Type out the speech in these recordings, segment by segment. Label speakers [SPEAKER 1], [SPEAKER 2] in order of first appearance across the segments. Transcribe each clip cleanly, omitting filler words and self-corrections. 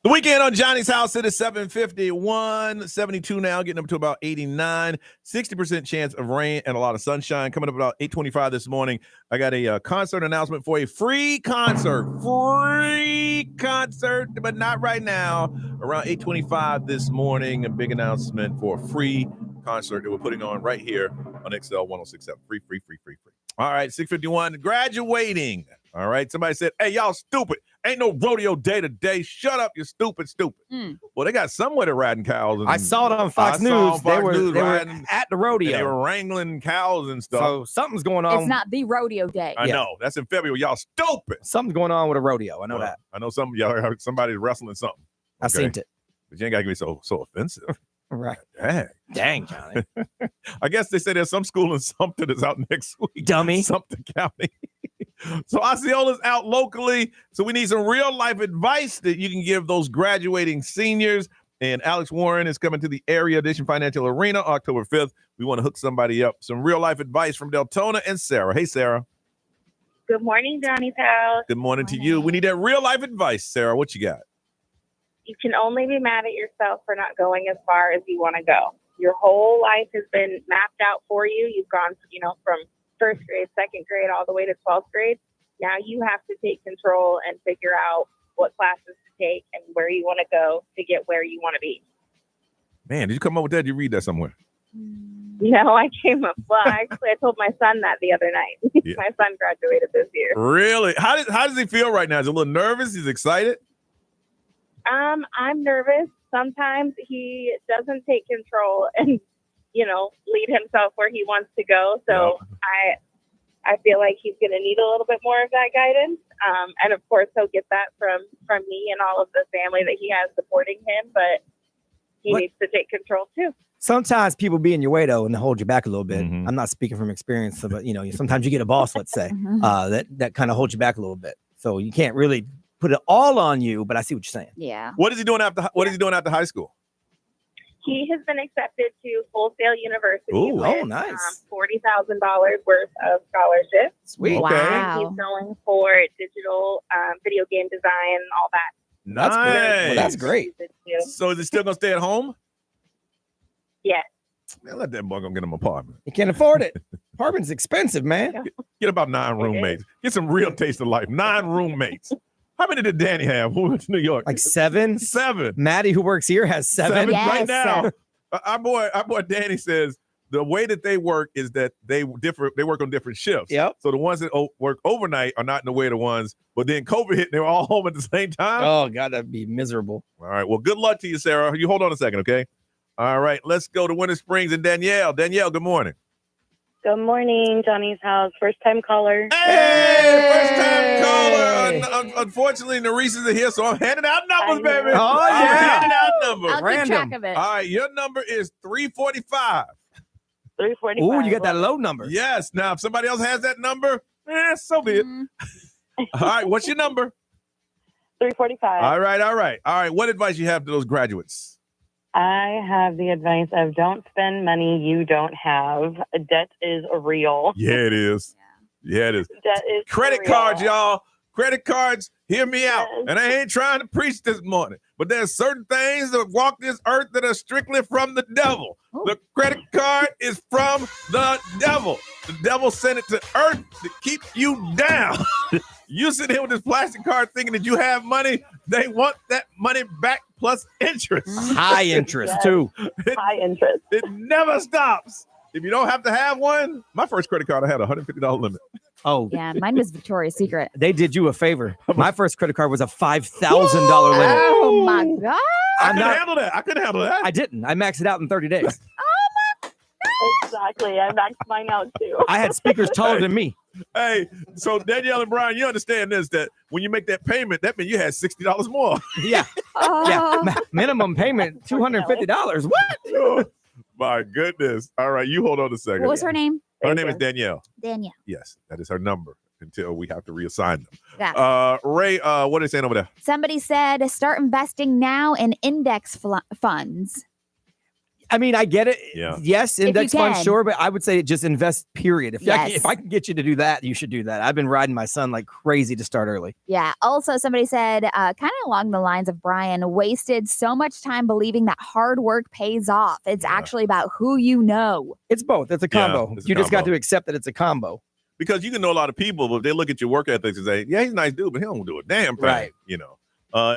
[SPEAKER 1] The weekend on Johnny's House, it is 7:51, 72 now, getting up to about 89, 60% chance of rain and a lot of sunshine. Coming up about 8:25 this morning, I got a concert announcement for a free concert, but not right now. Around 8:25 this morning, a big announcement for a free concert that we're putting on right here on XL 106.7. Free. All right, 6:51, graduating. All right, somebody said, hey, y'all stupid. Ain't no rodeo day today. Shut up, you stupid. Well, they got somewhere to riding cows.
[SPEAKER 2] I saw it on Fox News. They were at the rodeo.
[SPEAKER 1] They were wrangling cows and stuff.
[SPEAKER 2] So something's going on.
[SPEAKER 3] It's not the rodeo day.
[SPEAKER 1] I know. That's in February. Y'all stupid.
[SPEAKER 2] Something's going on with a rodeo. I know that.
[SPEAKER 1] I know some of y'all heard somebody's wrestling something.
[SPEAKER 2] I seen it.
[SPEAKER 1] But you ain't got to be so offensive.
[SPEAKER 2] Right.
[SPEAKER 1] Dang,
[SPEAKER 2] Johnny.
[SPEAKER 1] I guess they say there's some school in Sumter that's out next week.
[SPEAKER 2] Dummy.
[SPEAKER 1] Sumter County. So Osceola's out locally. So we need some real life advice that you can give those graduating seniors. And Alex Warren is coming to the Area Edition Financial Arena October 5th. We want to hook somebody up. Some real life advice from Deltona and Sarah. Hey, Sarah.
[SPEAKER 4] Good morning, Johnny's House.
[SPEAKER 1] Good morning to you. We need that real life advice, Sarah. What you got?
[SPEAKER 4] You can only be mad at yourself for not going as far as you want to go. Your whole life has been mapped out for you. You've gone, from first grade, second grade, all the way to 12th grade. Now you have to take control and figure out what classes to take and where you want to go to get where you want to be.
[SPEAKER 1] Man, did you come up with that? Did you read that somewhere?
[SPEAKER 4] No, I came up. Well, actually, I told my son that the other night. Yeah. My son graduated this year.
[SPEAKER 1] Really? How does he feel right now? Is he a little nervous? He's excited?
[SPEAKER 4] I'm nervous. Sometimes he doesn't take control and, lead himself where he wants to go. So I feel like he's going to need a little bit more of that guidance. And of course, he'll get that from me and all of the family that he has supporting him. But he needs to take control too.
[SPEAKER 2] Sometimes people be in your way though, and they hold you back a little bit. Mm-hmm. I'm not speaking from experience, but sometimes you get a boss, let's say, that kind of holds you back a little bit. So you can't really put it all on you, but I see what you're saying.
[SPEAKER 3] Yeah.
[SPEAKER 1] What is he doing after high school?
[SPEAKER 4] He has been accepted to Full Sail University.
[SPEAKER 1] Ooh,
[SPEAKER 4] with,
[SPEAKER 2] nice.
[SPEAKER 4] $40,000 worth of scholarships.
[SPEAKER 2] Sweet.
[SPEAKER 1] Okay.
[SPEAKER 3] Wow.
[SPEAKER 4] He's going for digital video game design and all that.
[SPEAKER 1] Nice.
[SPEAKER 2] That's great.
[SPEAKER 1] So is he still going to stay at home?
[SPEAKER 4] Yes.
[SPEAKER 1] Man, let that boy go get him an apartment.
[SPEAKER 2] You can't afford it. Apartment's expensive, man.
[SPEAKER 1] Get about 9 roommates. Get some real taste of life. 9 roommates. How many did Danny have? Who went to New York?
[SPEAKER 2] Like 7.
[SPEAKER 1] 7.
[SPEAKER 2] Maddie, who works here, has 7.
[SPEAKER 3] Yes.
[SPEAKER 1] Right now. Our boy Danny says the way that they work is that they work on different shifts.
[SPEAKER 2] Yep.
[SPEAKER 1] So the ones that work overnight are not in the way of the ones, but then COVID hit and they were all home at the same time.
[SPEAKER 2] Oh, God, that'd be miserable.
[SPEAKER 1] All right. Well, good luck to you, Sarah. You hold on a second, okay? All right. Let's go to Winter Springs and Danielle. Danielle, good morning.
[SPEAKER 4] Good morning, Johnny's House. First time caller.
[SPEAKER 1] Hey, first time caller. Unfortunately, Nerese isn't here, so I'm handing out numbers, baby.
[SPEAKER 2] Oh, yeah.
[SPEAKER 1] I'm handing out numbers.
[SPEAKER 3] I'll keep track of it.
[SPEAKER 1] All right. Your number is 345.
[SPEAKER 4] 345.
[SPEAKER 2] Ooh, you got that low number.
[SPEAKER 1] Yes. Now, if somebody else has that number, so be it. All right. What's your number?
[SPEAKER 4] 345.
[SPEAKER 1] All right. What advice you have to those graduates?
[SPEAKER 4] I have the advice of don't spend money you don't have. Debt is real.
[SPEAKER 1] Yeah, it is. Yeah, it is.
[SPEAKER 4] Debt is
[SPEAKER 1] Credit
[SPEAKER 4] real.
[SPEAKER 1] cards, y'all. Credit cards, hear me out. And I ain't trying to preach this morning, but there's certain things that walk this earth that are strictly from the devil.
[SPEAKER 3] Ooh.
[SPEAKER 1] The credit card is from the devil. The devil sent it to earth to keep you down. You sit here with this plastic card thinking that you have money. They want that money back plus interest.
[SPEAKER 2] High interest, too.
[SPEAKER 4] High interest.
[SPEAKER 1] It never stops. If you don't have to have one, my first credit card, I had a $150 limit.
[SPEAKER 2] Oh,
[SPEAKER 3] Yeah, mine was Victoria's Secret.
[SPEAKER 2] they did you a favor. My first credit card was a $5,000 limit.
[SPEAKER 3] Oh my God.
[SPEAKER 1] I couldn't handle that.
[SPEAKER 2] I didn't. I maxed it out in 30 days.
[SPEAKER 4] Exactly. I maxed mine out too.
[SPEAKER 2] I had speakers taller than me.
[SPEAKER 1] Hey, so Danielle and Brian, you understand this, that when you make that payment, that means you had $60 more.
[SPEAKER 2] Yeah.
[SPEAKER 3] Oh.
[SPEAKER 2] Yeah. Minimum payment, $250. What?
[SPEAKER 1] Oh, my goodness. All right, you hold on a second.
[SPEAKER 3] What was her name?
[SPEAKER 1] Her name is Danielle.
[SPEAKER 3] Danielle.
[SPEAKER 1] Yes, that is her number until we have to reassign them.
[SPEAKER 3] Got it.
[SPEAKER 1] Ray, what are they saying over there?
[SPEAKER 3] Somebody said start investing now in index funds.
[SPEAKER 2] I mean, I get it.
[SPEAKER 1] Yeah.
[SPEAKER 2] Yes,
[SPEAKER 3] If
[SPEAKER 2] index
[SPEAKER 3] you
[SPEAKER 2] funds,
[SPEAKER 3] can.
[SPEAKER 2] sure, but I would say just invest, period.
[SPEAKER 3] Yes.
[SPEAKER 2] If I can get you to do that, you should do that. I've been riding my son like crazy to start early.
[SPEAKER 3] Yeah. Also, somebody said, kind of along the lines of Brian, wasted so much time believing that hard work pays off. It's actually about who you know.
[SPEAKER 2] It's both. It's a combo.
[SPEAKER 1] it's a
[SPEAKER 2] You just got
[SPEAKER 1] combo.
[SPEAKER 2] to accept that it's a combo.
[SPEAKER 1] Because you can know a lot of people, but if they look at your work ethics and say, yeah, he's a nice dude, but he don't do a damn thing.
[SPEAKER 2] Right.
[SPEAKER 1] You know.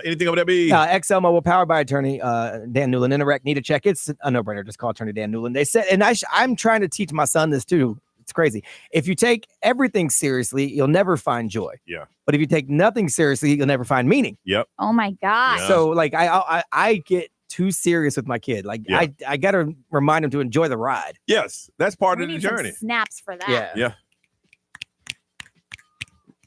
[SPEAKER 1] Anything over there, B?
[SPEAKER 2] XL Mobile, powered by attorney Dan Newland. Interact, need a check. It's a no-brainer. Just call attorney Dan Newland. They said, and I'm trying to teach my son this too. It's crazy. If you take everything seriously, you'll never find joy.
[SPEAKER 1] Yeah.
[SPEAKER 2] But if you take nothing seriously, you'll never find meaning.
[SPEAKER 1] Yep.
[SPEAKER 3] Oh my gosh.
[SPEAKER 1] Yeah.
[SPEAKER 2] So like I get too serious with my kid. Like I got to remind him to enjoy the ride.
[SPEAKER 1] Yes, that's part
[SPEAKER 3] We
[SPEAKER 1] of the
[SPEAKER 3] need some
[SPEAKER 1] journey.
[SPEAKER 3] snaps for that.
[SPEAKER 2] Yeah.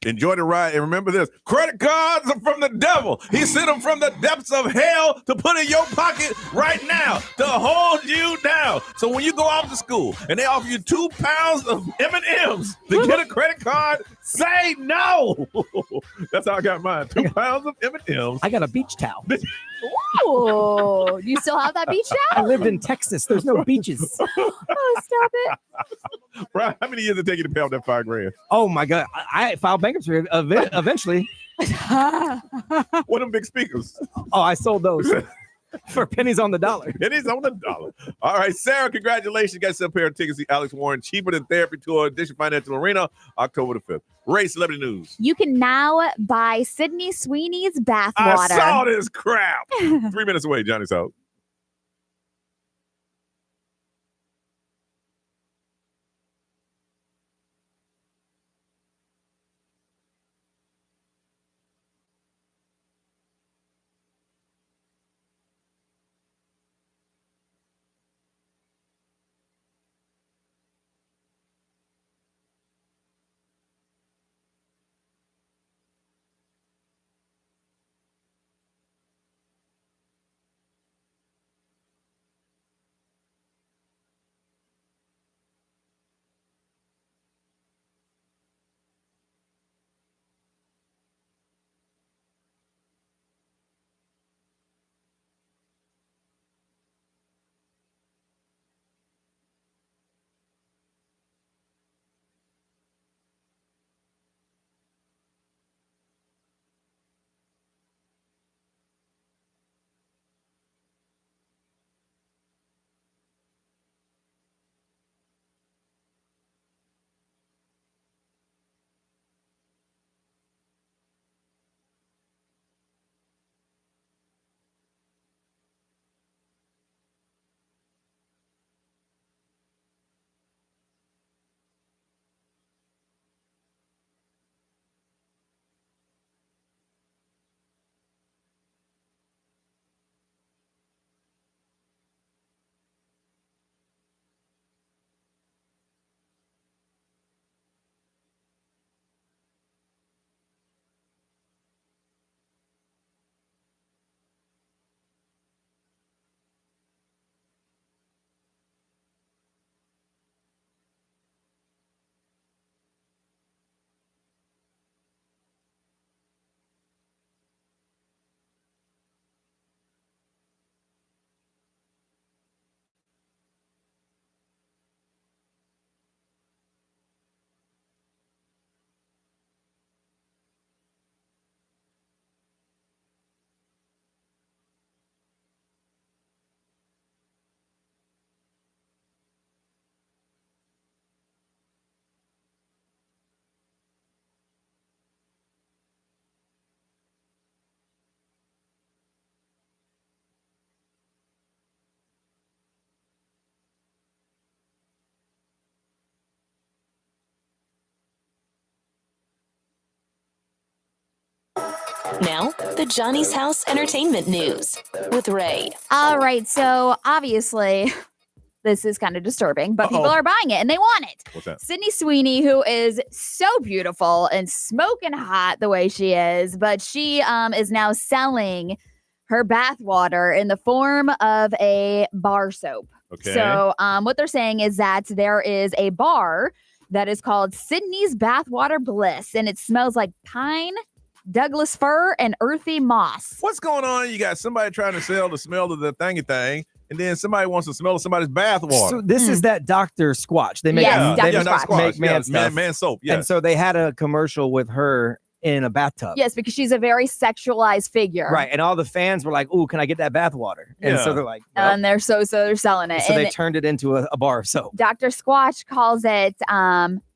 [SPEAKER 1] Enjoy the ride. And remember this, credit cards are from the devil. He sent them from the depths of hell to put in your pocket right now to hold you down. So when you go off to school and they offer you 2 pounds of M&Ms to get a credit card, say no. That's how I got mine, 2 pounds of M&Ms.
[SPEAKER 2] I got a beach towel.
[SPEAKER 3] Ooh, you still have that beach
[SPEAKER 2] I
[SPEAKER 3] towel?
[SPEAKER 2] lived in Texas. There's no beaches.
[SPEAKER 3] Oh, stop it.
[SPEAKER 1] Brian, how many years did it take you to pay off that $5,000?
[SPEAKER 2] Oh my God. I filed bankruptcy eventually.
[SPEAKER 1] What them big speakers?
[SPEAKER 2] Oh, I sold those for pennies on the dollar.
[SPEAKER 1] Pennies on the dollar. All right, Sarah, congratulations. You got some pair of tickets to see Alex Warren, Cheaper Than Therapy Tour, Edition Financial Arena, October the 5th. Ray, celebrity news.
[SPEAKER 3] You can now buy Sydney Sweeney's bathwater.
[SPEAKER 1] I saw this crap. 3 minutes away, Johnny's house.
[SPEAKER 5] Now, the Johnny's House Entertainment News with Ray.
[SPEAKER 3] All right. So obviously, this is kind of disturbing, but people are buying it and they want it.
[SPEAKER 1] What's that?
[SPEAKER 3] Sydney Sweeney, who is so beautiful and smoking hot the way she is, but she is now selling her bathwater in the form of a bar soap.
[SPEAKER 1] Okay.
[SPEAKER 3] So what they're saying is that there is a bar that is called Sydney's Bathwater Bliss, and it smells like pine, Douglas fir, and earthy moss.
[SPEAKER 1] What's going on? You got somebody trying to sell the smell of the thingy thing, and then somebody wants to smell somebody's bath water.
[SPEAKER 2] So this is that Dr. Squatch. They make
[SPEAKER 3] Dr.
[SPEAKER 2] Squatch. Make
[SPEAKER 1] man soap. Yeah.
[SPEAKER 2] And so they had a commercial with her in a bathtub.
[SPEAKER 3] Yes, because she's a very sexualized figure.
[SPEAKER 2] Right. And all the fans were like, "Ooh, can I get that bath water?" And so they're like, well.
[SPEAKER 3] And they're selling it.
[SPEAKER 2] So
[SPEAKER 3] and
[SPEAKER 2] they turned it into a bar of soap.
[SPEAKER 3] Dr. Squatch calls it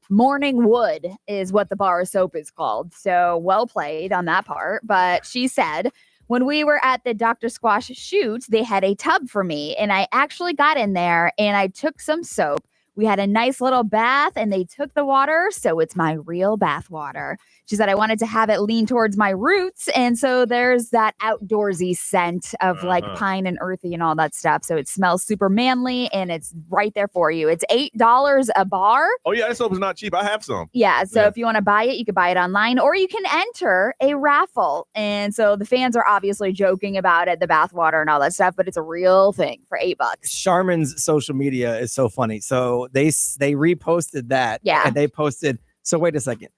[SPEAKER 3] Morning Wood is what the bar of soap is called. So well played on that part. But she said, when we were at the Dr. Squash shoot, they had a tub for me. And I actually got in there and I took some soap. We had a nice little bath and they took the water. So it's my real bath water. She said, I wanted to have it lean towards my roots. And so there's that outdoorsy scent of like pine and earthy and all that stuff. So it smells super manly and it's right there for you. It's $8 a bar.
[SPEAKER 1] Oh, yeah. That soap is not cheap. I have some.
[SPEAKER 3] Yeah. So if you want to buy it, you can buy it online or you can enter a raffle. And so the fans are obviously joking about it, the bath water and all that stuff, but it's a real thing for $8.
[SPEAKER 2] Charmin's social media is so funny. So they reposted that.
[SPEAKER 3] Yeah.
[SPEAKER 2] And they posted, so wait a second.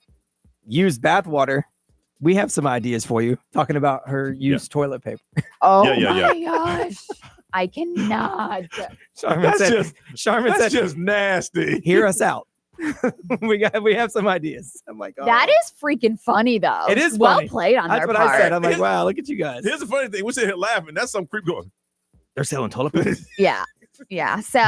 [SPEAKER 2] Used bath water. We have some ideas for you. Talking about her used toilet paper.
[SPEAKER 3] Oh my gosh. I cannot.
[SPEAKER 2] Charmin said,
[SPEAKER 1] just nasty.
[SPEAKER 2] Hear us out. we have some ideas. I'm like, oh.
[SPEAKER 3] That is freaking funny though.
[SPEAKER 2] It is
[SPEAKER 3] well
[SPEAKER 2] funny.
[SPEAKER 3] played on
[SPEAKER 2] That's
[SPEAKER 3] their
[SPEAKER 2] what
[SPEAKER 3] part.
[SPEAKER 2] I said. I'm like, wow, look at you guys.
[SPEAKER 1] Here's the funny thing. We're sitting here laughing. That's some creep going.
[SPEAKER 2] They're selling toilet paper.
[SPEAKER 3] Yeah. Yeah. So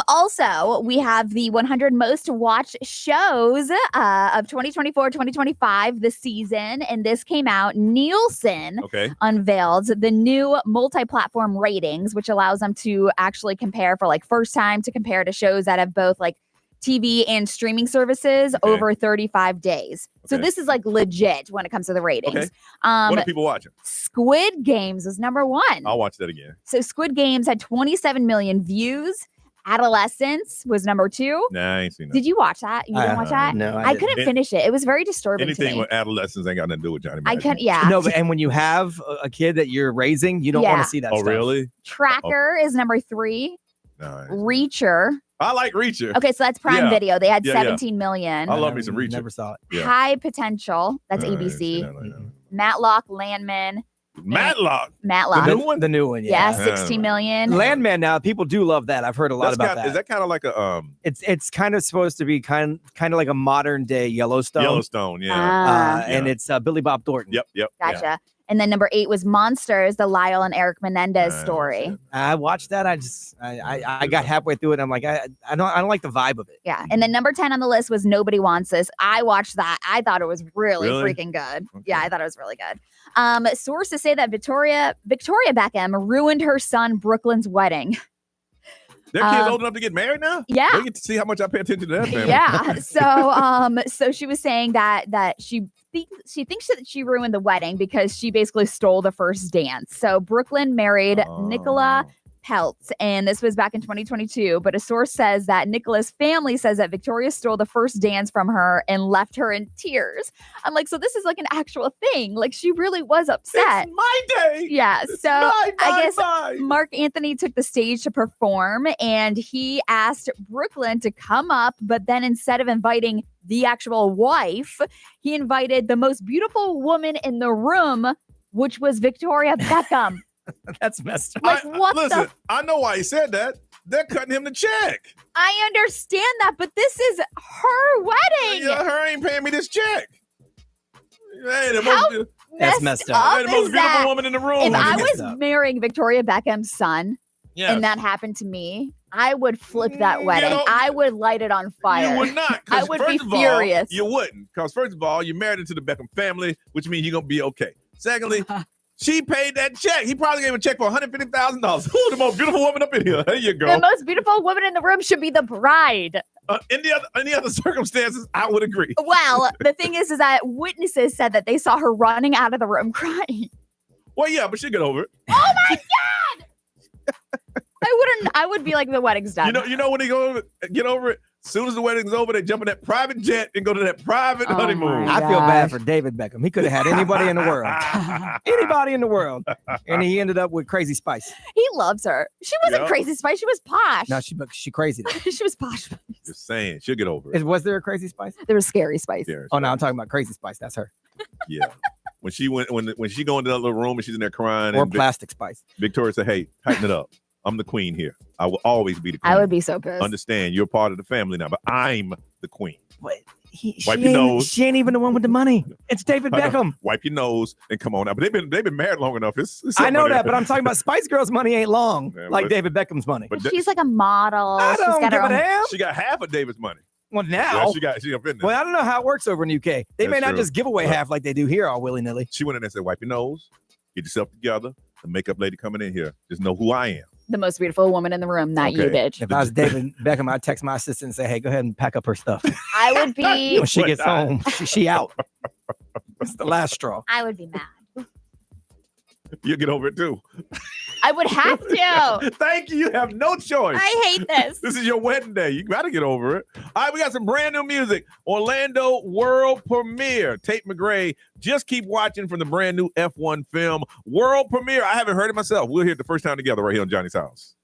[SPEAKER 3] also we have the 100 most watched shows of 2024-2025 this season. And this came out. Nielsen unveiled the new multi-platform ratings, which allows them to actually compare for like first time to compare to shows that have both like TV and streaming services over 35 days. So this is like legit when it comes to the ratings.
[SPEAKER 1] What are people watching?
[SPEAKER 3] Squid Games was number 1.
[SPEAKER 1] I'll watch that again.
[SPEAKER 3] So Squid Games had 27 million views. Adolescence was number 2.
[SPEAKER 1] Nah, I ain't seen that.
[SPEAKER 3] Did you watch that? You didn't watch that?
[SPEAKER 2] No,
[SPEAKER 3] I couldn't finish it. It was very disturbing to
[SPEAKER 1] Anything
[SPEAKER 3] me.
[SPEAKER 1] with adolescents ain't got nothing to do with Johnny.
[SPEAKER 3] I couldn't. Yeah.
[SPEAKER 2] No, but and when you have a kid that you're raising, you don't want to see that.
[SPEAKER 1] Oh,
[SPEAKER 2] stuff.
[SPEAKER 1] really?
[SPEAKER 3] Tracker is number 3.
[SPEAKER 1] No,
[SPEAKER 3] Reacher.
[SPEAKER 1] I like Reacher.
[SPEAKER 3] Okay, so that's Prime Video. They had 17 million.
[SPEAKER 1] I love me some Reacher.
[SPEAKER 2] Never saw it.
[SPEAKER 1] Yeah.
[SPEAKER 3] High Potential. That's ABC. Matlock, Landman.
[SPEAKER 1] Matlock.
[SPEAKER 2] The new one.
[SPEAKER 3] Yeah, 16 million.
[SPEAKER 2] Landman. Now people do love that. I've heard a lot about that.
[SPEAKER 1] Is that kind of like a
[SPEAKER 2] It's kind of supposed to be kind of like a modern day Yellowstone.
[SPEAKER 1] Yellowstone, yeah.
[SPEAKER 2] And it's Billy Bob Thornton.
[SPEAKER 1] Yep.
[SPEAKER 3] Gotcha.
[SPEAKER 1] Yeah.
[SPEAKER 3] And then number 8 was Monsters, the Lyle and Eric Menendez story.
[SPEAKER 2] I watched that. I got halfway through it. I'm like, I don't like the vibe of it.
[SPEAKER 3] Yeah. And then number 10 on the list was Nobody Wants This. I watched that. I thought it was really freaking good. Okay. Yeah, I thought it was really good. Sources say that Victoria Beckham ruined her son Brooklyn's wedding.
[SPEAKER 1] Their kids old enough to get married now?
[SPEAKER 3] Yeah.
[SPEAKER 1] They get to see how much I pay attention to that family.
[SPEAKER 3] Yeah. So she was saying that she thinks that she ruined the wedding because she basically stole the first dance. So Brooklyn married Nicola Peltz, and this was back in 2022. But a source says that Nicola's family says that Victoria stole the first dance from her and left her in tears. I'm like, so this is like an actual thing. Like she really was upset.
[SPEAKER 1] It's my day.
[SPEAKER 3] Yeah. So I guess Mark Anthony took the stage to perform, and he asked Brooklyn to come up, but then instead of inviting the actual wife, he invited the most beautiful woman in the room, which was Victoria Beckham.
[SPEAKER 2] That's messed up.
[SPEAKER 3] Like,
[SPEAKER 1] I know why he said that. They're cutting him the check.
[SPEAKER 3] I understand that, but this is her wedding.
[SPEAKER 1] Yeah, her ain't paying me this check. Hey,
[SPEAKER 2] that's messed up.
[SPEAKER 1] The most beautiful woman in the room.
[SPEAKER 3] If I was marrying Victoria Beckham's son,
[SPEAKER 1] yes,
[SPEAKER 3] and that happened to me, I would flip that wedding. I would light it on fire.
[SPEAKER 1] You would not.
[SPEAKER 3] I would be furious.
[SPEAKER 1] You wouldn't. Because first of all, you're married into the Beckham family, which means you're going to be okay. Secondly, she paid that check. He probably gave a check for $150,000. Who's the most beautiful woman up in here? There you go.
[SPEAKER 3] The most beautiful woman in the room should be the bride.
[SPEAKER 1] Any other circumstances, I would agree.
[SPEAKER 3] Well, the thing is that witnesses said that they saw her running out of the room crying.
[SPEAKER 1] Well, yeah, but she'll get over it.
[SPEAKER 3] Oh my God! I would be like, the wedding's done.
[SPEAKER 1] You know when they get over it? As soon as the wedding's over, they jump in that private jet and go to that private honeymoon.
[SPEAKER 2] I feel bad for David Beckham. He could have had anybody in the world. Anybody in the world. And he ended up with Crazy Spice.
[SPEAKER 3] He loves her. She wasn't Crazy Spice. She was posh.
[SPEAKER 2] No, she crazy.
[SPEAKER 3] She was posh.
[SPEAKER 1] Just saying. She'll get over it.
[SPEAKER 2] Was there a Crazy Spice?
[SPEAKER 3] There was Scary Spice.
[SPEAKER 2] Oh, no, I'm talking about Crazy Spice. That's her.
[SPEAKER 1] Yeah. When she go into that little room and she's in there crying.
[SPEAKER 2] Or Plastic Spice.
[SPEAKER 1] Victoria said, hey, tighten it up. I'm the queen here. I will always be the queen.
[SPEAKER 3] I would be so pissed.
[SPEAKER 1] Understand, you're part of the family now, but I'm the queen.
[SPEAKER 2] What?
[SPEAKER 1] Wipe your nose.
[SPEAKER 2] She ain't even the one with the money. It's David Beckham.
[SPEAKER 1] Wipe your nose and come on now. But they've been married long enough. It's
[SPEAKER 2] I know that, but I'm talking about Spice Girls' money ain't long,
[SPEAKER 1] Yeah,
[SPEAKER 2] like
[SPEAKER 1] but-
[SPEAKER 2] David Beckham's money.
[SPEAKER 1] But
[SPEAKER 3] She's like a model.
[SPEAKER 2] I
[SPEAKER 3] She's
[SPEAKER 2] don't
[SPEAKER 3] got her
[SPEAKER 2] give a
[SPEAKER 3] own.
[SPEAKER 2] damn.
[SPEAKER 1] she got half of David's money.
[SPEAKER 2] Well,
[SPEAKER 1] Yeah,
[SPEAKER 2] now.
[SPEAKER 1] she got business.
[SPEAKER 2] Well, I don't know how it works over in the UK. They
[SPEAKER 1] That's
[SPEAKER 2] may not
[SPEAKER 1] true.
[SPEAKER 2] just give away half like they do here all willy-nilly.
[SPEAKER 1] She went in there and said, wipe your nose, get yourself together. The makeup lady coming in here. Just know who I am.
[SPEAKER 3] The most beautiful woman in the room, not you,
[SPEAKER 1] Okay.
[SPEAKER 3] bitch.
[SPEAKER 2] If I was David Beckham, I'd text my assistant and say, hey, go ahead and pack up her stuff.
[SPEAKER 3] I would be.
[SPEAKER 2] When she
[SPEAKER 1] But
[SPEAKER 2] gets home, she out. It's the last straw.
[SPEAKER 3] I would be mad.
[SPEAKER 1] You'll get over it too.
[SPEAKER 3] I would have to.
[SPEAKER 1] Thank you. You have no choice.
[SPEAKER 3] I hate this.
[SPEAKER 1] This is your wedding day. You got to get over it. All right, we got some brand new music. Orlando world premiere. Tate McRae. Just keep watching from the brand new F1 film. World premiere. I haven't heard it myself. We'll hear it the first time together right here on Johnny's House.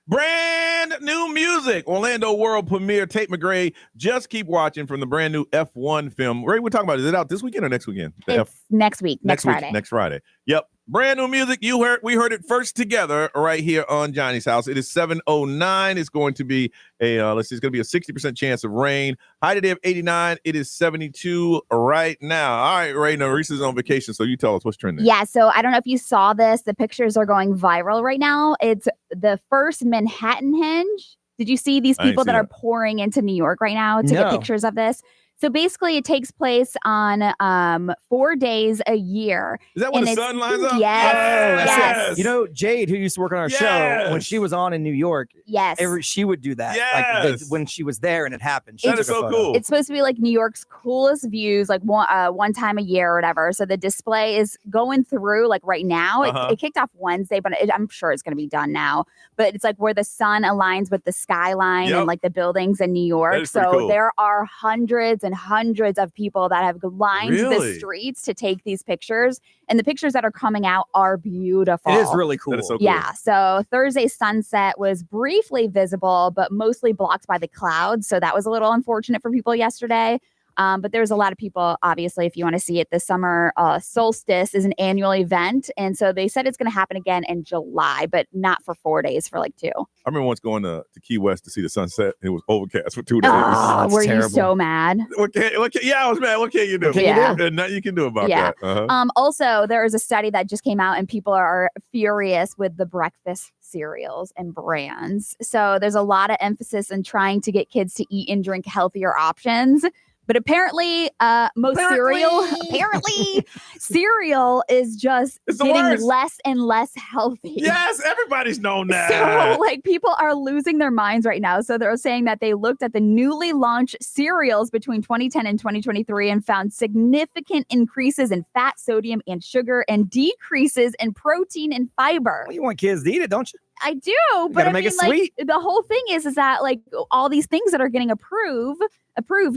[SPEAKER 1] Brand new music. Orlando world premiere. Tate McRae. Just keep watching from the brand new F1 film. Ray, we're talking about, is it out this weekend or next weekend?
[SPEAKER 3] It's next week, next Friday.
[SPEAKER 1] Next Friday. Yep. Brand new music. We heard it first together right here on Johnny's House. It is 7:09. It's going to be it's going to be a 60% chance of rain. High today of 89. It is 72 right now. All right, Ray. Now Reese is on vacation, so you tell us what's trending.
[SPEAKER 3] Yeah, so I don't know if you saw this. The pictures are going viral right now. It's the first Manhattan Henge. Did you see these people that are pouring into New York right now to get pictures of this? So basically, it takes place on 4 days a year.
[SPEAKER 1] Is that when the sun lines up?
[SPEAKER 3] Yes.
[SPEAKER 2] You know, Jade, who used to work on our show, when she was on in New York, she would do that. Like when she was there and it happened.
[SPEAKER 1] That is so cool.
[SPEAKER 3] It's supposed to be like New York's coolest views, like one time a year or whatever. So the display is going through like right now. It kicked off Wednesday, but I'm sure it's going to be done now. But it's like where the sun aligns with the skyline and like the buildings in New York. So
[SPEAKER 1] cool.
[SPEAKER 3] there are hundreds and hundreds of people that have lined the streets to take these pictures, and the pictures that are coming out are beautiful.
[SPEAKER 2] It is really cool.
[SPEAKER 1] That is so cool.
[SPEAKER 3] Yeah. So Thursday's sunset was briefly visible, but mostly blocked by the clouds. So that was a little unfortunate for people yesterday. But there's a lot of people, obviously, if you want to see it, the summer solstice is an annual event. And so they said it's going to happen again in July, but not for 4 days, for like 2.
[SPEAKER 1] I remember once going to Key West to see the sunset. It was overcast for 2 days.
[SPEAKER 3] Were
[SPEAKER 2] terrible.
[SPEAKER 3] you so mad?
[SPEAKER 1] Yeah, I was mad. What can you do?
[SPEAKER 3] There's
[SPEAKER 1] nothing you can do about
[SPEAKER 3] Yeah.
[SPEAKER 1] that.
[SPEAKER 3] Also, there is a study that just came out, and people are furious with the breakfast cereals and brands. So there's a lot of emphasis in trying to get kids to eat and drink healthier options. But apparently, cereal is just
[SPEAKER 1] It's the
[SPEAKER 3] getting
[SPEAKER 1] worst.
[SPEAKER 3] less and less healthy.
[SPEAKER 1] Yes, everybody's known that.
[SPEAKER 3] So, like, people are losing their minds right now. So they're saying that they looked at the newly launched cereals between 2010 and 2023 and found significant increases in fat, sodium, and sugar, and decreases in protein and fiber.
[SPEAKER 2] Well, you want kids to eat it, don't you?
[SPEAKER 3] I do, but
[SPEAKER 2] gotta
[SPEAKER 3] I
[SPEAKER 2] make
[SPEAKER 3] mean,
[SPEAKER 2] it
[SPEAKER 3] like,
[SPEAKER 2] sweet.
[SPEAKER 3] the whole thing is that like all these things that are getting approved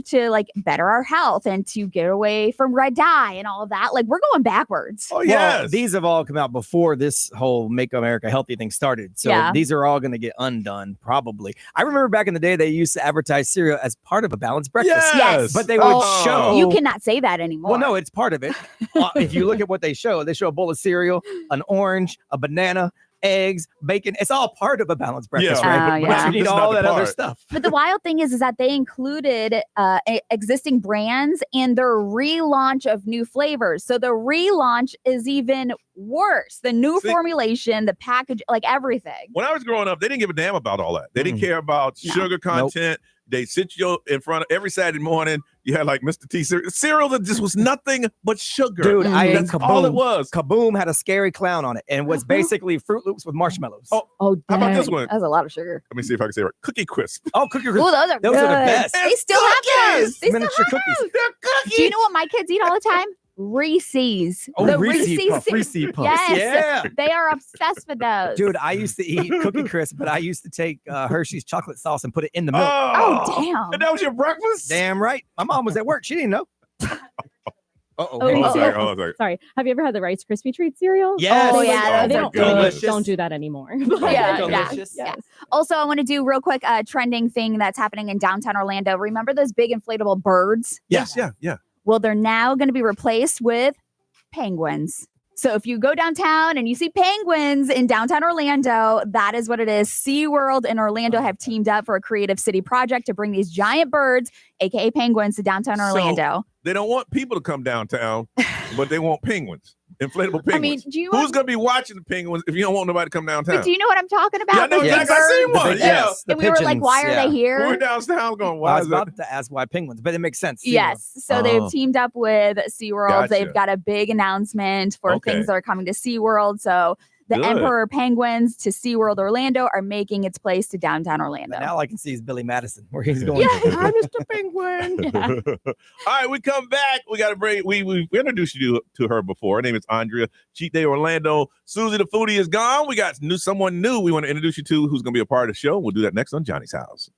[SPEAKER 3] to like better our health and to get away from red dye and all of that. Like, we're going backwards.
[SPEAKER 1] Oh,
[SPEAKER 2] Well,
[SPEAKER 1] yes.
[SPEAKER 2] these have all come out before this whole Make America Healthy thing started. So
[SPEAKER 3] Yeah.
[SPEAKER 2] these are all going to get undone, probably. I remember back in the day, they used to advertise cereal as part of a balanced breakfast.
[SPEAKER 3] Yes.
[SPEAKER 2] But they would
[SPEAKER 1] Oh.
[SPEAKER 2] show.
[SPEAKER 3] You cannot say that anymore.
[SPEAKER 2] Well, no, it's part of it. If you look at what they show a bowl of cereal, an orange, a banana, eggs, bacon. It's all part of a balanced breakfast,
[SPEAKER 1] Yeah.
[SPEAKER 2] right?
[SPEAKER 3] Oh,
[SPEAKER 2] But
[SPEAKER 3] yeah.
[SPEAKER 2] you need
[SPEAKER 1] This is
[SPEAKER 2] all
[SPEAKER 1] not the
[SPEAKER 2] that other
[SPEAKER 1] part.
[SPEAKER 2] stuff.
[SPEAKER 3] But the wild thing is that they included existing brands in their relaunch of new flavors. So the relaunch is even worse. The new
[SPEAKER 1] See-
[SPEAKER 3] formulation, the package, like everything.
[SPEAKER 1] When I was growing up, they didn't give a damn about all that. They didn't
[SPEAKER 2] Mm-mm.
[SPEAKER 1] care about
[SPEAKER 3] No.
[SPEAKER 1] sugar content. They sit you in front of every Saturday morning. You had like Mr. T cereal that just was nothing but sugar.
[SPEAKER 2] Dude, I ate
[SPEAKER 1] That's all it was.
[SPEAKER 2] Kaboom had a scary clown on it and was basically Fruit Loops with marshmallows.
[SPEAKER 1] Oh,
[SPEAKER 3] Oh,
[SPEAKER 1] How about this
[SPEAKER 3] dang.
[SPEAKER 1] one?
[SPEAKER 3] That's a lot of sugar.
[SPEAKER 1] Let me see if I can say it right. Cookie Crisp.
[SPEAKER 2] Cookie
[SPEAKER 3] Ooh,
[SPEAKER 2] Crisp.
[SPEAKER 3] those are
[SPEAKER 2] Those
[SPEAKER 3] good.
[SPEAKER 2] are the best.
[SPEAKER 3] They still have
[SPEAKER 1] Cookies!
[SPEAKER 3] those. They still
[SPEAKER 2] Miniature
[SPEAKER 3] have
[SPEAKER 2] cookies.
[SPEAKER 3] those.
[SPEAKER 1] They're cookies.
[SPEAKER 3] Do you know what my kids eat all the time? Reese's.
[SPEAKER 2] Oh,
[SPEAKER 3] The
[SPEAKER 2] Reese's Puffs.
[SPEAKER 3] ce-
[SPEAKER 2] Reese's Puffs.
[SPEAKER 3] Yes.
[SPEAKER 2] Yeah.
[SPEAKER 3] They are obsessed with those.
[SPEAKER 2] Dude, I used to eat Cookie Crisp, but I used to take Hershey's chocolate sauce and put it in the milk.
[SPEAKER 3] Oh, damn.
[SPEAKER 1] And that was your breakfast?
[SPEAKER 2] Damn right. My mom was at work. She didn't know. Uh-oh.
[SPEAKER 3] Oh,
[SPEAKER 1] Hold on a
[SPEAKER 3] oh.
[SPEAKER 1] second, hold on a second.
[SPEAKER 6] Sorry. Have you ever had the Rice Krispie treat cereal?
[SPEAKER 2] Yes.
[SPEAKER 3] Oh, yeah,
[SPEAKER 6] They
[SPEAKER 1] my
[SPEAKER 6] don't,
[SPEAKER 1] goodness.
[SPEAKER 6] don't do that anymore.
[SPEAKER 3] Yeah,
[SPEAKER 2] Delicious.
[SPEAKER 3] yeah. Also, I want to do real quick trending thing that's happening in downtown Orlando. Remember those big inflatable birds?
[SPEAKER 1] Yes, yeah.
[SPEAKER 3] Well, they're now going to be replaced with penguins. So if you go downtown and you see penguins in downtown Orlando, that is what it is. SeaWorld and Orlando have teamed up for a creative city project to bring these giant birds, aka penguins, to downtown
[SPEAKER 1] So,
[SPEAKER 3] Orlando.
[SPEAKER 1] They don't want people to come downtown, but they want penguins. Inflatable penguins.
[SPEAKER 3] I mean, do you
[SPEAKER 1] Who's going to be watching the penguins if you don't want nobody to come downtown?
[SPEAKER 3] but do you know what I'm talking about?
[SPEAKER 1] Yeah, I know
[SPEAKER 3] The big
[SPEAKER 1] exactly. I
[SPEAKER 3] birds?
[SPEAKER 1] seen one.
[SPEAKER 2] The-
[SPEAKER 1] Yeah.
[SPEAKER 2] yes, the
[SPEAKER 3] And we were like,
[SPEAKER 2] pigeons,
[SPEAKER 3] why are they
[SPEAKER 1] We
[SPEAKER 3] here?
[SPEAKER 1] were downtown going,
[SPEAKER 2] I
[SPEAKER 1] why
[SPEAKER 2] was
[SPEAKER 1] is that?
[SPEAKER 2] about to ask why penguins, but it makes sense.
[SPEAKER 3] Yes. So they've
[SPEAKER 1] Oh.
[SPEAKER 3] teamed up with SeaWorld.
[SPEAKER 1] Gotcha.
[SPEAKER 3] They've got a big announcement for
[SPEAKER 1] Okay.
[SPEAKER 3] things that are coming to SeaWorld. So the
[SPEAKER 1] Good.
[SPEAKER 3] Emperor Penguins to SeaWorld Orlando are making its place to downtown Orlando.
[SPEAKER 2] But now all I can see is Billy Madison, where he's going.
[SPEAKER 3] Yeah.
[SPEAKER 2] I'm Mr. Penguin.
[SPEAKER 1] All right, we come back. We got to bring. We introduced you to her before. Her name is Andrea. Cheat Day Orlando. Susie the foodie is gone. We got someone new we want to introduce you to who's going to be a part of the show. We'll do that next on Johnny's House.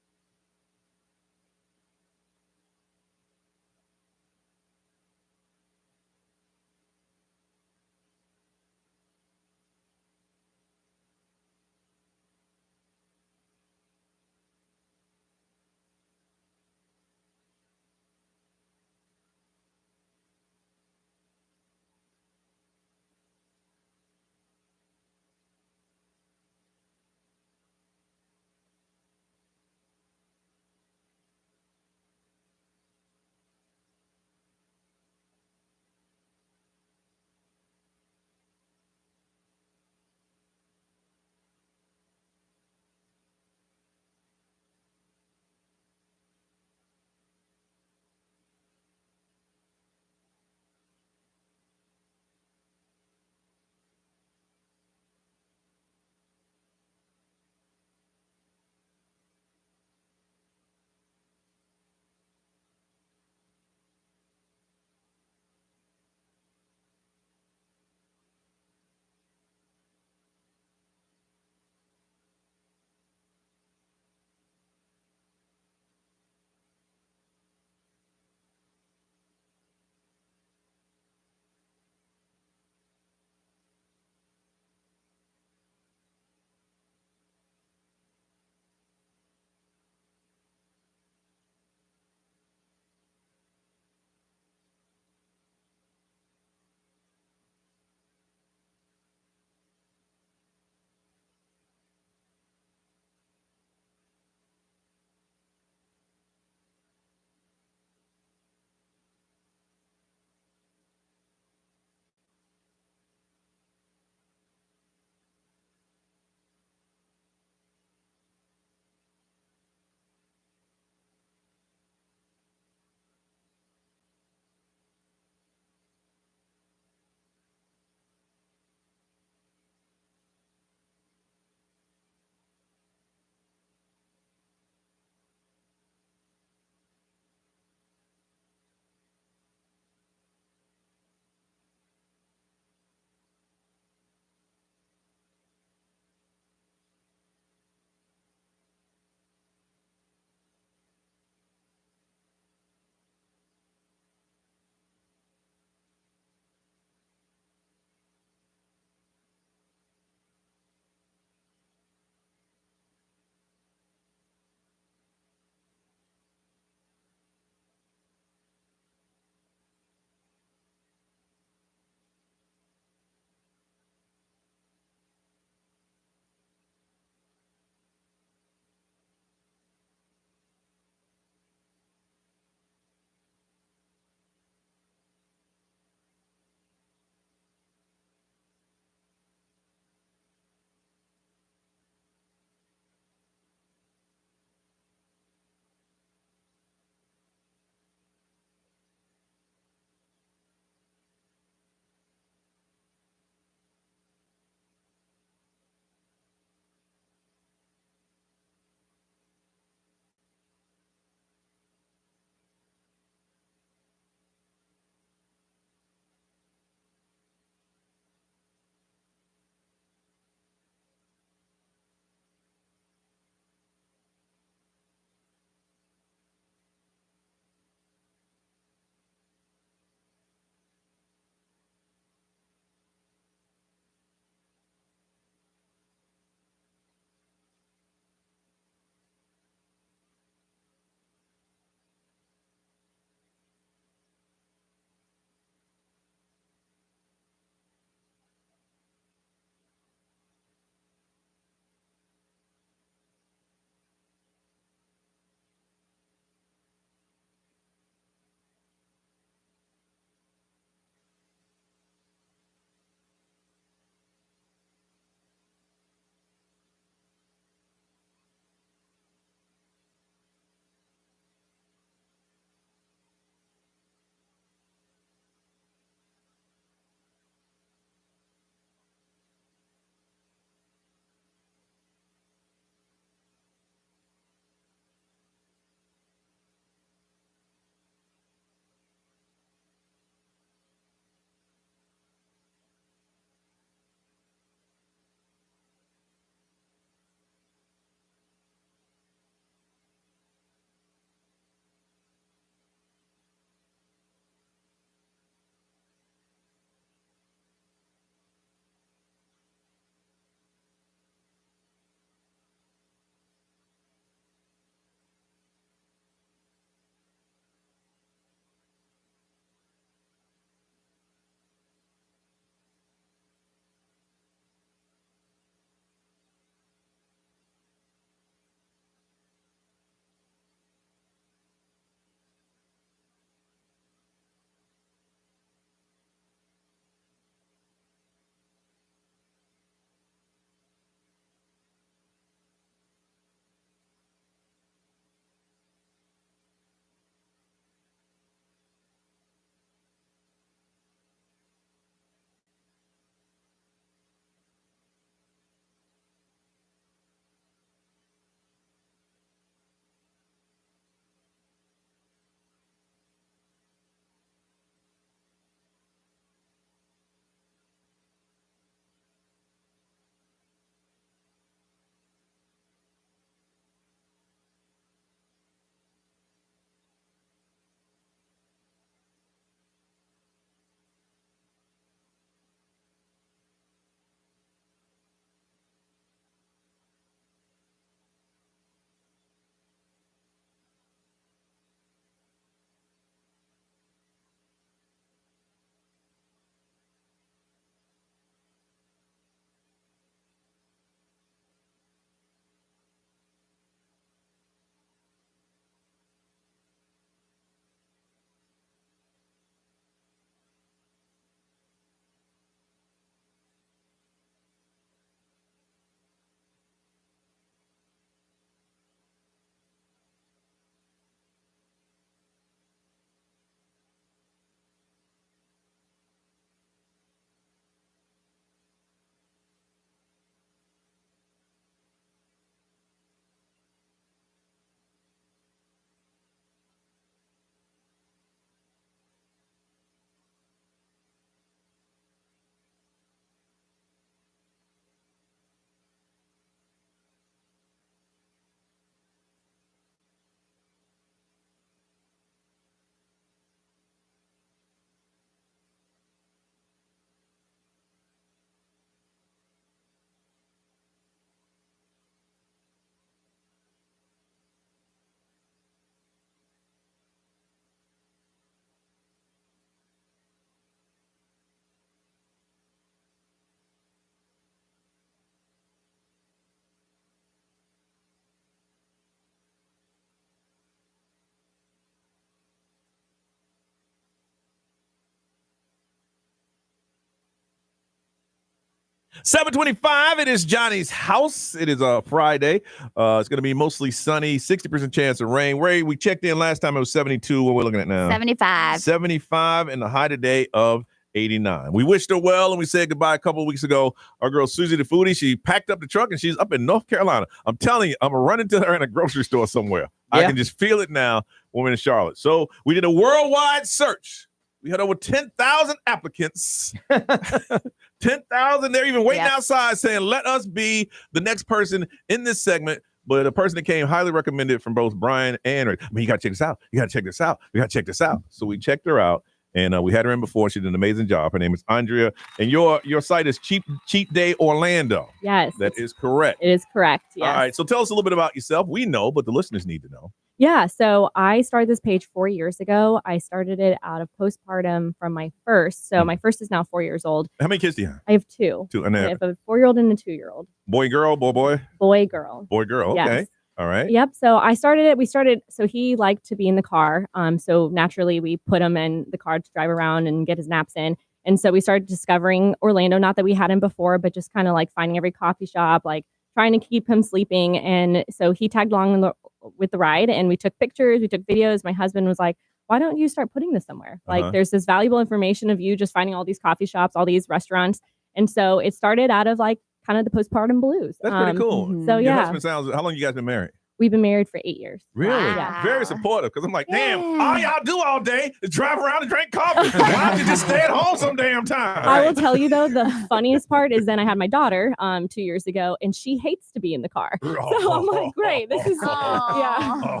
[SPEAKER 1] 7:25. It is Johnny's house. It is a Friday. It's going to be mostly sunny, 60% chance of rain. Ray, we checked in last time. It was 72. What we're looking at now?
[SPEAKER 3] 75.
[SPEAKER 1] 75, and the high today of 89. We wished her well, and we said goodbye a couple of weeks ago. Our girl Susie the Foodie, she packed up the truck, and she's up in North Carolina. I'm telling you, I'm going to run into her in a grocery store somewhere. Yeah. I can just feel it now when we're in Charlotte. So we did a worldwide search. We had over 10,000 applicants. 10,000. They're even waiting outside saying, let us be the next person in this segment. But a person that came highly recommended from both Brian and Ray. I mean, you got to check this out. You got to check this out. You got to check this out. So we checked her out. And we had her in before. She did an amazing job. Her name is Andrea. And your site is Cheap Day Orlando.
[SPEAKER 6] Yes.
[SPEAKER 1] That is correct.
[SPEAKER 6] It is correct. Yes.
[SPEAKER 1] All right. So tell us a little bit about yourself. We know, but the listeners need to know.
[SPEAKER 6] Yeah. So I started this page 4 years ago. I started it out of postpartum from my first. So my first is now 4 years old.
[SPEAKER 1] How many kids do you have?
[SPEAKER 6] I have two.
[SPEAKER 1] Two. And
[SPEAKER 6] I have a 4-year-old and a 2-year-old.
[SPEAKER 1] Boy, girl, boy?
[SPEAKER 6] Boy, girl.
[SPEAKER 1] Boy, girl. Okay.
[SPEAKER 6] Yes.
[SPEAKER 1] All right.
[SPEAKER 6] Yep. So I started it. So he liked to be in the car. So naturally we put him in the car to drive around and get his naps in. And so we started discovering Orlando, not that we had him before, but just kind of like finding every coffee shop, like trying to keep him sleeping. And so he tagged along with the ride, and we took pictures, we took videos. My husband was like, why don't you start putting this somewhere? Like there's this valuable information of you just finding all these coffee shops, all these restaurants. And so it started out of like kind of the postpartum blues.
[SPEAKER 1] That's pretty cool.
[SPEAKER 6] So
[SPEAKER 1] Your
[SPEAKER 6] yeah.
[SPEAKER 1] husband sounds, how long you guys been married?
[SPEAKER 6] We've been married for 8 years.
[SPEAKER 1] Really?
[SPEAKER 3] Wow.
[SPEAKER 1] Very supportive. Because I'm like, damn, all y'all do all day is drive around and drink coffee. Why don't you just stay at home some damn time?
[SPEAKER 6] I will tell you, though, the funniest part is then I had my daughter 2 years ago, and she hates to be in the car. So I'm like, great, this is, yeah.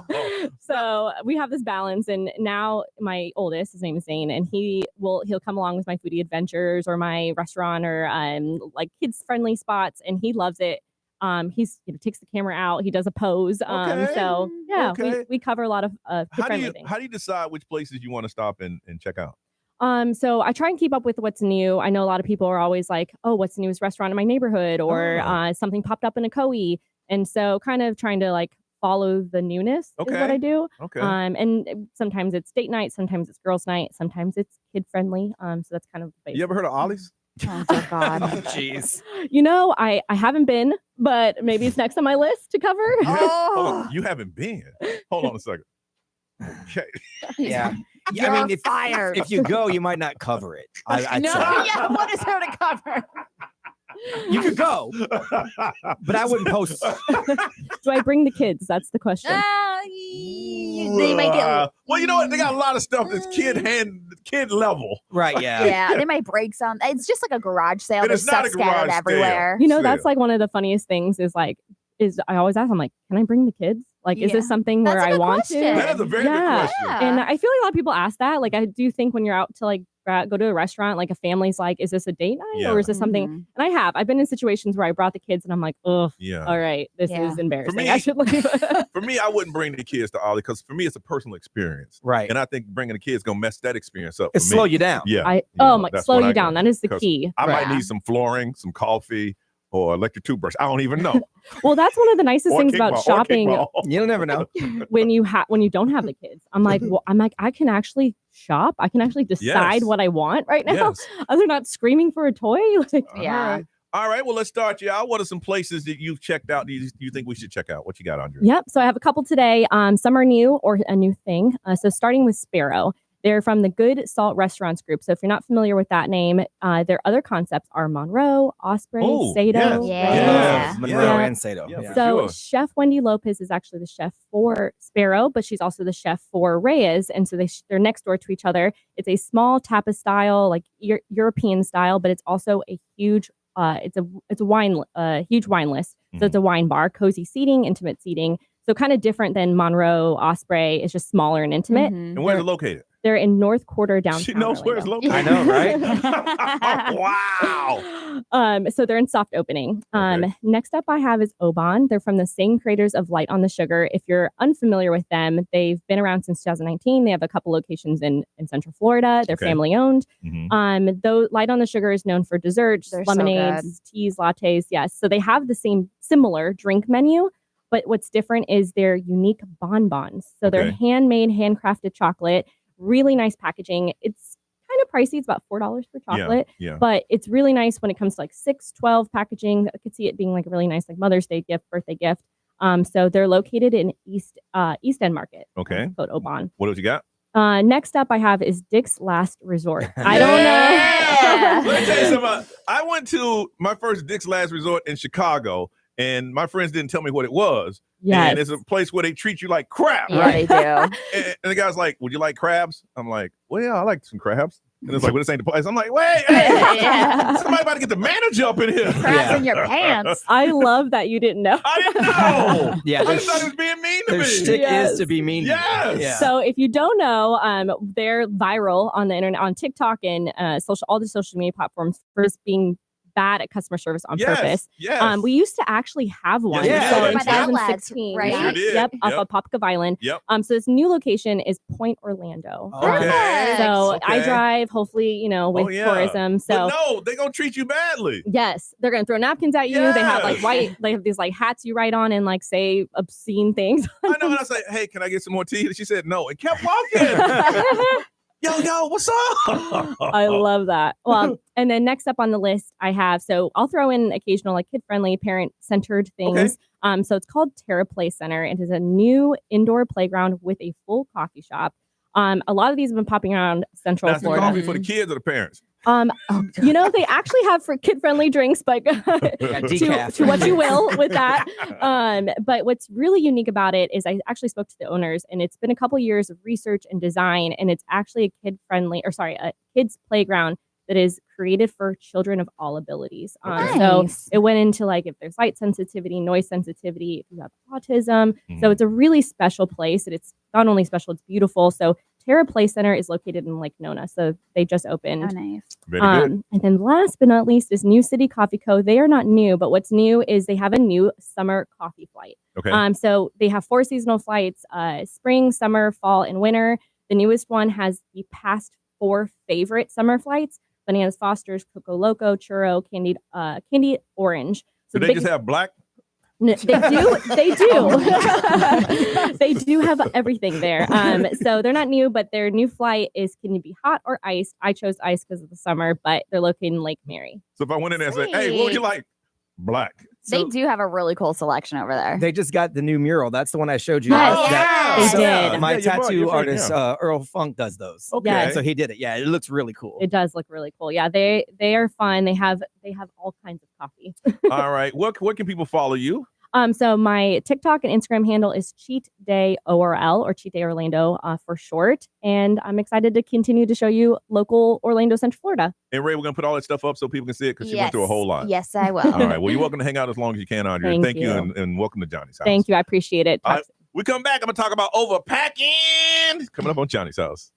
[SPEAKER 6] So we have this balance. And now my oldest, his name is Zane, and he'll come along with my foodie adventures or my restaurant or like kids friendly spots, and he loves it. He's takes the camera out. He does a pose. So yeah, we cover a lot of things.
[SPEAKER 1] How do you decide which places you want to stop and check out?
[SPEAKER 6] So I try and keep up with what's new. I know a lot of people are always like, oh, what's the newest restaurant in my neighborhood, or something popped up in a Koi. And so kind of trying to like follow the newness is what I do. Okay. And sometimes it's date night, sometimes it's girls' night, sometimes it's kid friendly. So that's kind of the
[SPEAKER 1] You ever heard of Ollie's?
[SPEAKER 3] Oh, God.
[SPEAKER 2] Jeez.
[SPEAKER 6] I haven't been, but maybe it's next on my list to cover.
[SPEAKER 1] Hold on. You haven't been. Hold on a second. Okay.
[SPEAKER 2] Yeah.
[SPEAKER 3] You're
[SPEAKER 2] I mean,
[SPEAKER 3] fired.
[SPEAKER 2] if you go, you might not cover it. I'd
[SPEAKER 3] No,
[SPEAKER 2] say.
[SPEAKER 3] yeah, what is there to cover?
[SPEAKER 2] You could go, but I wouldn't post.
[SPEAKER 6] Do I bring the kids? That's the question.
[SPEAKER 3] They might get.
[SPEAKER 1] Well, you know what? They got a lot of stuff that's kid level.
[SPEAKER 2] Right? Yeah.
[SPEAKER 3] Yeah, they might break some. It's just like a garage sale.
[SPEAKER 1] But
[SPEAKER 3] There's
[SPEAKER 1] it's not
[SPEAKER 3] stuff
[SPEAKER 1] a garage
[SPEAKER 3] scattered
[SPEAKER 1] sale.
[SPEAKER 3] everywhere.
[SPEAKER 6] That's like one of the funniest things is I always ask, I'm like, can I bring the kids? Like, is this something
[SPEAKER 3] That's
[SPEAKER 6] where
[SPEAKER 3] a
[SPEAKER 6] I
[SPEAKER 3] good
[SPEAKER 6] want
[SPEAKER 3] question.
[SPEAKER 6] to?
[SPEAKER 1] That is a very good question.
[SPEAKER 6] And I feel like a lot of people ask that. Like, I do think when you're out to like go to a restaurant, like a family's like, is this a date night or is this something? And I've been in situations where I brought the kids and I'm like, oh, all right, this is embarrassing.
[SPEAKER 1] For me,
[SPEAKER 6] I should leave.
[SPEAKER 1] For me, I wouldn't bring the kids to Ollie because for me, it's a personal experience.
[SPEAKER 2] Right.
[SPEAKER 1] And I think bringing the kids gonna mess that experience up.
[SPEAKER 2] It slow you down.
[SPEAKER 1] Yeah.
[SPEAKER 6] Slow you down. That is the key.
[SPEAKER 1] I might need some flooring, some coffee, or electric toothbrush. I don't even know.
[SPEAKER 6] Well, that's one of the nicest things about shopping.
[SPEAKER 2] You'll never know.
[SPEAKER 6] when you don't have the kids. I'm like, I can actually shop. I can actually decide what I want right now. They're not screaming for a toy. Like,
[SPEAKER 1] All right. Well, let's start you out. What are some places that you've checked out? Do you think we should check out? What you got, Andrea?
[SPEAKER 6] Yep. So I have a couple today. Some are new or a new thing. So starting with Sparrow. They're from the Good Salt Restaurants group. So if you're not familiar with that name, their other concepts are Monroe, Osprey, Sato.
[SPEAKER 2] Monroe and Sato.
[SPEAKER 6] So Chef Wendy Lopez is actually the chef for Sparrow, but she's also the chef for Reyes. And so they're next door to each other. It's a small tapas style, like European style, but it's also a huge it's a wine huge wine list. So it's a wine bar, cozy seating, intimate seating. So kind of different than Monroe, Osprey. It's just smaller and intimate.
[SPEAKER 1] And where's it located?
[SPEAKER 6] They're in North Quarter downtown.
[SPEAKER 1] She knows where it's located.
[SPEAKER 2] I know, right?
[SPEAKER 1] Wow.
[SPEAKER 6] So they're in soft opening. Next up I have is Oban. They're from the same creators of Light on the Sugar. If you're unfamiliar with them, they've been around since 2019. They have a couple locations in Central Florida. They're family owned. Though Light on the Sugar is known for desserts, lemonades, teas, lattes. Yes. So they have the similar drink menu. But what's different is their unique bonbons. So they're handmade, handcrafted chocolate, really nice packaging. It's kind of pricey. It's about $4 for chocolate.
[SPEAKER 1] Yeah.
[SPEAKER 6] But it's really nice when it comes to like 6, 12 packaging. I could see it being like a really nice like Mother's Day gift, birthday gift. So they're located in East End Market.
[SPEAKER 1] Okay.
[SPEAKER 6] Code Oban.
[SPEAKER 1] What else you got?
[SPEAKER 6] Next up I have is Dick's Last Resort. I don't know.
[SPEAKER 1] Let me tell you something. I went to my first Dick's Last Resort in Chicago, and my friends didn't tell me what it was.
[SPEAKER 6] Yes.
[SPEAKER 1] And it's a place where they treat you like crap.
[SPEAKER 3] Yeah,
[SPEAKER 1] Right?
[SPEAKER 3] they do.
[SPEAKER 1] And the guy's like, "Would you like crabs?" I'm like, "Well, yeah, I like some crabs." And it's like, "Well, this ain't the place." I'm like, "Wait, hey,
[SPEAKER 3] Yeah.
[SPEAKER 1] somebody about to get the manager up in here."
[SPEAKER 3] Crabs in your pants.
[SPEAKER 6] I love that you didn't know.
[SPEAKER 1] I didn't know.
[SPEAKER 2] Yeah,
[SPEAKER 1] I
[SPEAKER 2] their,
[SPEAKER 1] just thought he was being mean to
[SPEAKER 2] their
[SPEAKER 1] me.
[SPEAKER 2] shtick
[SPEAKER 6] Yes.
[SPEAKER 2] is to be mean. to you.
[SPEAKER 1] Yes.
[SPEAKER 2] Yeah.
[SPEAKER 6] So if you don't know, they're viral on the internet, on TikTok and all the social media platforms for just being bad at customer service on purpose.
[SPEAKER 1] Yes.
[SPEAKER 6] We used to actually have one.
[SPEAKER 1] Yes,
[SPEAKER 6] So
[SPEAKER 1] we
[SPEAKER 6] in
[SPEAKER 1] did.
[SPEAKER 6] 2016,
[SPEAKER 3] Right?
[SPEAKER 1] We sure did.
[SPEAKER 6] Yep, off
[SPEAKER 1] Yep.
[SPEAKER 6] of Popcove Island.
[SPEAKER 1] Yep.
[SPEAKER 6] So this new location is Point Orlando.
[SPEAKER 1] Okay.
[SPEAKER 6] So I
[SPEAKER 1] Okay.
[SPEAKER 6] drive, hopefully, with
[SPEAKER 1] Oh, yeah.
[SPEAKER 6] tourism. So
[SPEAKER 1] But no, they're gonna treat you badly.
[SPEAKER 6] yes, they're gonna throw napkins at you. They have like
[SPEAKER 1] Yes.
[SPEAKER 6] they have these like hats you write on and like say obscene things.
[SPEAKER 1] I know, and I say, "Hey, can I get some more tea?" And she said no, and kept walking. Yo, what's up?
[SPEAKER 6] I love that. Well, and then next up on the list I have, so I'll throw in occasional like kid-friendly, parent-centered things. So it's called Terra Play Center. It is a new indoor playground with a full coffee shop. A lot of these have been popping around Central
[SPEAKER 1] That's the
[SPEAKER 6] Florida.
[SPEAKER 1] coffee for the kids or the parents.
[SPEAKER 6] They actually have for kid-friendly drinks, but
[SPEAKER 2] decaf.
[SPEAKER 6] to what you will with that. But what's really unique about it is I actually spoke to the owners, and it's been a couple years of research and design, and it's actually a kids playground that is created for children of all abilities. So
[SPEAKER 3] Nice.
[SPEAKER 6] it went into like if there's light sensitivity, noise sensitivity, if you have autism. So it's a really special place, and it's not only special, it's beautiful. So Terra Play Center is located in Lake Nona. So they just opened.
[SPEAKER 3] Oh, nice.
[SPEAKER 1] Very good.
[SPEAKER 6] And then last but not least is New City Coffee Co. They are not new, but what's new is they have a new summer coffee flight.
[SPEAKER 1] Okay.
[SPEAKER 6] So they have 4 seasonal flights, spring, summer, fall, and winter. The newest one has the past 4 favorite summer flights: Bananas Foster's, Coco Loco, Churro, Candied Orange. So
[SPEAKER 1] Do they just have black?
[SPEAKER 6] No, they do. They do. They do have everything there. So they're not new, but their new flight can you be hot or iced? I chose ice because of the summer, but they're located in Lake Mary.
[SPEAKER 1] So if I went in there and said, "Hey, what would you like?" Black.
[SPEAKER 3] They do have a really cool selection over there.
[SPEAKER 2] They just got the new mural. That's the one I showed you.
[SPEAKER 6] Yes, they did.
[SPEAKER 2] My
[SPEAKER 1] Yeah, your
[SPEAKER 2] tattoo
[SPEAKER 1] friend,
[SPEAKER 2] artist, Earl Funk, does those.
[SPEAKER 1] Okay.
[SPEAKER 6] Yes.
[SPEAKER 2] So he did it. Yeah, it looks really cool.
[SPEAKER 6] It does look really cool. Yeah, they are fun. They have all kinds of coffee.
[SPEAKER 1] All right. What can people follow you?
[SPEAKER 6] So my TikTok and Instagram handle is Cheat Day ORL, or Cheat Day Orlando for short. And I'm excited to continue to show you local Orlando, Central Florida.
[SPEAKER 1] And Ray, we're gonna put all that stuff up so people can see it because she went through a whole lot.
[SPEAKER 3] Yes, I will.
[SPEAKER 1] All right. Well, you're welcome to hang out as long as you can, Andrea.
[SPEAKER 6] Thank
[SPEAKER 1] you,
[SPEAKER 6] you.
[SPEAKER 1] and welcome to Johnny's house.
[SPEAKER 6] Thank you. I appreciate it.
[SPEAKER 1] All right. We come back. I'm gonna talk about overpacking coming up on Johnny's house.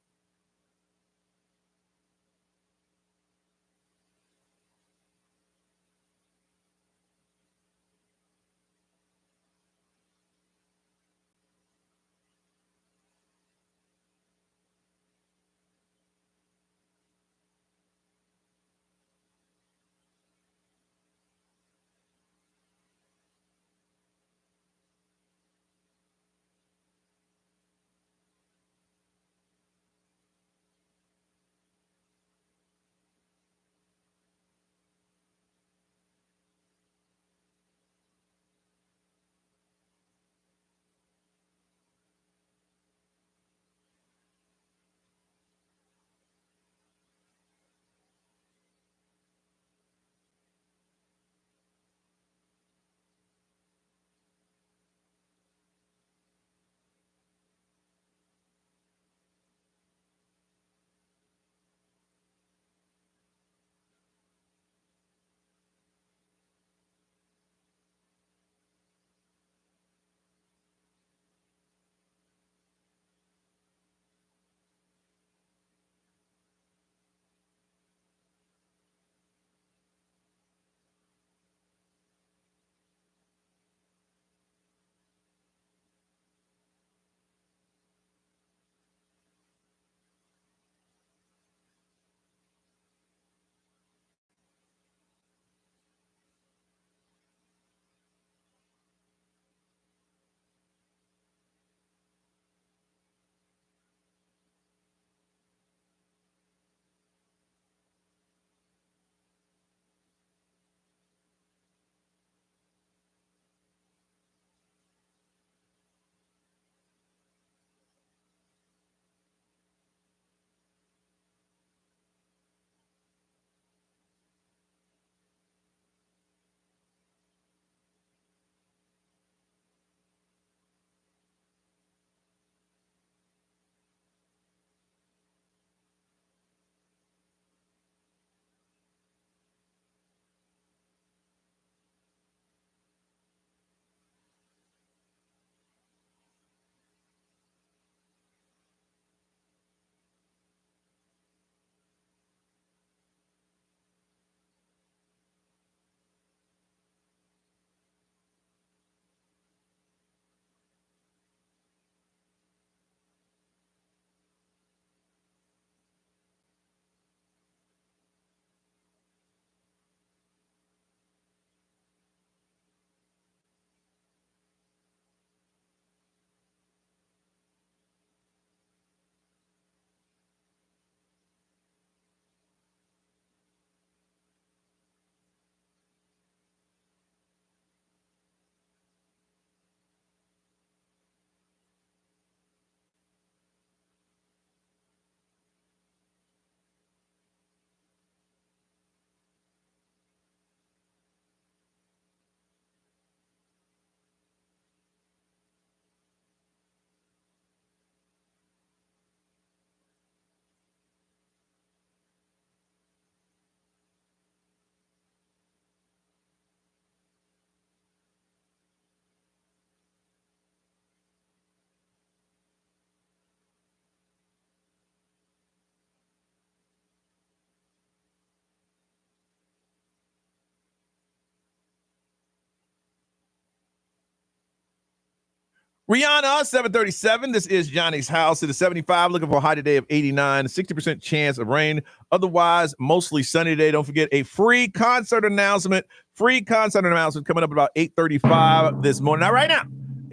[SPEAKER 1] Rihanna, 737. This is Johnny's house. It is 75. Looking for a high today of 89. 60% chance of rain. Otherwise, mostly sunny today. Don't forget a free concert announcement. Free concert announcement coming up about 8:35 this morning. Now, right now,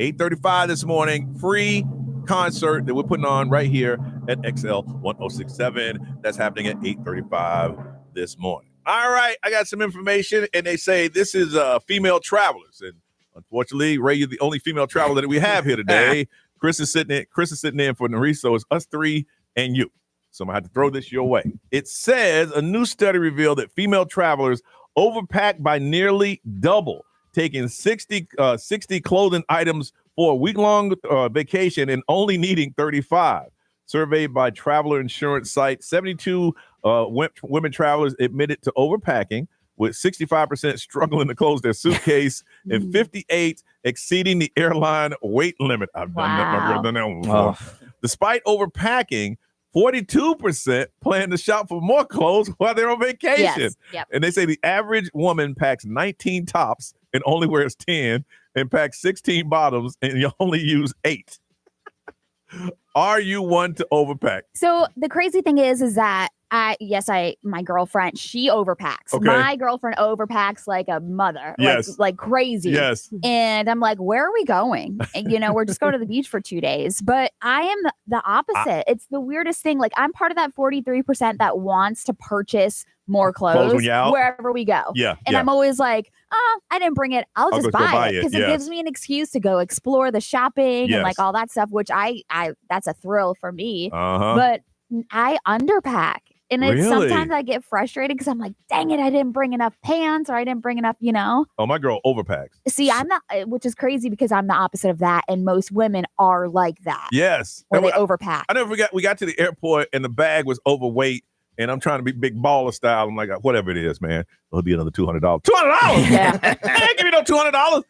[SPEAKER 1] 8:35 this morning. Free concert that we're putting on right here at XL 1067. That's happening at 8:35 this morning. All right, I got some information, and they say this is female travelers, and unfortunately, Ray, you're the only female traveler that we have here today. Chris is sitting in for Nerese, so it's us three and you. So I'm gonna have to throw this your way. It says a new study revealed that female travelers overpack by nearly double, taking 60 clothing items for a week-long vacation and only needing 35. Surveyed by traveler insurance site, 72 women travelers admitted to overpacking, with 65% struggling to close their suitcase and 58 exceeding the airline weight limit. I've done that one before. Despite overpacking, 42% plan to shop for more clothes while they're on vacation.
[SPEAKER 3] Yes. Yep.
[SPEAKER 1] And they say the average woman packs 19 tops and only wears 10, and packs 16 bottoms and you only use 8. Are you one to overpack?
[SPEAKER 3] So the crazy thing is that my girlfriend, she overpacks.
[SPEAKER 1] Okay.
[SPEAKER 3] My girlfriend overpacks like a mother,
[SPEAKER 1] Yes.
[SPEAKER 3] like crazy.
[SPEAKER 1] Yes.
[SPEAKER 3] And I'm like, where are we going? And, we're just going to the beach for 2 days. But I am the opposite. It's the weirdest thing. Like, I'm part of that 43% that wants to purchase more clothes
[SPEAKER 1] when you're out?
[SPEAKER 3] wherever we go.
[SPEAKER 1] Yeah.
[SPEAKER 3] And I'm always like, oh, I didn't bring it. I'll just buy it because it gives me an excuse to go explore the shopping and like all that stuff, which I that's a thrill for me. But I underpack. And sometimes I get frustrated because I'm like, dang it, I didn't bring enough pants or I didn't bring enough,
[SPEAKER 1] Oh, my girl overpacks.
[SPEAKER 3] See, I'm not, which is crazy because I'm the opposite of that. And most women are like that.
[SPEAKER 1] Yes.
[SPEAKER 3] Where they overpack.
[SPEAKER 1] I never forgot, we got to the airport and the bag was overweight. And I'm trying to be big baller style. I'm like, whatever it is, man, it'll be another $200. $200?
[SPEAKER 3] Yeah.
[SPEAKER 1] I ain't give you no $200.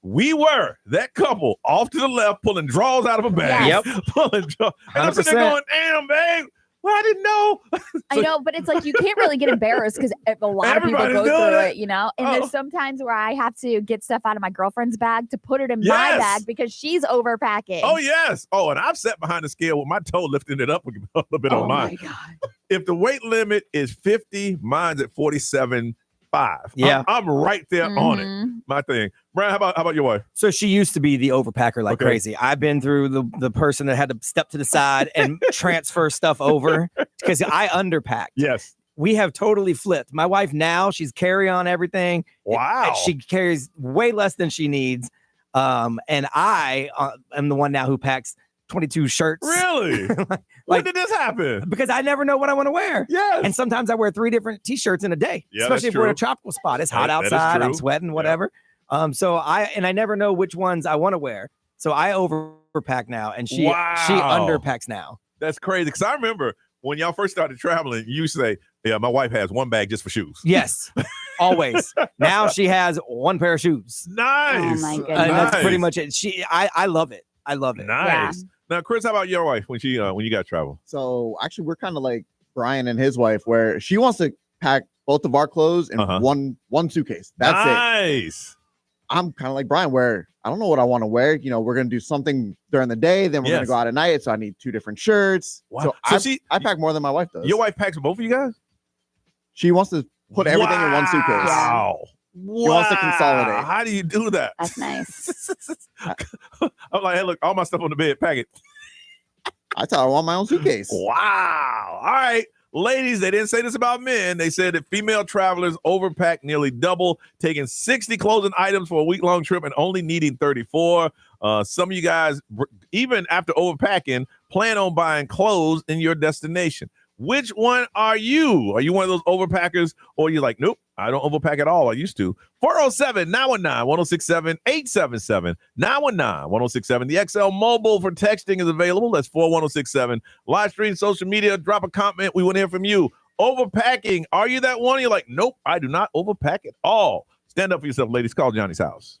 [SPEAKER 1] We were that couple off to the left pulling drawers out of a bag.
[SPEAKER 3] Yes.
[SPEAKER 2] Yep.
[SPEAKER 1] Pulling drawers. And I'm sitting there going, damn, babe. Well, I didn't know.
[SPEAKER 3] I know, but it's like you can't really get embarrassed because a lot of people
[SPEAKER 1] Everybody's
[SPEAKER 3] go
[SPEAKER 1] doing
[SPEAKER 3] through
[SPEAKER 1] it.
[SPEAKER 3] it, And there's sometimes where I have to get stuff out of my girlfriend's bag to put it in my bag because she's overpacking.
[SPEAKER 1] Oh, yes. Oh, and I've sat behind the scale with my toe lifting it up a little bit on mine.
[SPEAKER 3] Oh, my God.
[SPEAKER 1] If the weight limit is 50, mine's at 47.5.
[SPEAKER 2] Yeah.
[SPEAKER 1] I'm right there on it. My thing. Brian, how about your wife?
[SPEAKER 2] So she used to be the overpacker like
[SPEAKER 1] Okay.
[SPEAKER 2] crazy. I've been through the person that had to step to the side and transfer stuff over because I underpacked.
[SPEAKER 1] Yes.
[SPEAKER 2] We have totally flipped. My wife now, she's carry on everything.
[SPEAKER 1] Wow.
[SPEAKER 2] She carries way less than she needs. And I am the one now who packs 22 shirts.
[SPEAKER 1] Really? When did this happen?
[SPEAKER 2] Because I never know what I want to wear.
[SPEAKER 1] Yes.
[SPEAKER 2] And sometimes I wear 3 different t-shirts in a day,
[SPEAKER 1] Yeah,
[SPEAKER 2] especially if
[SPEAKER 1] that's
[SPEAKER 2] we're in a
[SPEAKER 1] true.
[SPEAKER 2] tropical spot. It's hot
[SPEAKER 1] That is
[SPEAKER 2] outside. I'm
[SPEAKER 1] true.
[SPEAKER 2] sweating, whatever. So I never know which ones I want to wear. So I overpack now, and she underpacks now.
[SPEAKER 1] That's crazy. Because I remember when y'all first started traveling, you say, yeah, my wife has one bag just for shoes.
[SPEAKER 2] Yes, always. Now she has 1 pair of shoes.
[SPEAKER 1] Nice.
[SPEAKER 3] Oh, my goodness.
[SPEAKER 2] And that's
[SPEAKER 1] Nice.
[SPEAKER 2] pretty much it. I love it. I love it.
[SPEAKER 1] Nice. Now, Chris, how about your wife when you got to travel?
[SPEAKER 7] So actually, we're kind of like Brian and his wife, where she wants to pack both of our clothes in one suitcase. That's it.
[SPEAKER 1] Nice.
[SPEAKER 7] I'm kind of like Brian, where I don't know what I want to wear. We're gonna do something during the day, then we're gonna go out at night. So I need 2 different shirts.
[SPEAKER 1] Wow.
[SPEAKER 7] So I pack more than my wife does.
[SPEAKER 1] Your wife packs both of you guys?
[SPEAKER 7] She wants to put everything in one suitcase.
[SPEAKER 1] Wow.
[SPEAKER 7] She wants to consolidate.
[SPEAKER 1] How do you do that?
[SPEAKER 3] That's nice.
[SPEAKER 1] I'm like, hey, look, all my stuff on the bed, pack it.
[SPEAKER 7] I tell her I want my own suitcase.
[SPEAKER 1] Wow. All right. Ladies, they didn't say this about men. They said that female travelers overpack nearly double, taking 60 clothing items for a week-long trip and only needing 34. Some of you guys, even after overpacking, plan on buying clothes in your destination. Which one are you? Are you one of those overpackers, or are you like, nope, I don't overpack at all? I used to. 407-919-1067, 877-919-1067. The XL mobile for texting is available. That's 41067. Live stream, social media, drop a comment. We want to hear from you. Overpacking, are you that one? You're like, nope, I do not overpack at all. Stand up for yourself, ladies. Call Johnny's house.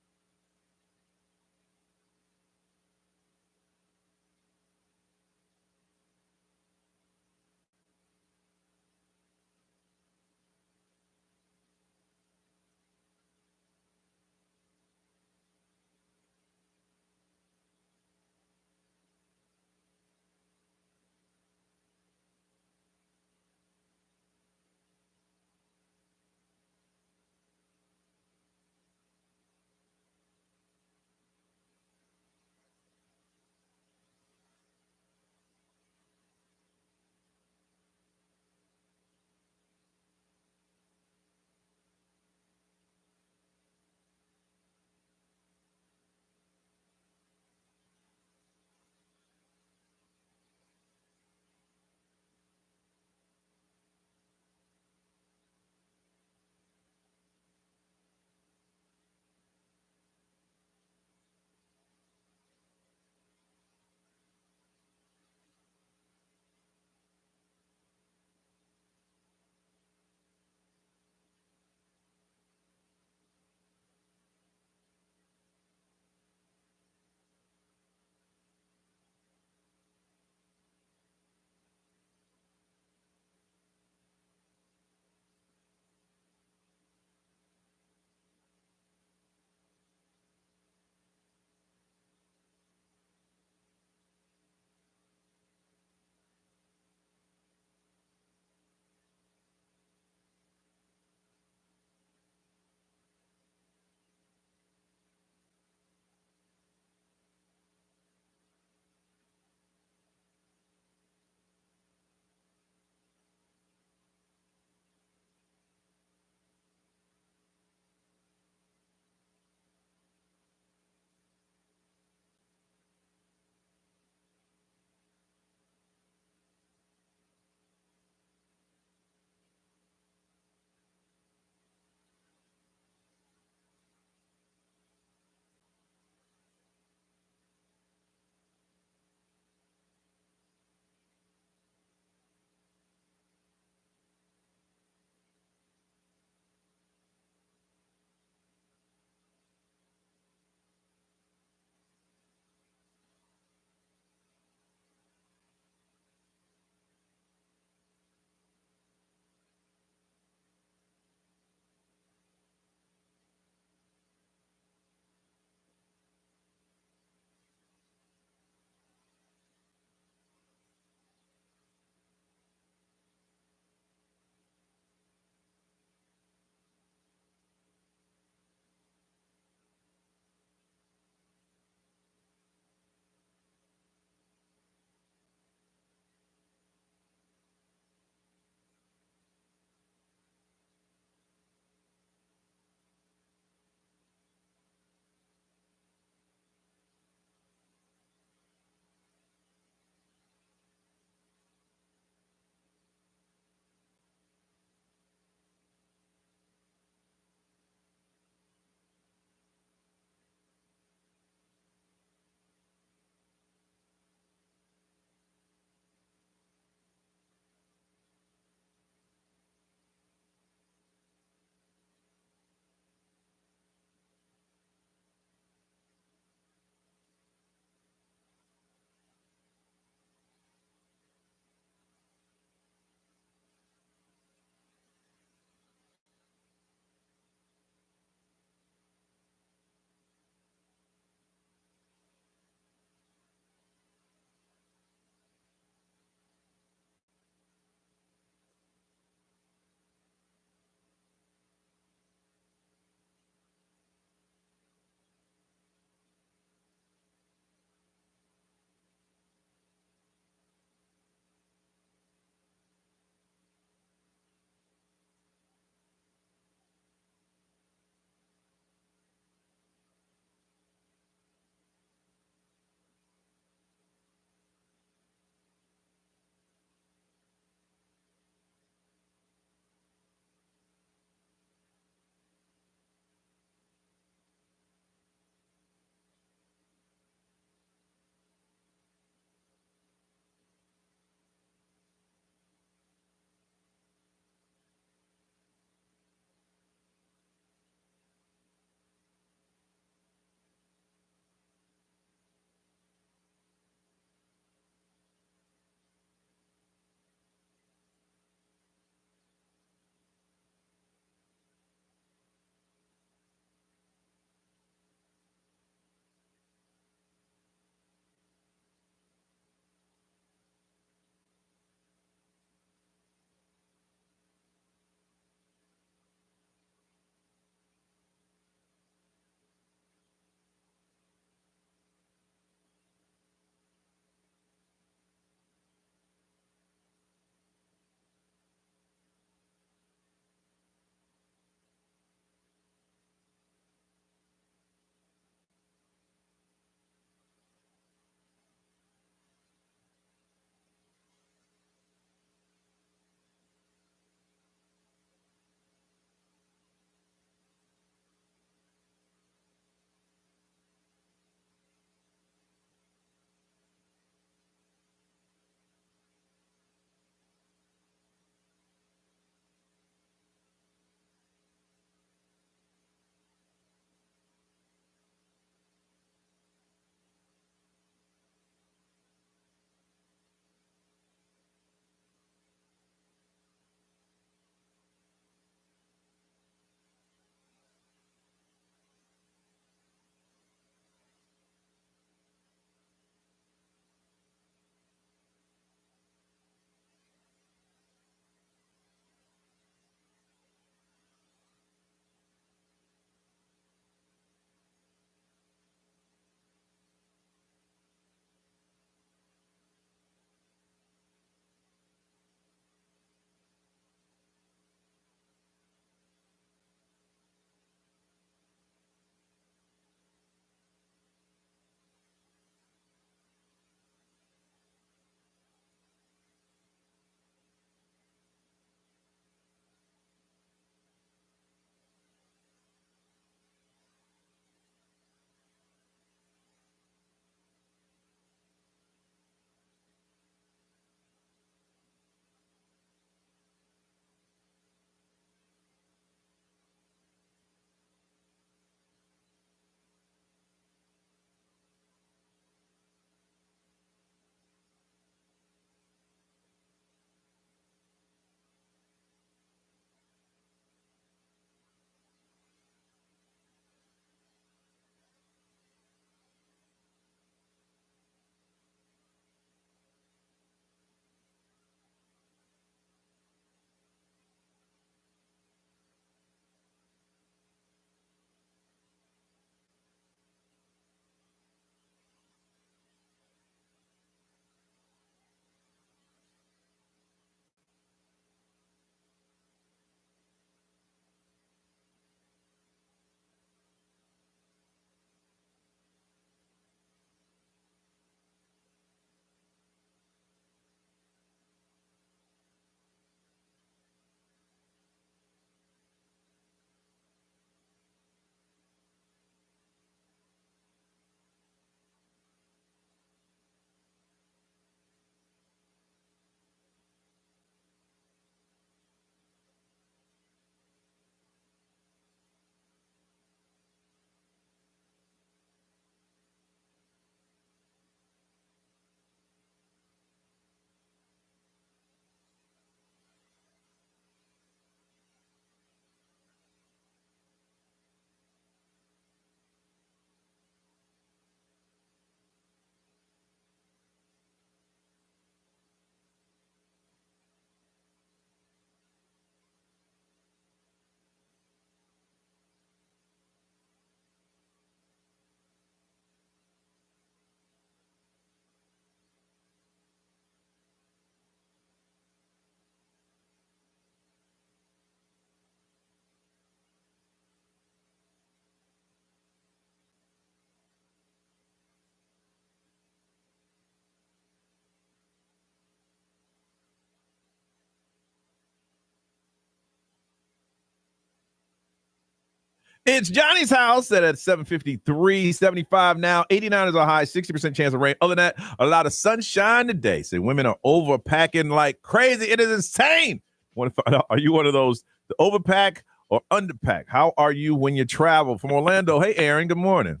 [SPEAKER 1] It's Johnny's house at 7:53, 75 now, 89 is our high, 60% chance of rain. Other than that, a lot of sunshine today. So women are overpacking like crazy. It is insane. Want to find out, are you one of those, the overpack or underpack? How are you when you travel? From Orlando, hey, Aaron, good morning.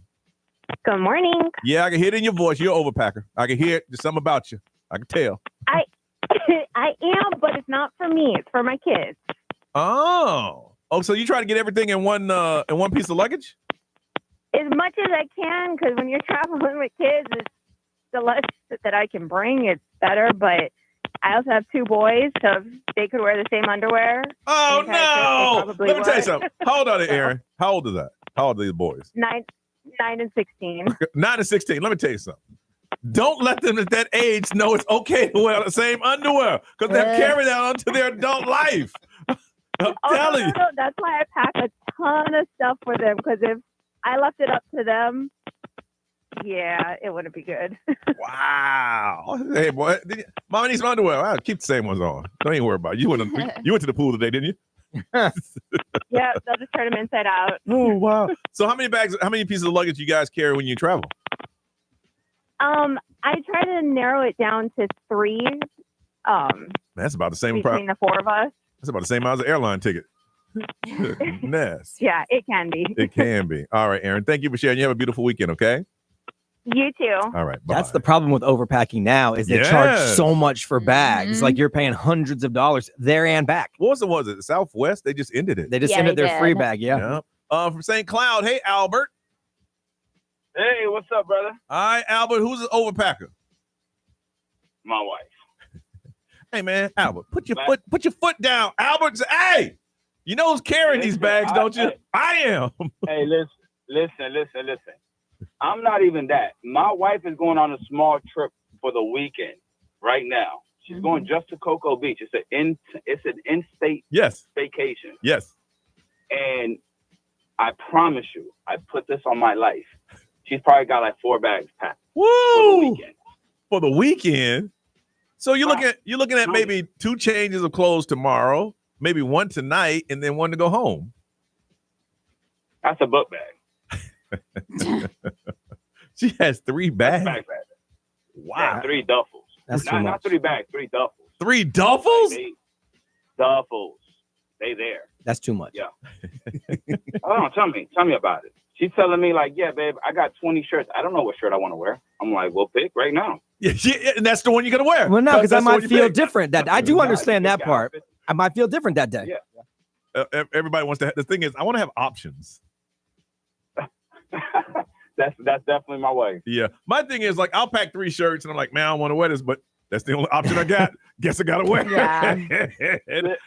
[SPEAKER 8] Good morning.
[SPEAKER 1] Yeah, I can hear it in your voice. You're an overpacker. I can hear it. There's something about you. I can tell.
[SPEAKER 8] I am, but it's not for me. It's for my kids.
[SPEAKER 1] Oh, so you try to get everything in one piece of luggage?
[SPEAKER 8] As much as I can, because when you're traveling with kids, it's the less that I can bring, it's better. But I also have 2 boys, so if they could wear the same underwear.
[SPEAKER 1] Oh, no. Let me tell you
[SPEAKER 8] would.
[SPEAKER 1] something. How old are they, Aaron? How old is that? How old are these boys?
[SPEAKER 8] 9 and 16.
[SPEAKER 1] 9 and 16. Let me tell you something. Don't let them at that age know it's okay to wear the same underwear because they'll carry that onto their adult life. I'm telling you.
[SPEAKER 8] No, that's why I pack a ton of stuff for them, because if I left it up to them, yeah, it wouldn't be good.
[SPEAKER 1] Wow. Hey, boy. Mama needs some underwear. I'll keep the same ones on. Don't even worry about it. You went to the pool today, didn't you?
[SPEAKER 8] Yeah, they'll just turn them inside out.
[SPEAKER 1] Oh, wow. So how many pieces of luggage you guys carry when you travel?
[SPEAKER 8] I try to narrow it down to 3.
[SPEAKER 1] That's about the same
[SPEAKER 8] between the 4 of us.
[SPEAKER 1] That's about the same amount as an airline ticket. Goodness.
[SPEAKER 8] Yeah, it can be.
[SPEAKER 1] It can be. All right, Aaron. Thank you for sharing. You have a beautiful weekend, okay?
[SPEAKER 8] You too.
[SPEAKER 1] All right. Bye.
[SPEAKER 2] That's the problem with overpacking now is they charge so much for bags. Like you're paying hundreds of dollars there and back.
[SPEAKER 1] What was it? Southwest? They just ended it.
[SPEAKER 2] They just ended their free bag. Yeah.
[SPEAKER 1] From St. Cloud. Hey, Albert.
[SPEAKER 9] Hey, what's up, brother?
[SPEAKER 1] All right, Albert. Who's an overpacker?
[SPEAKER 9] My wife.
[SPEAKER 1] Hey, man, Albert, put your foot down. Albert, hey, you know who's carrying these bags, don't you? I am.
[SPEAKER 9] Hey, listen. I'm not even that. My wife is going on a small trip for the weekend right now. She's going just to Cocoa Beach. It's an in-state vacation.
[SPEAKER 1] Yes.
[SPEAKER 9] And I promise you, I put this on my life. She's probably got like 4 bags packed.
[SPEAKER 1] Woo!
[SPEAKER 9] For the weekend.
[SPEAKER 1] For the weekend? So you're looking at maybe 2 changes of clothes tomorrow, maybe 1 tonight, and then 1 to go home.
[SPEAKER 9] That's a book bag.
[SPEAKER 1] She has 3 bags.
[SPEAKER 9] Bag.
[SPEAKER 1] Wow.
[SPEAKER 9] Yeah, 3 duffels.
[SPEAKER 2] That's too much.
[SPEAKER 9] Not 3 bags, 3 duffels.
[SPEAKER 1] 3 duffels?
[SPEAKER 9] Duffels. They there.
[SPEAKER 2] That's too much.
[SPEAKER 9] Yeah. Hold on, tell me about it. She's telling me like, yeah, babe, I got 20 shirts. I don't know what shirt I want to wear. I'm like, well, pick right now.
[SPEAKER 1] Yeah, and that's the one you're gonna wear.
[SPEAKER 2] Well, no, because I might feel different. That I do understand that part. I might feel different that day.
[SPEAKER 9] Yeah.
[SPEAKER 1] Everybody wants to. The thing is, I want to have options.
[SPEAKER 9] That's definitely my way.
[SPEAKER 1] Yeah, my thing is like I'll pack 3 shirts and I'm like, man, I don't want to wear this, but that's the only option I got. Guess I gotta wear.
[SPEAKER 3] Yeah.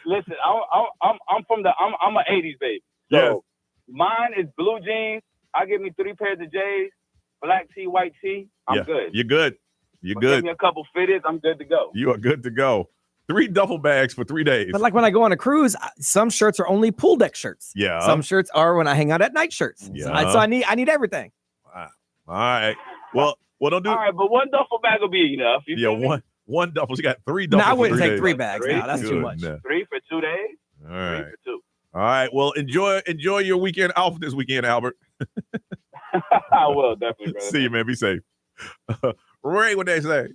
[SPEAKER 9] Listen, I'm from I'm an 80s baby. So mine is blue jeans. I give me 3 pairs of J's, black tee, white tee. I'm good.
[SPEAKER 1] You're good. You're
[SPEAKER 9] But
[SPEAKER 1] good.
[SPEAKER 9] Give me a couple fitteds. I'm good to go.
[SPEAKER 1] You are good to go. 3 duffel bags for 3 days.
[SPEAKER 2] But like when I go on a cruise, some shirts are only pool deck shirts.
[SPEAKER 1] Yeah.
[SPEAKER 2] Some shirts are when I hang out at night shirts.
[SPEAKER 1] Yeah.
[SPEAKER 2] So I need everything.
[SPEAKER 1] Wow. All right. Well, don't do.
[SPEAKER 9] All right, but 1 duffel bag will be enough. You feel me?
[SPEAKER 1] one duffel. You got 3
[SPEAKER 2] No,
[SPEAKER 1] duffels.
[SPEAKER 2] I wouldn't
[SPEAKER 1] for 3
[SPEAKER 2] take
[SPEAKER 1] days.
[SPEAKER 2] 3 bags. Now that's too much.
[SPEAKER 9] 3 for 2 days.
[SPEAKER 1] All right.
[SPEAKER 9] 3 for 2.
[SPEAKER 1] All right. Well, enjoy your weekend off this weekend, Albert.
[SPEAKER 9] I will definitely. Brother.
[SPEAKER 1] See you, man. Be safe. Ray, what they say?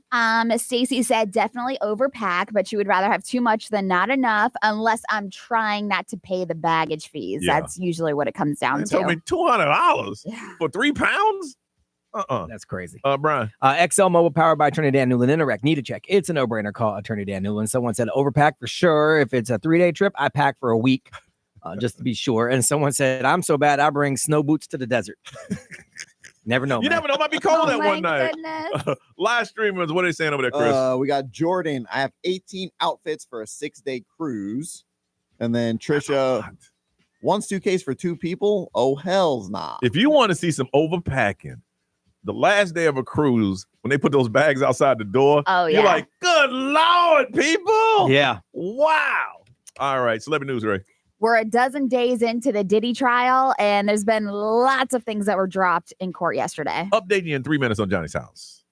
[SPEAKER 3] Stacy said definitely overpack, but she would rather have too much than not enough, unless I'm trying not to pay the baggage fees.
[SPEAKER 1] Yeah.
[SPEAKER 3] That's usually what it comes down
[SPEAKER 1] They
[SPEAKER 3] to.
[SPEAKER 1] told me $200 for 3 pounds.
[SPEAKER 2] That's crazy.
[SPEAKER 1] Brian.
[SPEAKER 2] XL Mobile powered by Attorney Dan Newland. Interact. Need a check. It's a no-brainer. Call Attorney Dan Newland. Someone said overpack for sure. If it's a 3-day trip, I pack for a week just to be sure. And someone said, I'm so bad, I bring snow boots to the desert. Never know.
[SPEAKER 1] You
[SPEAKER 2] man.
[SPEAKER 1] never know. It might be cold that
[SPEAKER 3] my
[SPEAKER 1] one night.
[SPEAKER 3] goodness.
[SPEAKER 1] Live streamers, what are they saying over there, Chris?
[SPEAKER 7] We got Jordan. I have 18 outfits for a 6-day cruise. And then Trisha, 1 suitcase for 2 people. Oh, hell's nah.
[SPEAKER 1] If you want to see some overpacking, the last day of a cruise, when they put those bags outside the door,
[SPEAKER 3] Oh,
[SPEAKER 1] you're
[SPEAKER 3] yeah.
[SPEAKER 1] like, good Lord, people.
[SPEAKER 2] Yeah.
[SPEAKER 1] Wow. All right. Celebrity news, Ray.
[SPEAKER 3] We're a dozen days into the Diddy trial, and there's been lots of things that were dropped in court yesterday.
[SPEAKER 1] Updating you in 3 minutes on Johnny's house.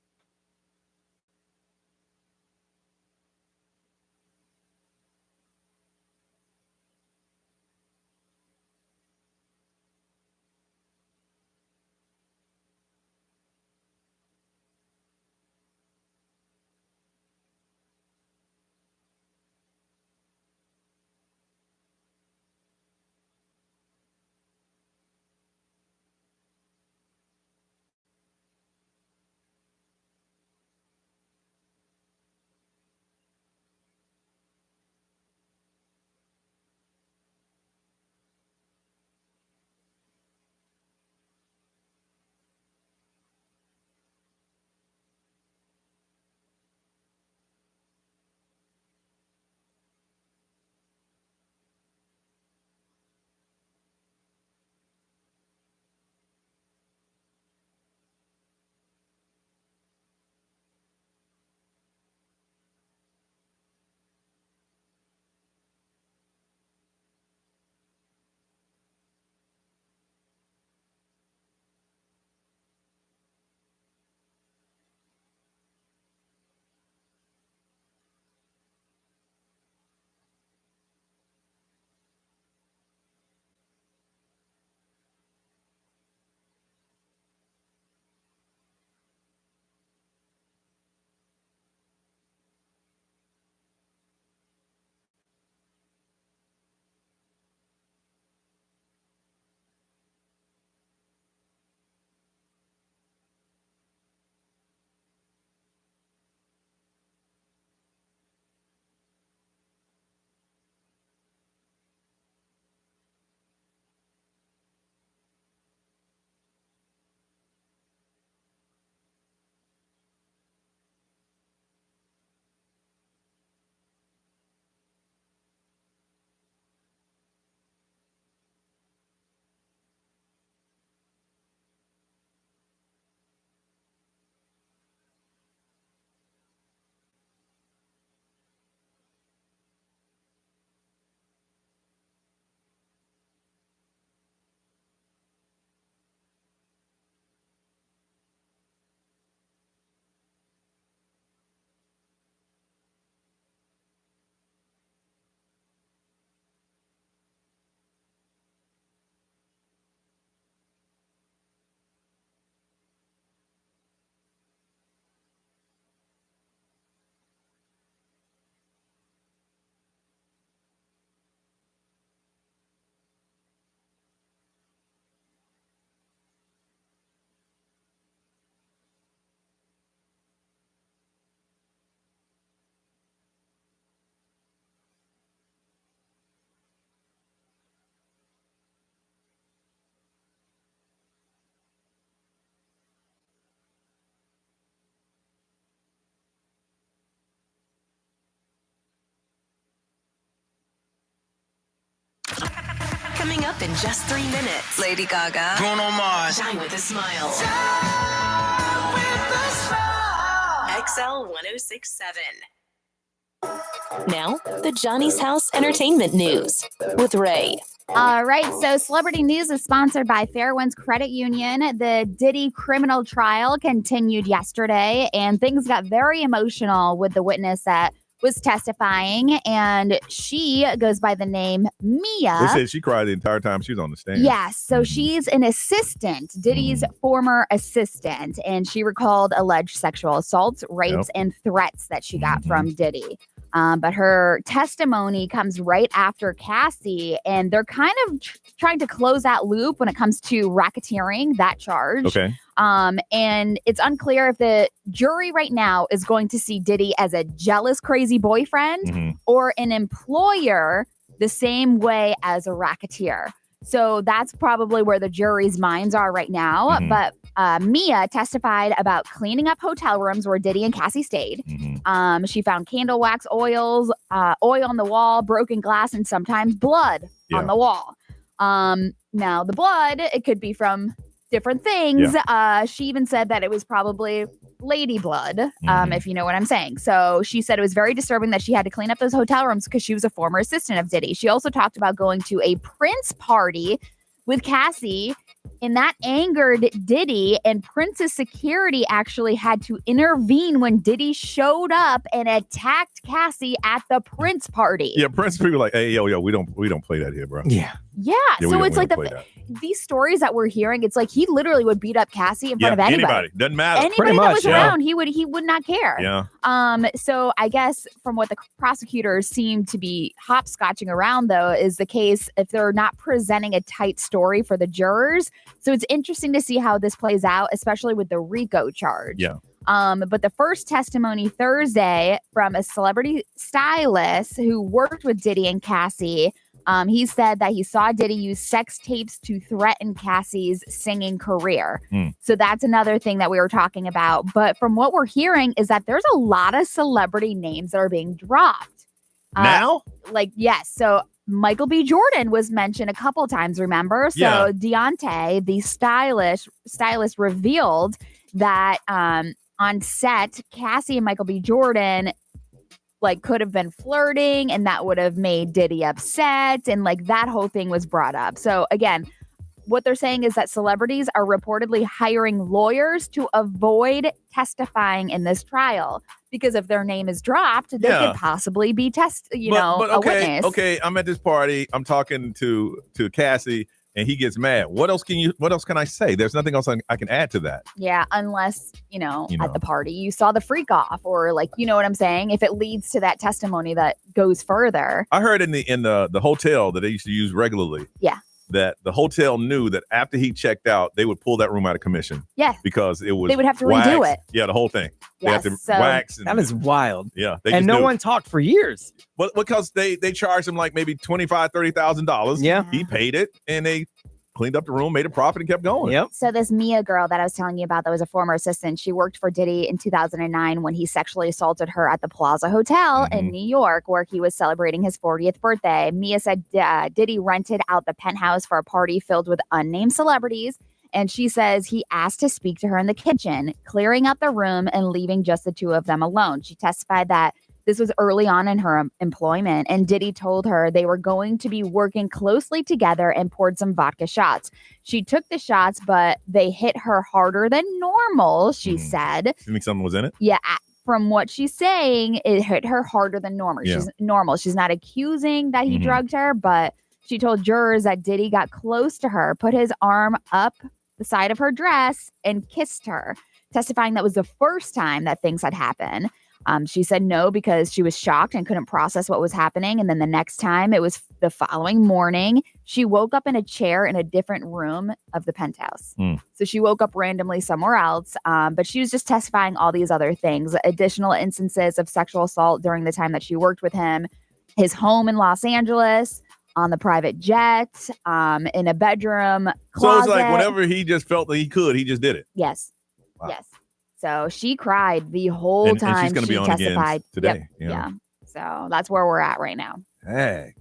[SPEAKER 5] Coming up in just 3 minutes.
[SPEAKER 10] Lady Gaga.
[SPEAKER 5] Bruno Mars. Shine with a smile. XL 106.7. Now, the Johnny's House Entertainment News with Ray.
[SPEAKER 3] All right, so celebrity news is sponsored by Fairwinds Credit Union. The Diddy criminal trial continued yesterday, and things got very emotional with the witness that was testifying, and she goes by the name Mia.
[SPEAKER 1] They said she cried the entire time she was on the stand.
[SPEAKER 3] Yes, so she's an assistant, Diddy's former assistant, and she recalled alleged sexual assaults, rapes, and threats that she got from Diddy. But her testimony comes right after Cassie, and they're kind of trying to close that loop when it comes to racketeering, that charge.
[SPEAKER 1] Okay.
[SPEAKER 3] And it's unclear if the jury right now is going to see Diddy as a jealous, crazy boyfriend or an employer the same way as a racketeer. So that's probably where the jury's minds are right now. But Mia testified about cleaning up hotel rooms where Diddy and Cassie stayed. She found candle wax oil on the wall, broken glass, and sometimes blood on the wall. Now, the blood, it could be from different things. She even said that it was probably lady blood, if you know what I'm saying. So she said it was very disturbing that she had to clean up those hotel rooms because she was a former assistant of Diddy. She also talked about going to a Prince party with Cassie, and that angered Diddy, and Prince's security actually had to intervene when Diddy showed up and attacked Cassie at the Prince party.
[SPEAKER 1] Yeah, Prince people like, hey, yo, we don't play that here, bro.
[SPEAKER 2] Yeah.
[SPEAKER 3] So it's like these stories that we're hearing, it's like he literally would beat up Cassie in front of anybody.
[SPEAKER 1] Doesn't matter.
[SPEAKER 3] Anybody that was around, he would not care.
[SPEAKER 1] Yeah.
[SPEAKER 3] So I guess from what the prosecutors seem to be hopscotching around, though, is the case if they're not presenting a tight story for the jurors. So it's interesting to see how this plays out, especially with the RICO charge.
[SPEAKER 1] Yeah.
[SPEAKER 3] But the first testimony Thursday from a celebrity stylist who worked with Diddy and Cassie, he said that he saw Diddy use sex tapes to threaten Cassie's singing career. So that's another thing that we were talking about. But from what we're hearing is that there's a lot of celebrity names that are being dropped.
[SPEAKER 1] Now?
[SPEAKER 3] Yes. So Michael B. Jordan was mentioned a couple times, remember? So Deontay, the stylist revealed that on set, Cassie and Michael B. Jordan could have been flirting, and that would have made Diddy upset, and that whole thing was brought up. So again, what they're saying is that celebrities are reportedly hiring lawyers to avoid testifying in this trial, because if their name is dropped, they could possibly be a witness.
[SPEAKER 1] Okay, I'm at this party, I'm talking to Cassie, and he gets mad. What else can I say? There's nothing else I can add to that.
[SPEAKER 3] Yeah, unless, at the party you saw the freak off, or you know what I'm saying? If it leads to that testimony that goes further.
[SPEAKER 1] I heard in the hotel that they used to use regularly.
[SPEAKER 3] Yeah.
[SPEAKER 1] That the hotel knew that after he checked out, they would pull that room out of commission.
[SPEAKER 3] Yeah.
[SPEAKER 1] Because they would have to
[SPEAKER 3] redo it.
[SPEAKER 1] Yeah, the whole thing.
[SPEAKER 3] Yes,
[SPEAKER 1] they had to wax.
[SPEAKER 2] That is wild.
[SPEAKER 1] Yeah.
[SPEAKER 2] And no one talked for years.
[SPEAKER 1] But because they charged him maybe $25,000, $30,000.
[SPEAKER 2] Yeah.
[SPEAKER 1] He paid it, and they cleaned up the room, made a profit, and kept going.
[SPEAKER 2] Yep.
[SPEAKER 3] So this Mia girl that I was telling you about that was a former assistant, she worked for Diddy in 2009 when he sexually assaulted her at the Plaza Hotel in New York, where he was celebrating his 40th birthday. Mia said Diddy rented out the penthouse for a party filled with unnamed celebrities, and she says he asked to speak to her in the kitchen, clearing out the room and leaving just the two of them alone. She testified that this was early on in her employment, and Diddy told her they were going to be working closely together and poured some vodka shots. She took the shots, but they hit her harder than normal, she said.
[SPEAKER 1] You think something was in it?
[SPEAKER 3] Yeah. From what she's saying, it hit her harder than normal.
[SPEAKER 1] Yeah.
[SPEAKER 3] She's not accusing that he drugged her, but she told jurors that Diddy got close to her, put his arm up the side of her dress, and kissed her, testifying that was the first time that things had happened. She said no because she was shocked and couldn't process what was happening. And then the next time, it was the following morning, she woke up in a chair in a different room of the penthouse. So she woke up randomly somewhere else, but she was just testifying all these other things, additional instances of sexual assault during the time that she worked with him, his home in Los Angeles, on the private jet, in a bedroom closet.
[SPEAKER 1] So it's whenever he just felt that he could, he just did it.
[SPEAKER 3] Yes.
[SPEAKER 1] Wow.
[SPEAKER 3] Yes. So she cried the whole time
[SPEAKER 1] and she's gonna
[SPEAKER 3] she
[SPEAKER 1] be on
[SPEAKER 3] testified
[SPEAKER 1] again today.
[SPEAKER 3] Yep. Yeah. So that's where we're at right now.
[SPEAKER 1] Hey.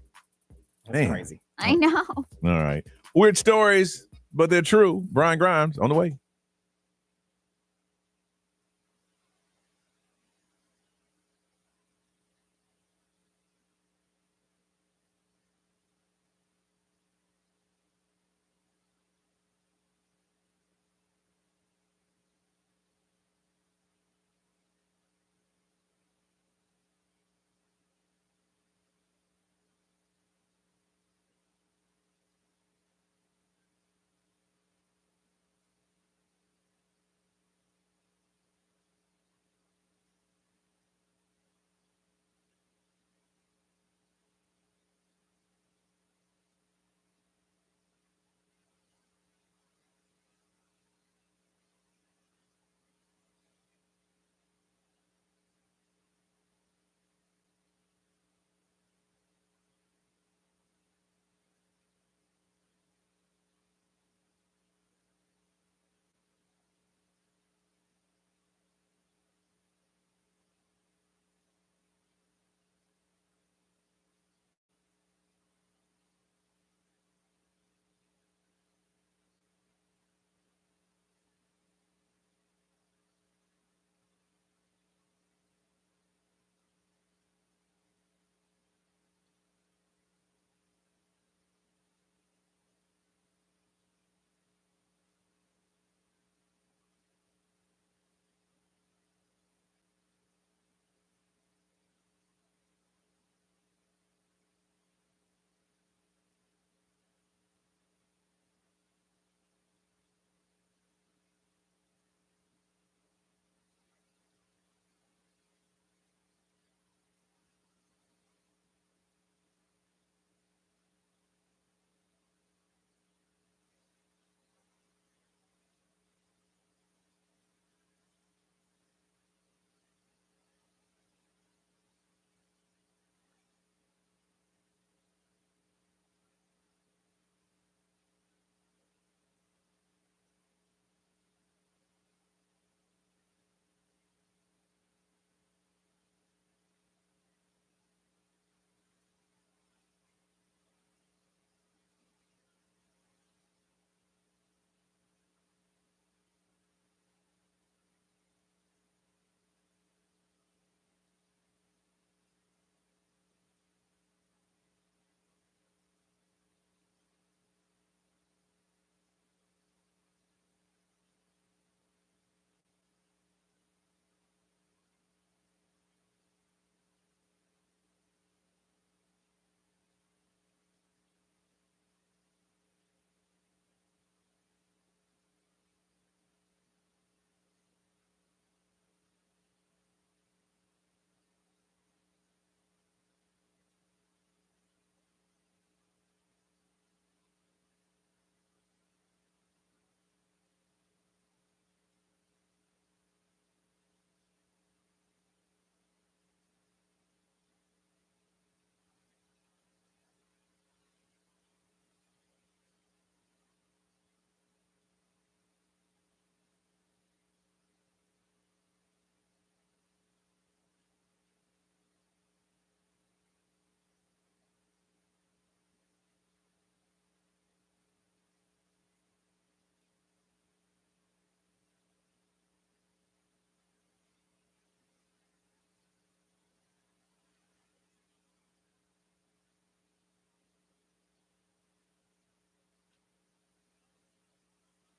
[SPEAKER 2] That's crazy.
[SPEAKER 3] I know.
[SPEAKER 1] All right. Weird stories, but they're true. Brian Grimes on the way.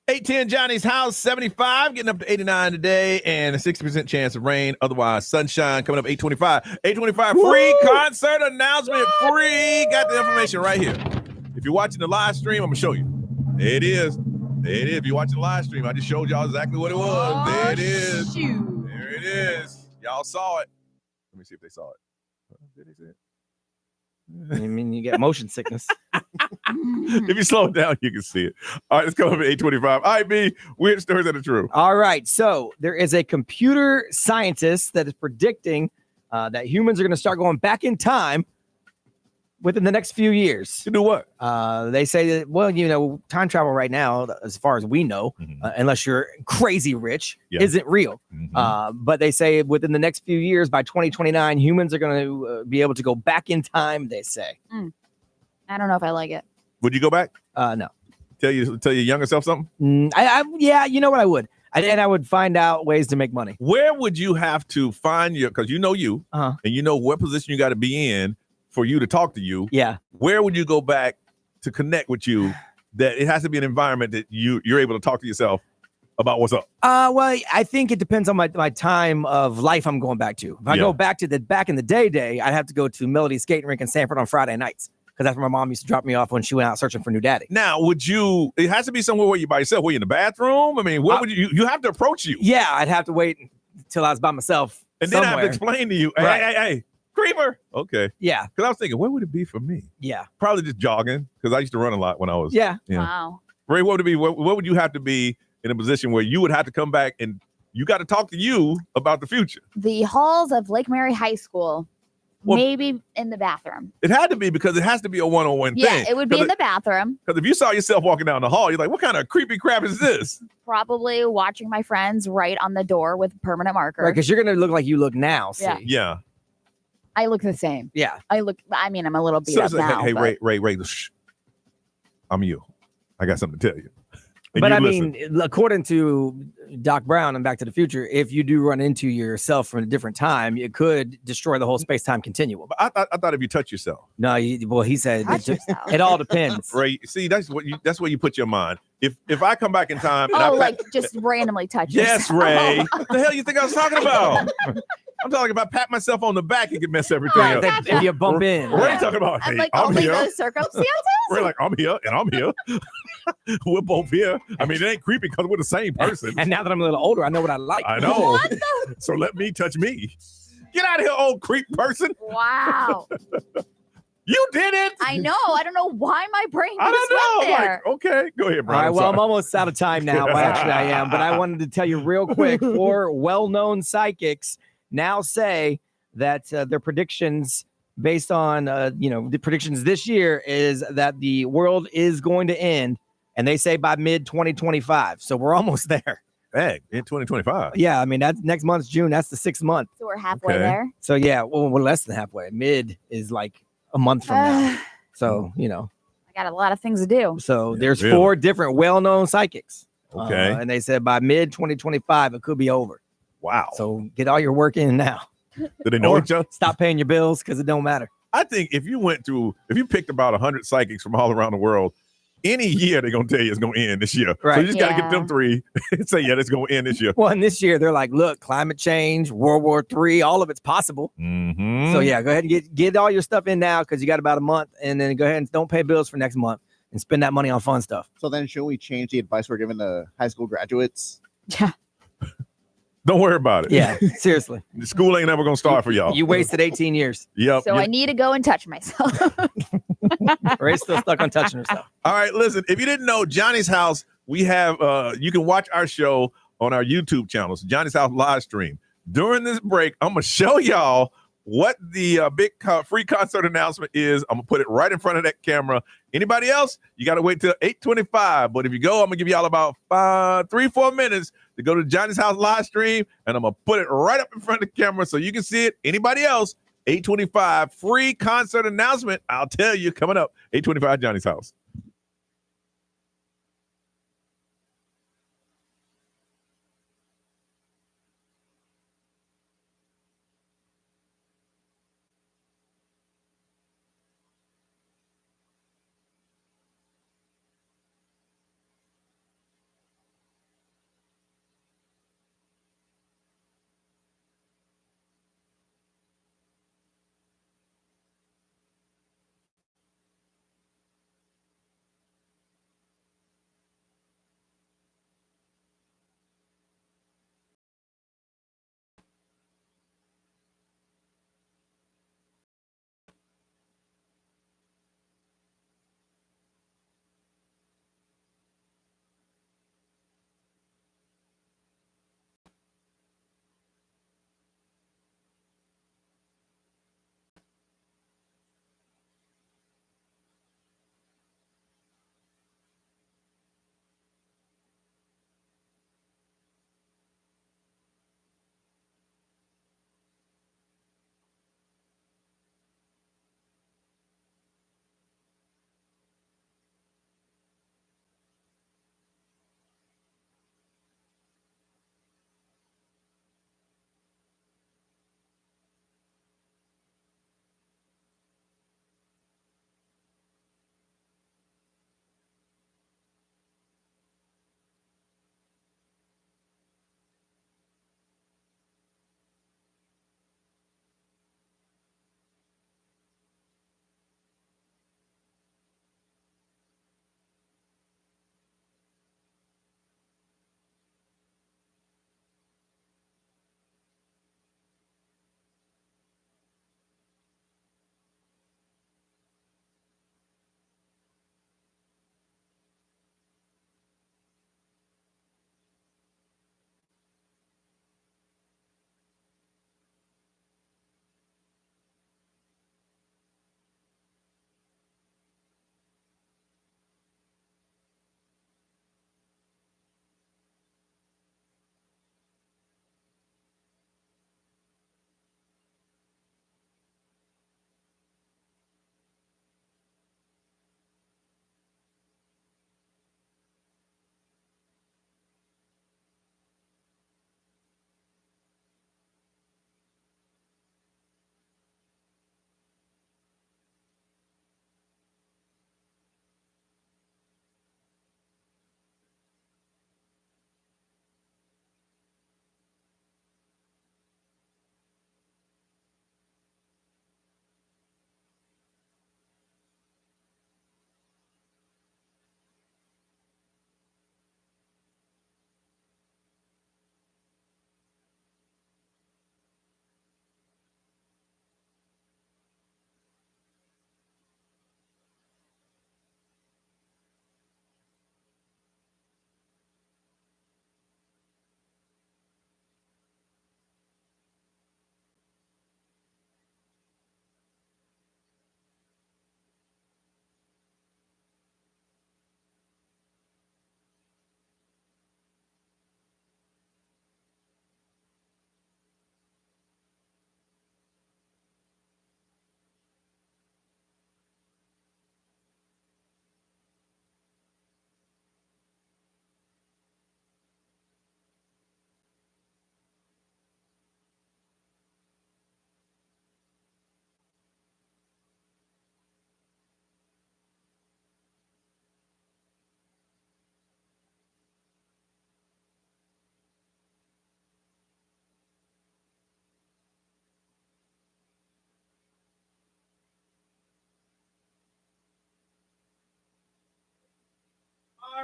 [SPEAKER 1] $810 Johnny's house, 75, getting up to 89 today, and a 60% chance of rain. Otherwise, sunshine coming up 825. 825 free concert announcement. Free. Got the information right here. If you're watching the live stream, I'm going to show you. There it is. There it is. If you're watching the live stream, I just showed y'all exactly what it was. There it is.
[SPEAKER 3] Shoot.
[SPEAKER 1] There it is. Y'all saw it. Let me see if they saw it. Did they see it?
[SPEAKER 2] I mean, you get motion sickness.
[SPEAKER 1] If you slow it down, you can see it. All right, let's go over 825. All right, B, weird stories that are true.
[SPEAKER 2] All right. So there is a computer scientist that is predicting that humans are going to start going back in time within the next few years.
[SPEAKER 1] To do what?
[SPEAKER 2] They say that, well, you know, time travel right now, as far as we know, unless you're crazy rich, isn't real. But they say within the next few years, by 2029, humans are going to be able to go back in time, they say.
[SPEAKER 3] I don't know if I like it.
[SPEAKER 1] Would you go back?
[SPEAKER 2] No.
[SPEAKER 1] Tell your younger self something?
[SPEAKER 2] Yeah, you know what I would. I would find out ways to make money.
[SPEAKER 1] Where would you have to find because you know you,
[SPEAKER 2] and
[SPEAKER 1] you know what position you got to be in for you to talk to you.
[SPEAKER 2] Yeah.
[SPEAKER 1] Where would you go back to connect with you? That it has to be an environment that you're able to talk to yourself about what's up.
[SPEAKER 2] Well, I think it depends on my time of life I'm going back to. If I go back to the back in the day, I'd have to go to Melody Skating Rink in Sanford on Friday nights. Because that's where my mom used to drop me off when she went out searching for new daddy.
[SPEAKER 1] Now, it has to be somewhere where you're by yourself, where you're in the bathroom? I mean, what would you have to approach you?
[SPEAKER 2] Yeah, I'd have to wait until I was by myself.
[SPEAKER 1] And
[SPEAKER 2] somewhere.
[SPEAKER 1] then I have to explain to you, hey, creeper. Okay.
[SPEAKER 2] Yeah.
[SPEAKER 1] Because I was thinking, where would it be for me?
[SPEAKER 2] Yeah.
[SPEAKER 1] Probably just jogging, because I used to run a lot when I was.
[SPEAKER 2] Yeah.
[SPEAKER 3] Wow.
[SPEAKER 1] Ray, what would it be? What would you have to be in a position where you would have to come back and you got to talk to you about the future?
[SPEAKER 3] The halls of Lake Mary High School.
[SPEAKER 1] Well,
[SPEAKER 3] maybe in the bathroom.
[SPEAKER 1] It had to be because it has to be a one-on-one thing.
[SPEAKER 3] Yeah, it would be in the bathroom.
[SPEAKER 1] Because if you saw yourself walking down the hall, you're like, what kind of creepy crap is this?
[SPEAKER 3] Probably watching my friends write on the door with a permanent marker.
[SPEAKER 2] Right, because you're going to look like you look now. See?
[SPEAKER 1] Yeah.
[SPEAKER 3] I look the same.
[SPEAKER 2] Yeah.
[SPEAKER 3] I'm a little beat up now.
[SPEAKER 1] Hey, Ray, shh. I'm you. I got something to tell you. And
[SPEAKER 2] but
[SPEAKER 1] you
[SPEAKER 2] I
[SPEAKER 1] listen.
[SPEAKER 2] mean, according to Doc Brown and Back to the Future, if you do run into yourself from a different time, it could destroy the whole space-time continuum.
[SPEAKER 1] But I thought if you touch yourself.
[SPEAKER 2] No, he said it all depends.
[SPEAKER 1] Ray, see, that's where you put your mind. If I come back in time, and
[SPEAKER 3] just randomly touch
[SPEAKER 1] yes,
[SPEAKER 3] yourself.
[SPEAKER 1] Ray. What the hell you think I was talking about? I'm talking about pat myself on the back and can mess everything up.
[SPEAKER 2] If you bump in.
[SPEAKER 1] Ray talking about,
[SPEAKER 3] I'm
[SPEAKER 1] hey,
[SPEAKER 3] like,
[SPEAKER 1] I'm
[SPEAKER 3] only
[SPEAKER 1] here.
[SPEAKER 3] those circumstances?
[SPEAKER 1] Ray like, I'm here and I'm here. We're both here. I mean, it ain't creepy because we're the same person.
[SPEAKER 2] And now that I'm a little older, I know what I like.
[SPEAKER 1] I know. So let me touch me. Get out of here, old creep person.
[SPEAKER 3] Wow.
[SPEAKER 1] You did it.
[SPEAKER 3] I know. I don't know why my brain
[SPEAKER 1] I
[SPEAKER 3] just
[SPEAKER 1] don't know.
[SPEAKER 3] went there.
[SPEAKER 1] Like, okay, go ahead,
[SPEAKER 2] All
[SPEAKER 1] Brian.
[SPEAKER 2] right, well, I'm almost out of time now. Well, actually, I am. But I wanted to tell you real quick, 4 well-known psychics now say that their predictions based on, the predictions this year is that the world is going to end. And they say by mid-2025. So we're almost there.
[SPEAKER 1] Hey, in 2025.
[SPEAKER 2] Yeah, I mean, that's next month's June. That's the 6th month.
[SPEAKER 3] So we're halfway there.
[SPEAKER 2] So, yeah, well, we're less than halfway. Mid is like a month from now. So,
[SPEAKER 3] I got a lot of things to do.
[SPEAKER 2] So there's 4 different well-known psychics.
[SPEAKER 1] Okay.
[SPEAKER 2] And they said by mid-2025, it could be over.
[SPEAKER 1] Wow.
[SPEAKER 2] So get all your work in now.
[SPEAKER 1] Do they know each other?
[SPEAKER 2] Stop paying your bills because it don't matter.
[SPEAKER 1] I think if you picked about 100 psychics from all around the world, any year they're going to tell you it's going to end this year.
[SPEAKER 2] Right.
[SPEAKER 1] So you just got to get them 3 and say, yeah, it's going to end this year.
[SPEAKER 2] Well, and this year they're like, look, climate change, World War III, all of it's possible.
[SPEAKER 1] Mm-hmm.
[SPEAKER 2] So yeah, go ahead and get all your stuff in now because you got about a month, and then go ahead and don't pay bills for next month and spend that money on fun stuff.
[SPEAKER 7] So then should we change the advice we're giving to high school graduates?
[SPEAKER 3] Yeah.
[SPEAKER 1] Don't worry about it.
[SPEAKER 2] Yeah, seriously.
[SPEAKER 1] The school ain't ever going to start for y'all.
[SPEAKER 2] You wasted 18 years.
[SPEAKER 1] Yep.
[SPEAKER 3] So I need to go and touch myself.
[SPEAKER 2] Ray's still stuck on touching herself.
[SPEAKER 1] All right, listen, if you didn't know, Johnny's House, we have, you can watch our show on our YouTube channel. So Johnny's House live stream. During this break, I'm going to show y'all what the big free concert announcement is. I'm going to put it right in front of that camera. Anybody else? You got to wait till 8:25. But if you go, I'm going to give y'all about 3-4 minutes to go to Johnny's House live stream, and I'm going to put it right up in front of the camera so you can see it. Anybody else? 8:25 free concert announcement. I'll tell you coming up. 8:25 Johnny's House.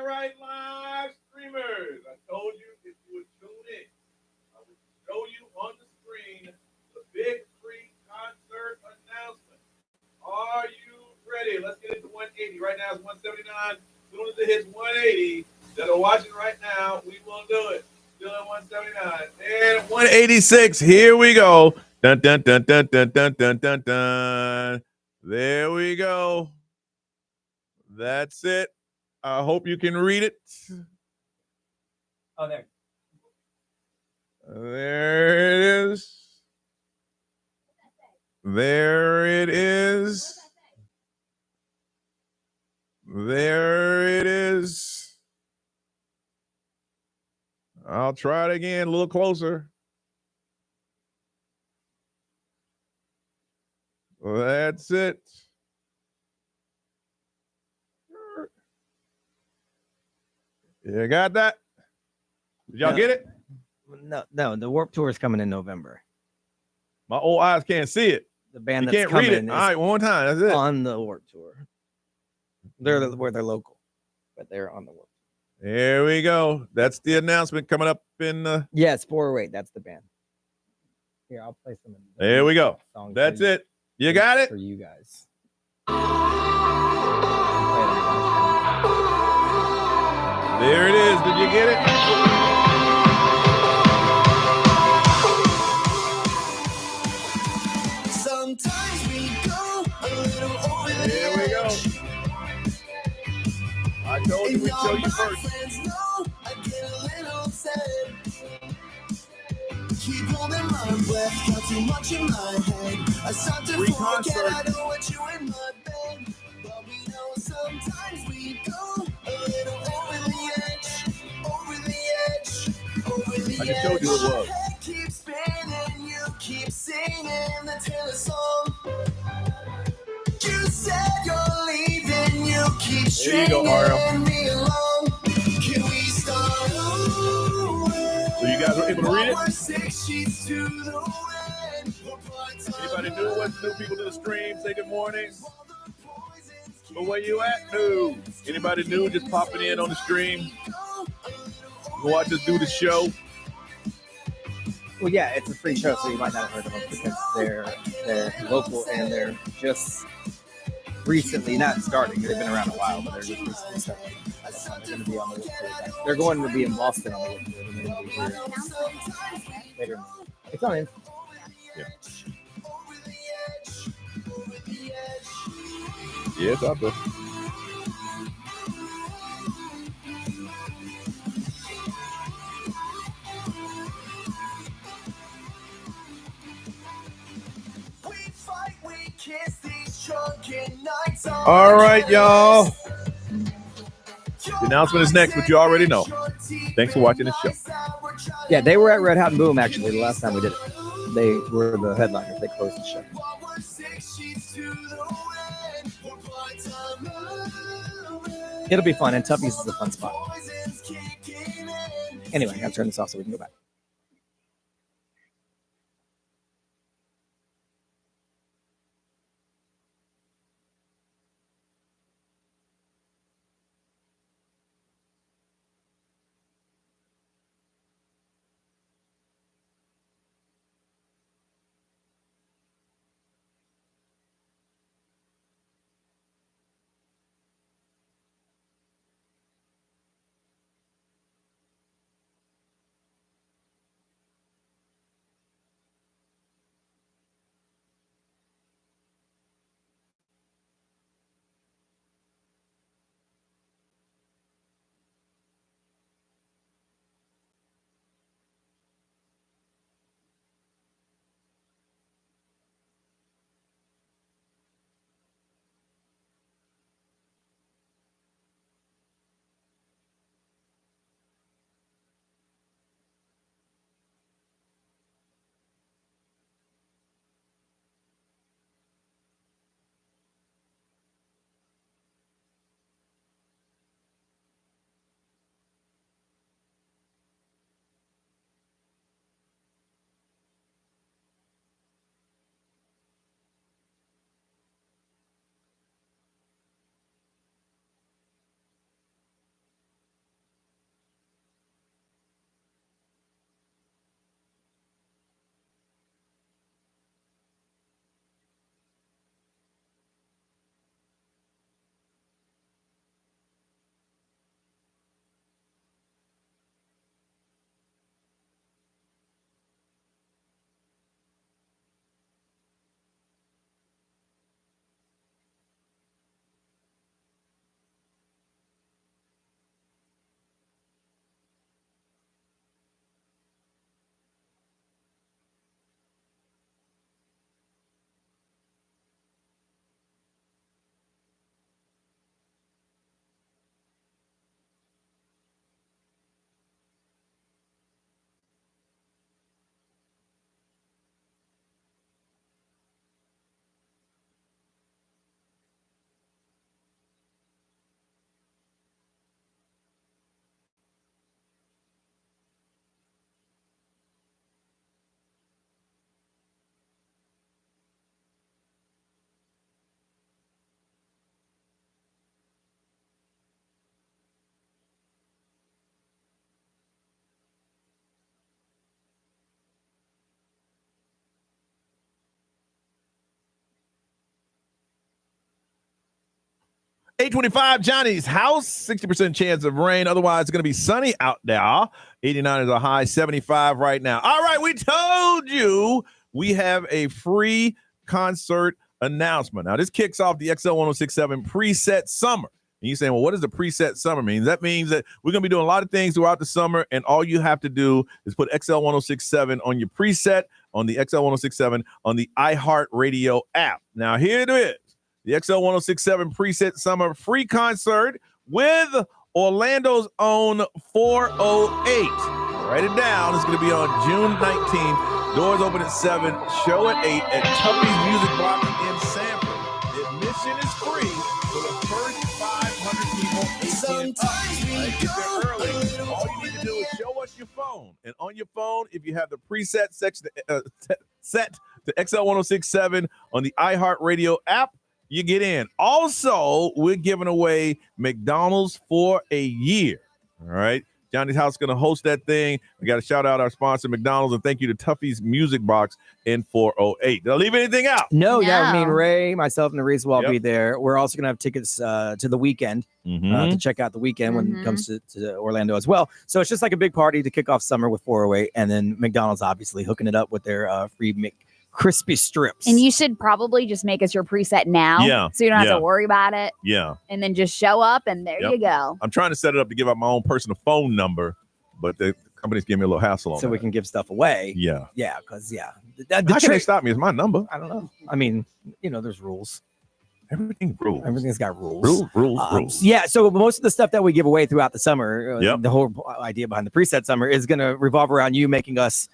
[SPEAKER 1] right, live streamers. I told you if you would tune in, I would show you on the screen the big free concert announcement. Are you ready? Let's get into 180. Right now it's 179. As soon as it hits 180, that are watching right now, we will do it. Still at 179. And 186. Here we go. Dun, dun, dun, dun, dun, dun, dun, dun, dun. There we go. That's it. I hope you can read it.
[SPEAKER 2] Oh, there.
[SPEAKER 1] There it is. There it is. There it is. I'll try it again, a little closer. That's it. You got that? Did y'all get it?
[SPEAKER 2] No, the Warped Tour is coming in November.
[SPEAKER 1] My old eyes can't see it.
[SPEAKER 2] The band
[SPEAKER 1] You
[SPEAKER 2] that's
[SPEAKER 1] can't read
[SPEAKER 2] coming
[SPEAKER 1] it. All right, one more time. That's it.
[SPEAKER 2] on the Warped Tour. They're local, but they're on the Warped.
[SPEAKER 1] There we go. That's the announcement coming up in.
[SPEAKER 2] Yeah, it's 408. That's the band. Here, I'll play some.
[SPEAKER 1] There we go.
[SPEAKER 2] Songs
[SPEAKER 1] That's
[SPEAKER 2] for you-
[SPEAKER 1] it. You got it?
[SPEAKER 2] for you guys.
[SPEAKER 1] There it is. Did you get it?
[SPEAKER 10] Sometimes we go a little over the
[SPEAKER 1] Here we go. I told you we'd show you first.
[SPEAKER 10] I get a little upset. Keep holding my breath, got too much in my head. I start to
[SPEAKER 1] Free
[SPEAKER 10] forget
[SPEAKER 1] concert.
[SPEAKER 10] I don't want you in my bed. But we know sometimes we go a little over the edge, over the edge, over the edge.
[SPEAKER 1] I just told you it was.
[SPEAKER 10] My head keeps spinning, you keep singing the Taylor song. You said you're leaving, you keep
[SPEAKER 1] There you go, Mario.
[SPEAKER 10] stringing me along. Can we start over?
[SPEAKER 1] So you guys were able to read it?
[SPEAKER 10] We're 6 sheets to the wind.
[SPEAKER 1] Anybody new? What's new? People to the stream. Say good morning. But where you at? New. Anybody new? Just popping in on the stream. You watch us do the show.
[SPEAKER 2] Well, yeah, it's a free show, so you might not have heard of them because they're local and they're just recently not starting. They've been around a while, but they're just recently starting. I don't know. They're going to be on the Warped Tour. They're going to be in Boston on the Warped Tour. They're going to be here later. It's on Instagram.
[SPEAKER 1] Yeah, it's out there. All right, y'all. The announcement is next, but you already know. Thanks for watching the show.
[SPEAKER 2] Yeah, they were at Red Hot and Boom actually the last time we did it. They were the headliners. They closed the show. It'll be fun, and Tuffy's is a fun spot. Anyway, I gotta turn this off so we can go back.
[SPEAKER 1] 825 Johnny's house, 60% chance of rain. Otherwise, it's going to be sunny out there. 89 is a high, 75 right now. All right, we told you we have a free concert announcement. Now, this kicks off the XL 1067 preset summer. And you're saying, well, what does the preset summer mean? That means that we're going to be doing a lot of things throughout the summer, and all you have to do is put XL 1067 on your preset, on the XL 1067, on the iHeartRadio app. Now, here it is. The XL 1067 preset summer free concert with Orlando's own 408. Write it down. It's going to be on June 19th. Doors open at 7, show at 8 at Tuffy's Music Box in Sanford. Admission is free for the first 500 people.
[SPEAKER 10] Sometimes we
[SPEAKER 1] Get
[SPEAKER 10] go
[SPEAKER 1] there early.
[SPEAKER 10] a little
[SPEAKER 1] All you need to do is show us your phone. And on your phone, if you have the preset section set to XL 1067 on the iHeartRadio app, you get in. Also, we're giving away McDonald's for a year. All right. Johnny's House is going to host that thing. We got to shout out our sponsor, McDonald's, and thank you to Tuffy's Music Box in 408. Did I leave anything out?
[SPEAKER 2] No, yeah, me and
[SPEAKER 3] No.
[SPEAKER 2] Ray, myself, and the Reese will all
[SPEAKER 1] Yep.
[SPEAKER 2] be there. We're also going to have tickets to the weekend to check out the weekend when it comes to Orlando as well. So it's just like a big party to kick off summer with 408, and then McDonald's obviously hooking it up with their free McCrispy strips.
[SPEAKER 3] And you should probably just make us your preset now.
[SPEAKER 1] Yeah,
[SPEAKER 3] So you don't have
[SPEAKER 1] yeah.
[SPEAKER 3] to worry about it.
[SPEAKER 1] Yeah.
[SPEAKER 3] And then just show up and there
[SPEAKER 1] Yep.
[SPEAKER 3] you go.
[SPEAKER 1] I'm trying to set it up to give out my own personal phone number, but the company's giving me a little hassle on
[SPEAKER 2] so
[SPEAKER 1] that.
[SPEAKER 2] we can give stuff away.
[SPEAKER 1] Yeah.
[SPEAKER 2] Yeah, because the
[SPEAKER 1] How can they
[SPEAKER 2] trick.
[SPEAKER 1] stop me? It's my number.
[SPEAKER 2] I don't know. I mean, there's rules.
[SPEAKER 1] Everything rules.
[SPEAKER 2] Everything's got rules.
[SPEAKER 1] Rules.
[SPEAKER 2] Yeah, so most of the stuff that we give away throughout the summer,
[SPEAKER 1] Yep.
[SPEAKER 2] the whole idea behind the preset summer is going to revolve around you making us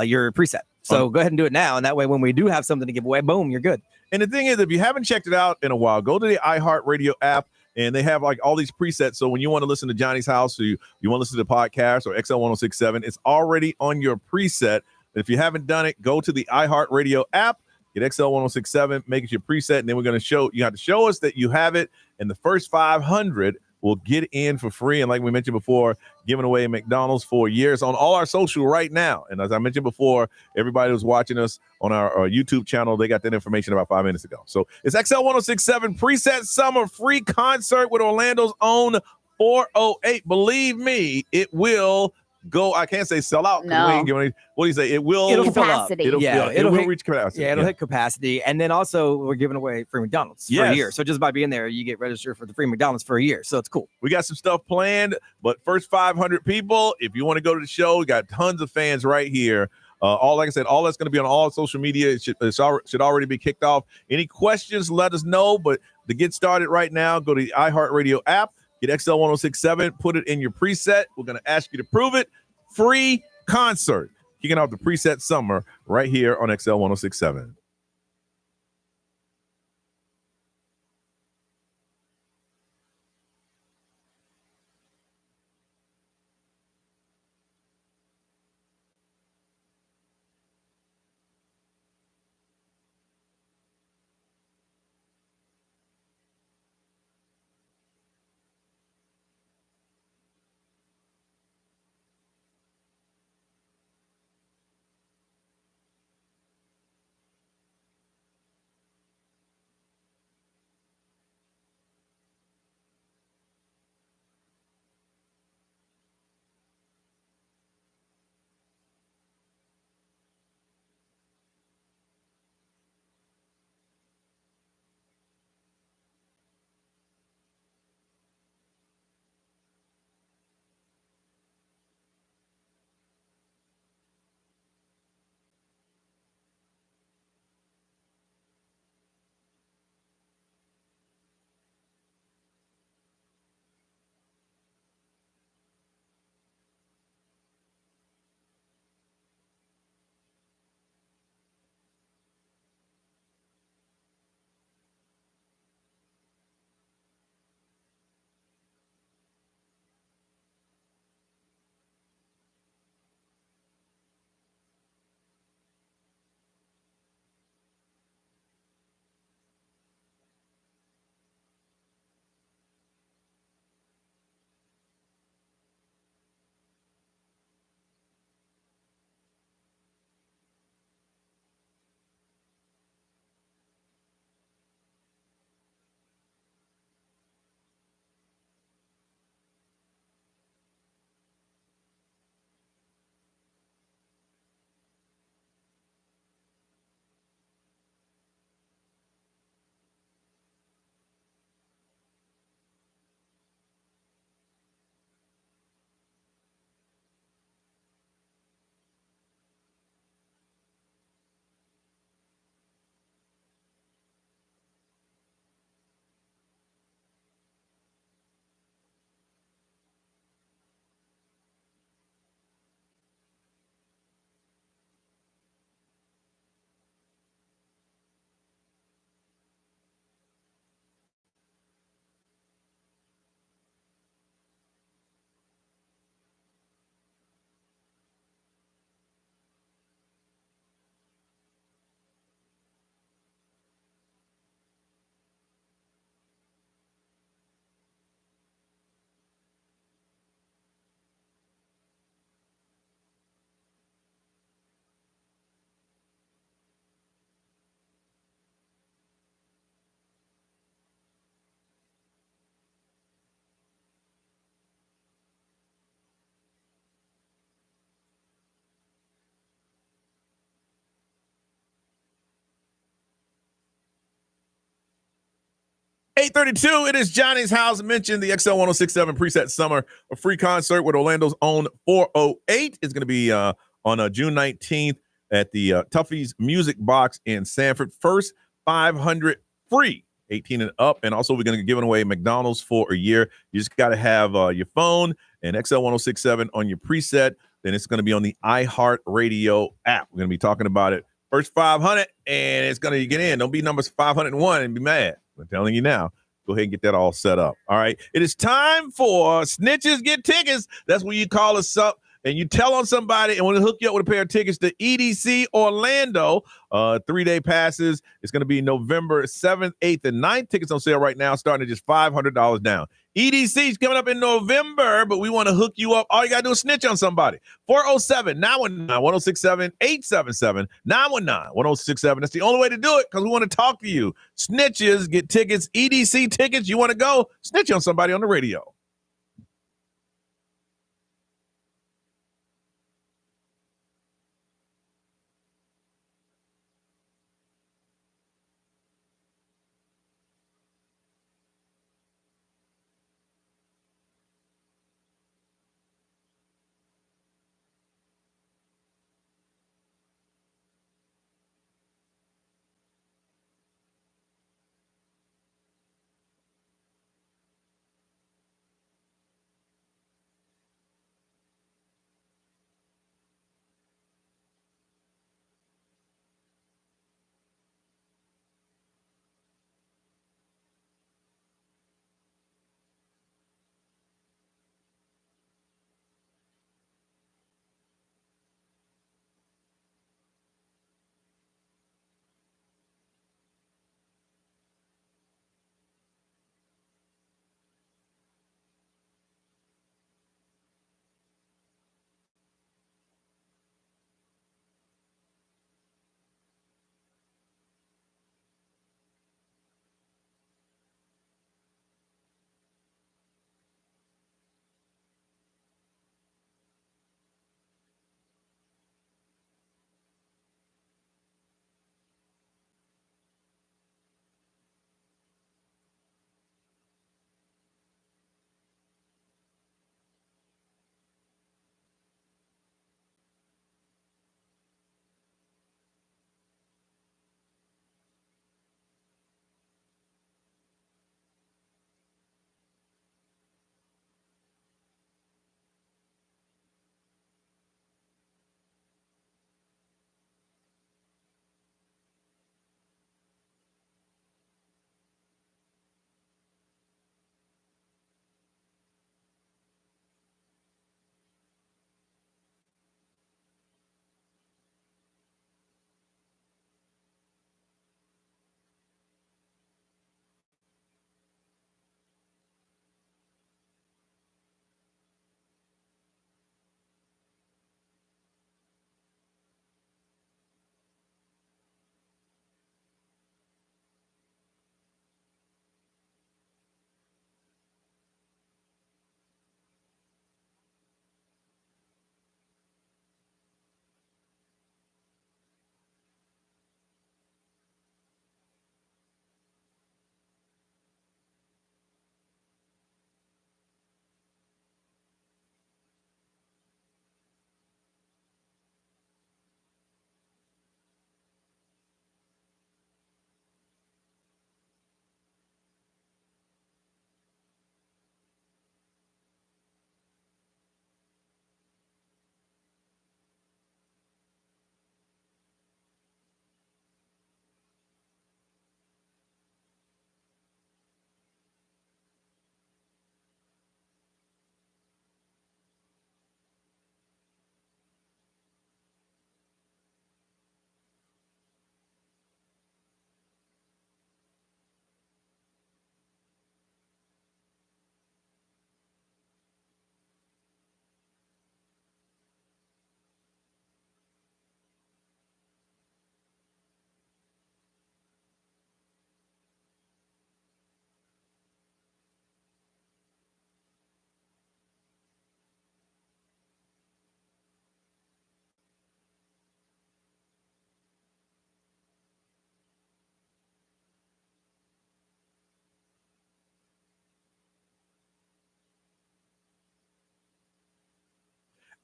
[SPEAKER 2] your preset. So go ahead and do it now, and that way when we do have something to give away, boom, you're good.
[SPEAKER 1] And the thing is, if you haven't checked it out in a while, go to the iHeartRadio app, and they have like all these presets. So when you want to listen to Johnny's House, or you want to listen to the podcast or XL 1067, it's already on your preset. If you haven't done it, go to the iHeartRadio app, get XL 1067, make it your preset, and then we're going to you have to show us that you have it, and the first 500 will get in for free. And like we mentioned before, giving away McDonald's for years on all our social right now. And as I mentioned before, everybody who's watching us on our YouTube channel, they got that information about 5 minutes ago. So it's XL 1067 preset summer free concert with Orlando's own 408. Believe me, it will go. I can't say sell out.
[SPEAKER 3] No.
[SPEAKER 1] We ain't giving what do you say? It'll
[SPEAKER 2] fill up.
[SPEAKER 3] Capacity.
[SPEAKER 1] It'll
[SPEAKER 2] hit-
[SPEAKER 1] reach capacity.
[SPEAKER 2] Yeah, it'll hit capacity. And then also we're giving away free McDonald's for a
[SPEAKER 1] Yes.
[SPEAKER 2] year. So just by being there, you get registered for the free McDonald's for a year. So it's cool.
[SPEAKER 1] We got some stuff planned, but first 500 people, if you want to go to the show, we got tons of fans right here. Like I said, all that's going to be on all social media. It should already be kicked off. Any questions, let us know. But to get started right now, go to the iHeartRadio app, get XL 1067, put it in your preset. We're going to ask you to prove it. Free concert. Kicking off the preset summer right here on XL 1067. 8:32, it is Johnny's House. Mentioned the XL 1067 preset summer, a free concert with Orlando's own 408. It's going to be on June 19th at the Tuffy's Music Box in Sanford. First 500 free, 18 and up. And also, we're going to be giving away McDonald's for a year. You just got to have your phone and XL 1067 on your preset. Then it's going to be on the iHeartRadio app. We're going to be talking about it. First 500, and it's going to get in. Don't be numbers 501 and be mad. I'm telling you now. Go ahead and get that all set up. All right. It is time for Snitches Get Tickets. That's when you call us up and you tell on somebody and we'll hook you up with a pair of tickets to EDC Orlando. 3-day passes. It's going to be November 7th, 8th, and 9th. Tickets on sale right now, starting at just $500 down. EDC is coming up in November, but we want to hook you up. All you got to do is snitch on somebody. 407-919-1067-877-919-1067. That's the only way to do it because we want to talk to you. Snitches get tickets, EDC tickets. You want to go? Snitch on somebody on the radio.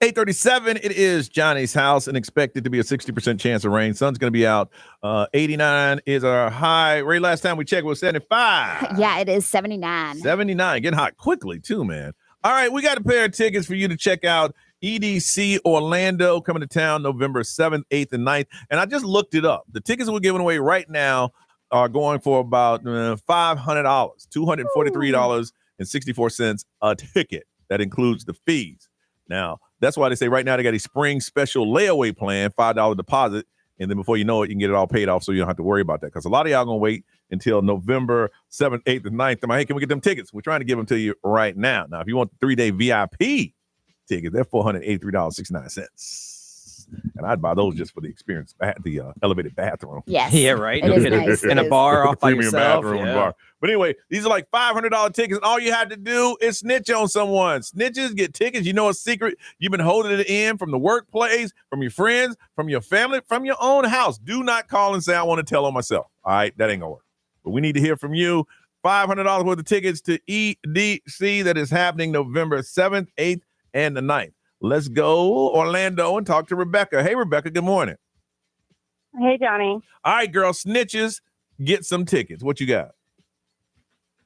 [SPEAKER 1] 8:37, it is Johnny's house and expected to be a 60% chance of rain. Sun's going to be out. 89 is our high. Ray, last time we checked, it was 75.
[SPEAKER 3] Yeah, it is 79.
[SPEAKER 1] 79, getting hot quickly too, man. All right, we got a pair of tickets for you to check out EDC Orlando coming to town November 7th, 8th, and 9th. And I just looked it up. The tickets we're giving away right now are going for about $500, $243.64 a ticket. That includes the fees. Now, that's why they say right now they got a spring special layaway plan, $5 deposit. And then before you know it, you can get it all paid off so you don't have to worry about that. Because a lot of y'all going to wait until November 7th, 8th, and 9th. I'm like, hey, can we get them tickets? We're trying to give them to you right now. Now, if you want the 3-day VIP tickets, they're $483.69. And I'd buy those just for the experience, the elevated bathroom.
[SPEAKER 3] Yes.
[SPEAKER 2] Yeah, right.
[SPEAKER 3] It is nice.
[SPEAKER 2] In a bar off by
[SPEAKER 1] Premium
[SPEAKER 2] yourself.
[SPEAKER 1] bathroom and
[SPEAKER 2] Yeah.
[SPEAKER 1] bar. But anyway, these are like $500 tickets. And all you have to do is snitch on someone. Snitches get tickets. You know a secret. You've been holding it in from the workplace, from your friends, from your family, from your own house. Do not call and say, I want to tell on myself. All right, that ain't going to work. But we need to hear from you. $500 worth of tickets to EDC that is happening November 7th, 8th, and the 9th. Let's go Orlando and talk to Rebecca. Hey, Rebecca, good morning.
[SPEAKER 8] Hey, Johnny.
[SPEAKER 1] All right, girl, Snitches, get some tickets. What you got?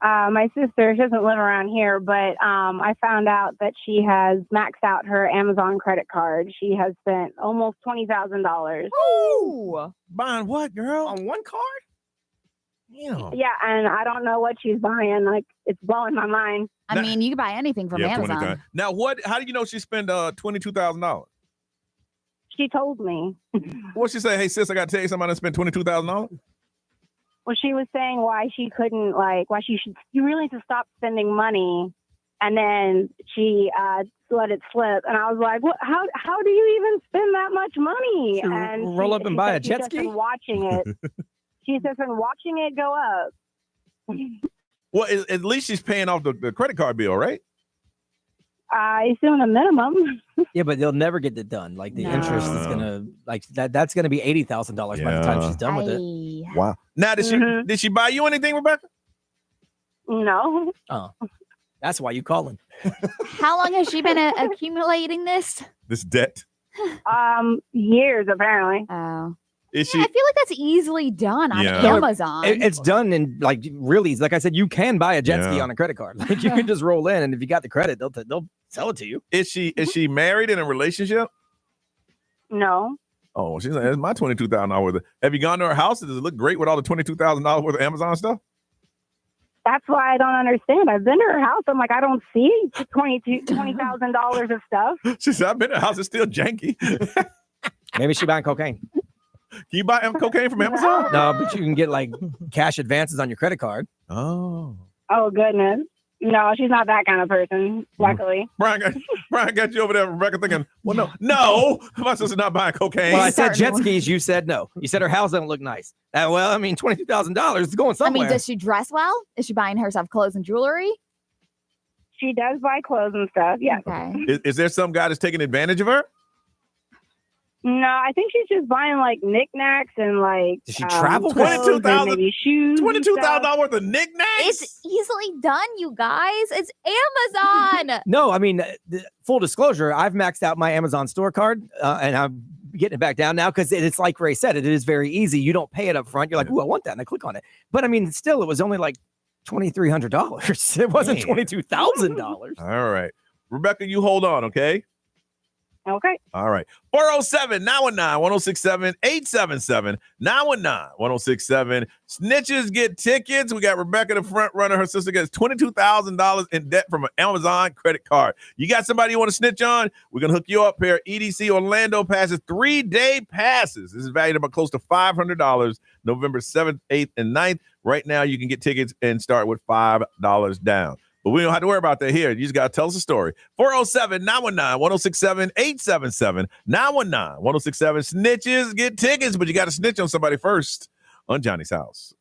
[SPEAKER 8] My sister, she doesn't live around here, but I found out that she has maxed out her Amazon credit card. She has spent almost $20,000.
[SPEAKER 3] Ooh.
[SPEAKER 1] Buying what, girl?
[SPEAKER 2] On one card?
[SPEAKER 1] Damn.
[SPEAKER 8] Yeah, and I don't know what she's buying. Like, it's blowing my mind.
[SPEAKER 3] I mean, you can buy anything from Amazon.
[SPEAKER 1] 20 Now, how do you know she spent $22,000?
[SPEAKER 8] She told me.
[SPEAKER 1] What'd she say? Hey, sis, I got to tell you something. I done spent $22,000.
[SPEAKER 8] Well, she was saying why she couldn't, you really need to stop spending money. And then she let it slip. And I was like, what? How do you even spend that much money?
[SPEAKER 2] Should
[SPEAKER 8] And
[SPEAKER 2] roll up and buy a
[SPEAKER 8] she's
[SPEAKER 2] jet
[SPEAKER 8] just
[SPEAKER 2] ski?
[SPEAKER 8] been watching it. She's just been watching it go up.
[SPEAKER 1] Well, at least she's paying off the credit card bill, right?
[SPEAKER 8] It's doing a minimum.
[SPEAKER 2] Yeah, but they'll never get it done. Like the
[SPEAKER 3] No.
[SPEAKER 2] interest is gonna that's gonna be $80,000 by the time she's done with it.
[SPEAKER 1] Wow. Now, did she buy you anything, Rebecca?
[SPEAKER 8] No.
[SPEAKER 2] Oh, that's why you calling.
[SPEAKER 3] How long has she been accumulating this?
[SPEAKER 1] This debt.
[SPEAKER 8] Years apparently.
[SPEAKER 3] Oh.
[SPEAKER 1] Is
[SPEAKER 3] I feel like that's easily done on
[SPEAKER 1] Yeah.
[SPEAKER 3] Amazon.
[SPEAKER 2] It's done in really, like I said, you can buy a jet ski
[SPEAKER 1] Yeah.
[SPEAKER 2] on a credit card. Like you can just roll in, and if you got the credit, they'll sell it to you.
[SPEAKER 1] Is she married in a relationship?
[SPEAKER 8] No.
[SPEAKER 1] Oh, she's like, it's my $22,000 worth. Have you gone to her house? Does it look great with all the $22,000 worth of Amazon stuff?
[SPEAKER 8] That's why I don't understand. I've been to her house. I'm like, I don't see $20,000 of stuff.
[SPEAKER 1] She said, I've been to her house. It's still janky.
[SPEAKER 2] Maybe she buying cocaine.
[SPEAKER 1] Can you buy cocaine from Amazon?
[SPEAKER 2] No, but you can get like cash advances on your credit card.
[SPEAKER 1] Oh.
[SPEAKER 8] Oh, goodness. No, she's not that kind of person, luckily.
[SPEAKER 1] Brian got you over there, Rebecca, thinking, well, no, my sister's not buying cocaine.
[SPEAKER 2] Well, I said jet skis. You said no. You said her house doesn't look nice. Well, I mean, $22,000 is going
[SPEAKER 3] I
[SPEAKER 2] somewhere.
[SPEAKER 3] mean, does she dress well? Is she buying herself clothes and jewelry?
[SPEAKER 8] She does buy clothes and stuff, yes.
[SPEAKER 3] Okay.
[SPEAKER 1] Is there some guy that's taking advantage of her?
[SPEAKER 8] No, I think she's just buying like knickknacks and like.
[SPEAKER 2] Does she travel?
[SPEAKER 1] $22,000
[SPEAKER 8] maybe shoes. and stuff.
[SPEAKER 1] $22,000 worth of knickknacks?
[SPEAKER 3] It's easily done, you guys. It's Amazon.
[SPEAKER 2] No, I mean, full disclosure, I've maxed out my Amazon store card and I'm getting it back down now because it's like Ray said, it is very easy. You don't pay it up front. You're like, ooh, I want that. And I click on it. But I mean, still, it was only like $2,300. It wasn't $22,000.
[SPEAKER 1] All right. Rebecca, you hold on, okay?
[SPEAKER 8] Okay.
[SPEAKER 1] All right. 407-919-1067, 877-919-1067. Snitches get tickets. We got Rebecca, the front runner. Her sister gets $22,000 in debt from an Amazon credit card. You got somebody you want to snitch on? We're going to hook you up. Pair of EDC Orlando passes, 3-day passes. This is valued about close to $500, November 7th, 8th, and 9th. Right now, you can get tickets and start with $5 down. But we don't have to worry about that here. You just got to tell us a story. 407-919-1067, 877-919-1067. Snitches get tickets, but you got to snitch on somebody first on Johnny's house.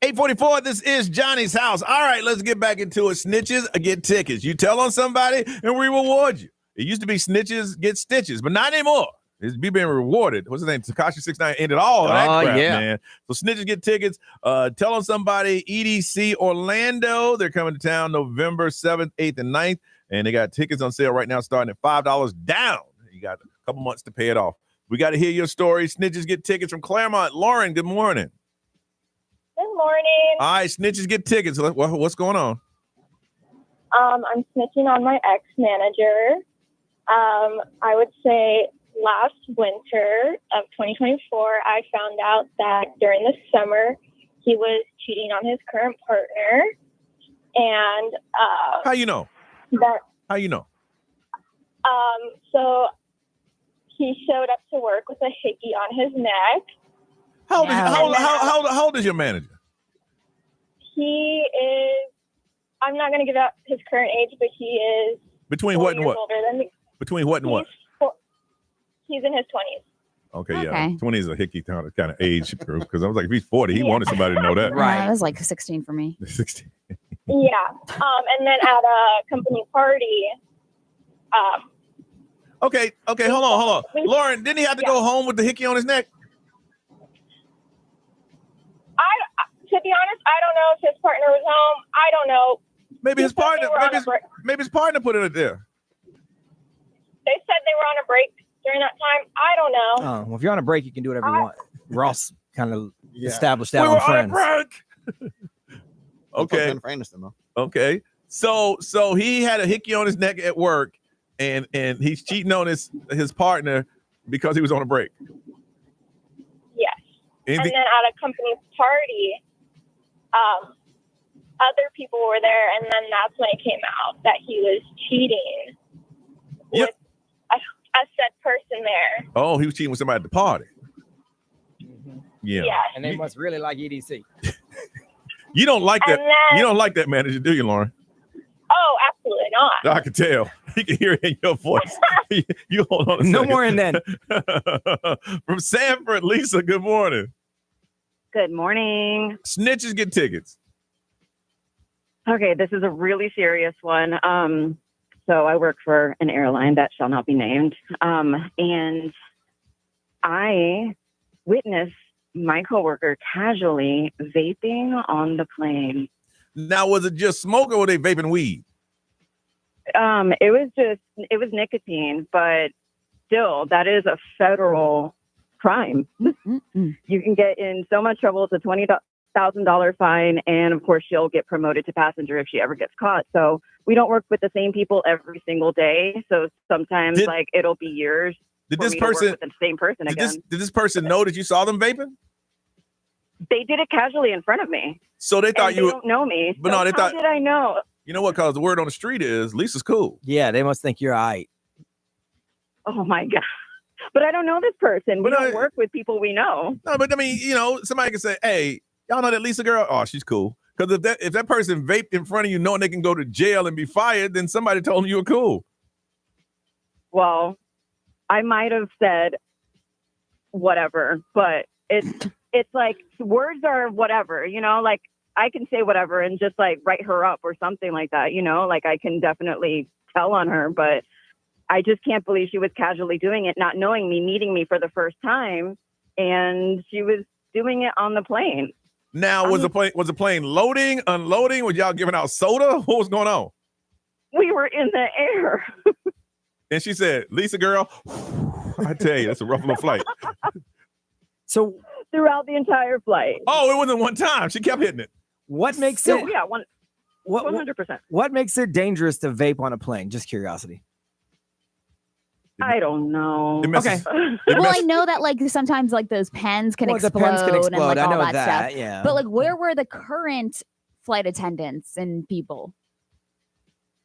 [SPEAKER 1] 844, this is Johnny's house. All right, let's get back into it. Snitches get tickets. You tell on somebody and we reward you. It used to be snitches get stitches, but not anymore. It's being rewarded. What's his name? Tekashi 69 ended all that crap, man. So snitches get tickets. Tell on somebody. EDC Orlando. They're coming to town November 7th, 8th, and 9th. And they got tickets on sale right now starting at $5 down. You got a couple months to pay it off. We got to hear your story. Snitches get tickets from Claremont. Lauren, good morning.
[SPEAKER 11] Good morning.
[SPEAKER 1] All right, snitches get tickets. What's going on?
[SPEAKER 11] I'm snitching on my ex-manager. I would say last winter of 2024, I found out that during the summer, he was cheating on his current partner. And
[SPEAKER 1] how you know? How you know?
[SPEAKER 11] So he showed up to work with a hickey on his neck.
[SPEAKER 1] How old is your manager?
[SPEAKER 11] He is, I'm not going to give out his current age, but he is
[SPEAKER 1] between what and what?
[SPEAKER 11] Older than me.
[SPEAKER 1] Between what and what?
[SPEAKER 11] He's in his 20s.
[SPEAKER 1] Okay, yeah. 20 is a hickey kind of age group because I was like, if he's 40, he wanted somebody to know that.
[SPEAKER 3] Right. It was like 16 for me.
[SPEAKER 1] 16.
[SPEAKER 11] Yeah. And then at a company party.
[SPEAKER 1] Okay, hold on. Lauren, didn't he have to go home with the hickey on his neck?
[SPEAKER 11] To be honest, I don't know if his partner was home. I don't know.
[SPEAKER 1] Maybe his partner put it there.
[SPEAKER 11] They said they were on a break during that time. I don't know.
[SPEAKER 2] Oh, well, if you're on a break, you can do whatever you want. Ross kind of established that
[SPEAKER 1] we
[SPEAKER 2] on
[SPEAKER 1] were
[SPEAKER 2] Friends.
[SPEAKER 1] on a break. Okay. Okay. So he had a hickey on his neck at work, and he's cheating on his partner because he was on a break.
[SPEAKER 11] Yes. And then at a company party, other people were there, and then that's when it came out that he was cheating with a said person there.
[SPEAKER 1] Oh, he was cheating with somebody at the party. Yeah.
[SPEAKER 2] And they must really like EDC.
[SPEAKER 1] You don't like that. You don't like that manager, do you, Lauren?
[SPEAKER 11] Oh, absolutely not.
[SPEAKER 1] I can tell. You can hear it in your voice. You hold on a second.
[SPEAKER 2] No more and then.
[SPEAKER 1] From Sanford, Lisa, good morning.
[SPEAKER 12] Good morning.
[SPEAKER 1] Snitches get tickets.
[SPEAKER 12] Okay, this is a really serious one. So I work for an airline that shall not be named. And I witnessed my coworker casually vaping on the plane.
[SPEAKER 1] Now, was it just smoke or were they vaping weed?
[SPEAKER 12] It was nicotine, but still, that is a federal crime. You can get in so much trouble. It's a $20,000 fine. And of course, she'll get promoted to passenger if she ever gets caught. So we don't work with the same people every single day. So sometimes it'll be years.
[SPEAKER 1] Did this person
[SPEAKER 12] work with the same person again?
[SPEAKER 1] Did this person know that you saw them vaping?
[SPEAKER 12] They did it casually in front of me.
[SPEAKER 1] So they thought you
[SPEAKER 12] don't know me.
[SPEAKER 1] But
[SPEAKER 12] so
[SPEAKER 1] no, they
[SPEAKER 12] how
[SPEAKER 1] thought.
[SPEAKER 12] Did I know?
[SPEAKER 1] You know what? Because the word on the street is Lisa's cool.
[SPEAKER 2] Yeah, they must think you're all right.
[SPEAKER 12] Oh my God. But I don't know this person. We don't work with people we know.
[SPEAKER 1] No, but I mean, somebody can say, "Hey, y'all know that Lisa girl? Oh, she's cool." Because if that person vaped in front of you, knowing they can go to jail and be fired, then somebody told them you were cool.
[SPEAKER 12] Well, I might have said whatever, but it's like words are whatever, like I can say whatever and just like write her up or something like that, like I can definitely tell on her, but I just can't believe she was casually doing it, not knowing me, meeting me for the first time, and she was doing it on the plane.
[SPEAKER 1] Now, was the plane loading, unloading? Was y'all giving out soda? What was going on?
[SPEAKER 12] We were in the air.
[SPEAKER 1] And she said, "Lisa girl, I tell you, that's a rough little flight."
[SPEAKER 2] So
[SPEAKER 12] throughout the entire flight.
[SPEAKER 1] Oh, it wasn't one time. She kept hitting it.
[SPEAKER 2] What makes it?
[SPEAKER 12] Yeah,
[SPEAKER 2] 100%. What makes it dangerous to vape on a plane? Just curiosity.
[SPEAKER 12] I don't know.
[SPEAKER 2] Okay.
[SPEAKER 3] Well, I know that sometimes those pens can explode.
[SPEAKER 2] The pens can explode.
[SPEAKER 3] And
[SPEAKER 2] I know
[SPEAKER 3] all that
[SPEAKER 2] that.
[SPEAKER 3] stuff.
[SPEAKER 2] Yeah.
[SPEAKER 3] But where were the current flight attendants and people?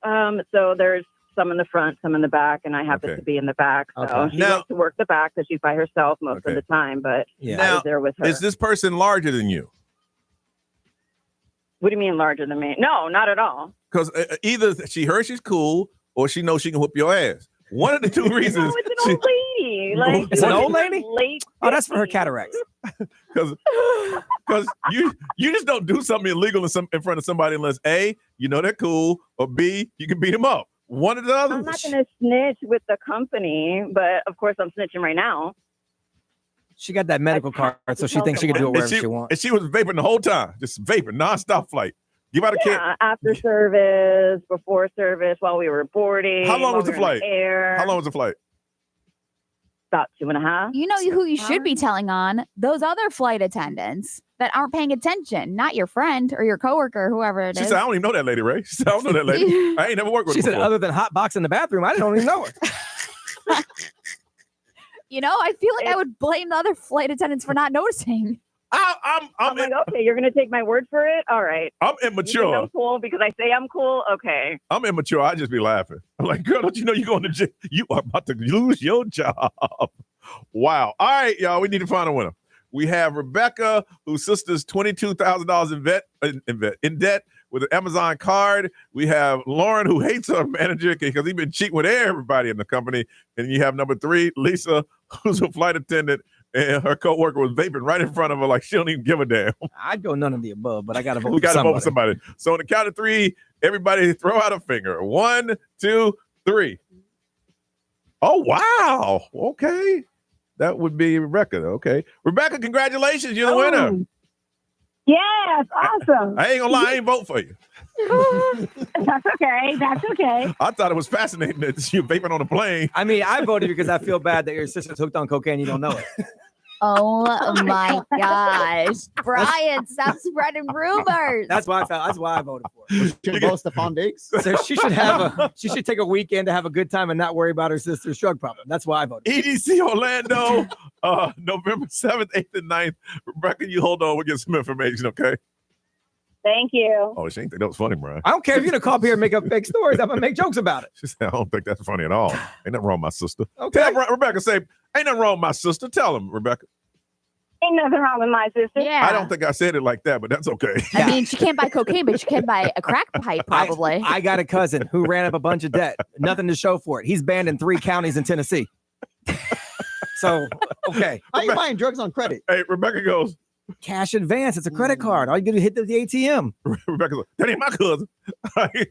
[SPEAKER 12] So there's some in the front, some in the back, and I happen to be in the back. So she likes to work the back because she's by herself most of the time. But I was there with her.
[SPEAKER 1] Is this person larger than you?
[SPEAKER 12] What do you mean larger than me? No, not at all.
[SPEAKER 1] Because either she heard she's cool or she knows she can whoop your ass. One of the two reasons.
[SPEAKER 12] No, it's an old lady.
[SPEAKER 2] It's an old lady?
[SPEAKER 12] Late
[SPEAKER 2] Oh, that's for her cataracts.
[SPEAKER 1] Because you just don't do something illegal in front of somebody unless A, you know they're cool, or B, you can beat them up. One or the other.
[SPEAKER 12] I'm not going to snitch with the company, but of course I'm snitching right now.
[SPEAKER 2] She got that medical card, so she thinks she can do it wherever she wants.
[SPEAKER 1] And she was vaping the whole time, just vaping, nonstop flight. Give out a kid.
[SPEAKER 12] After service, before service, while we were boarding.
[SPEAKER 1] How long was the flight?
[SPEAKER 12] How
[SPEAKER 1] long was the flight?
[SPEAKER 12] About 2.5.
[SPEAKER 3] You know who you should be telling on? Those other flight attendants that aren't paying attention, not your friend or your coworker, or whoever it is.
[SPEAKER 1] She said, I don't even know that lady, Ray. She said, I don't know that lady. I ain't never worked with her
[SPEAKER 2] She said,
[SPEAKER 1] before.
[SPEAKER 2] other than hot box in the bathroom, I don't even know her.
[SPEAKER 3] You know, I feel like I would blame the other flight attendants for not noticing.
[SPEAKER 12] I'm like, okay, you're going to take my word for it? All right.
[SPEAKER 1] I'm
[SPEAKER 12] You think
[SPEAKER 1] immature.
[SPEAKER 12] I'm cool because I say I'm cool? Okay.
[SPEAKER 1] I'm immature. I just be laughing. I'm like, girl, don't you know you're going to jail? You are about to lose your job. Wow. All right, y'all. We need to find a winner. We have Rebecca, whose sister's $22,000 in debt with an Amazon card. We have Lauren, who hates her manager because he's been cheating with everybody in the company. And you have number 3, Lisa, who's a flight attendant, and her coworker was vaping right in front of her like she don't even give a damn.
[SPEAKER 2] I'd go none of the above, but I got to vote
[SPEAKER 1] We got to vote for
[SPEAKER 2] somebody.
[SPEAKER 1] somebody. So on the count of 3, everybody throw out a finger. 1, 2, 3. Oh, wow. Okay. That would be Rebecca. Okay. Rebecca, congratulations. You're the winner.
[SPEAKER 8] Yes, awesome.
[SPEAKER 1] I ain't gonna lie, I ain't vote for you.
[SPEAKER 8] That's okay. That's okay.
[SPEAKER 1] I thought it was fascinating that you vaping on a plane.
[SPEAKER 2] I mean, I voted because I feel bad that your sister's hooked on cocaine. You don't know it.
[SPEAKER 3] Oh my gosh. Brian, stop spreading rumors.
[SPEAKER 2] That's why I voted for her.
[SPEAKER 7] Should both Stephon Diggs.
[SPEAKER 2] So she should take a weekend to have a good time and not worry about her sister's drug problem. That's why I voted.
[SPEAKER 1] EDC Orlando, November 7th, 8th, and 9th. Rebecca, you hold on. We'll get some information, okay?
[SPEAKER 8] Thank you.
[SPEAKER 1] Oh, she ain't think that was funny, Brian.
[SPEAKER 2] I don't care if you're gonna call up here and make up fake stories. I'm gonna make jokes about it.
[SPEAKER 1] She said, I don't think that's funny at all. Ain't nothing wrong with my sister.
[SPEAKER 2] Okay.
[SPEAKER 1] Tell Rebecca, say, ain't nothing wrong with my sister. Tell him, Rebecca.
[SPEAKER 8] Ain't nothing wrong with my sister.
[SPEAKER 3] Yeah.
[SPEAKER 1] I don't think I said it like that, but that's okay.
[SPEAKER 3] I mean, she can't buy cocaine, but she can buy a crack pipe, probably.
[SPEAKER 2] I got a cousin who ran up a bunch of debt. Nothing to show for it. He's banned in 3 counties in Tennessee. So, okay.
[SPEAKER 7] How you buying drugs on credit?
[SPEAKER 1] Hey, Rebecca goes,
[SPEAKER 2] cash advance. It's a credit card. All you do is hit the ATM.
[SPEAKER 1] Rebecca goes, that ain't my cousin. Rebecca.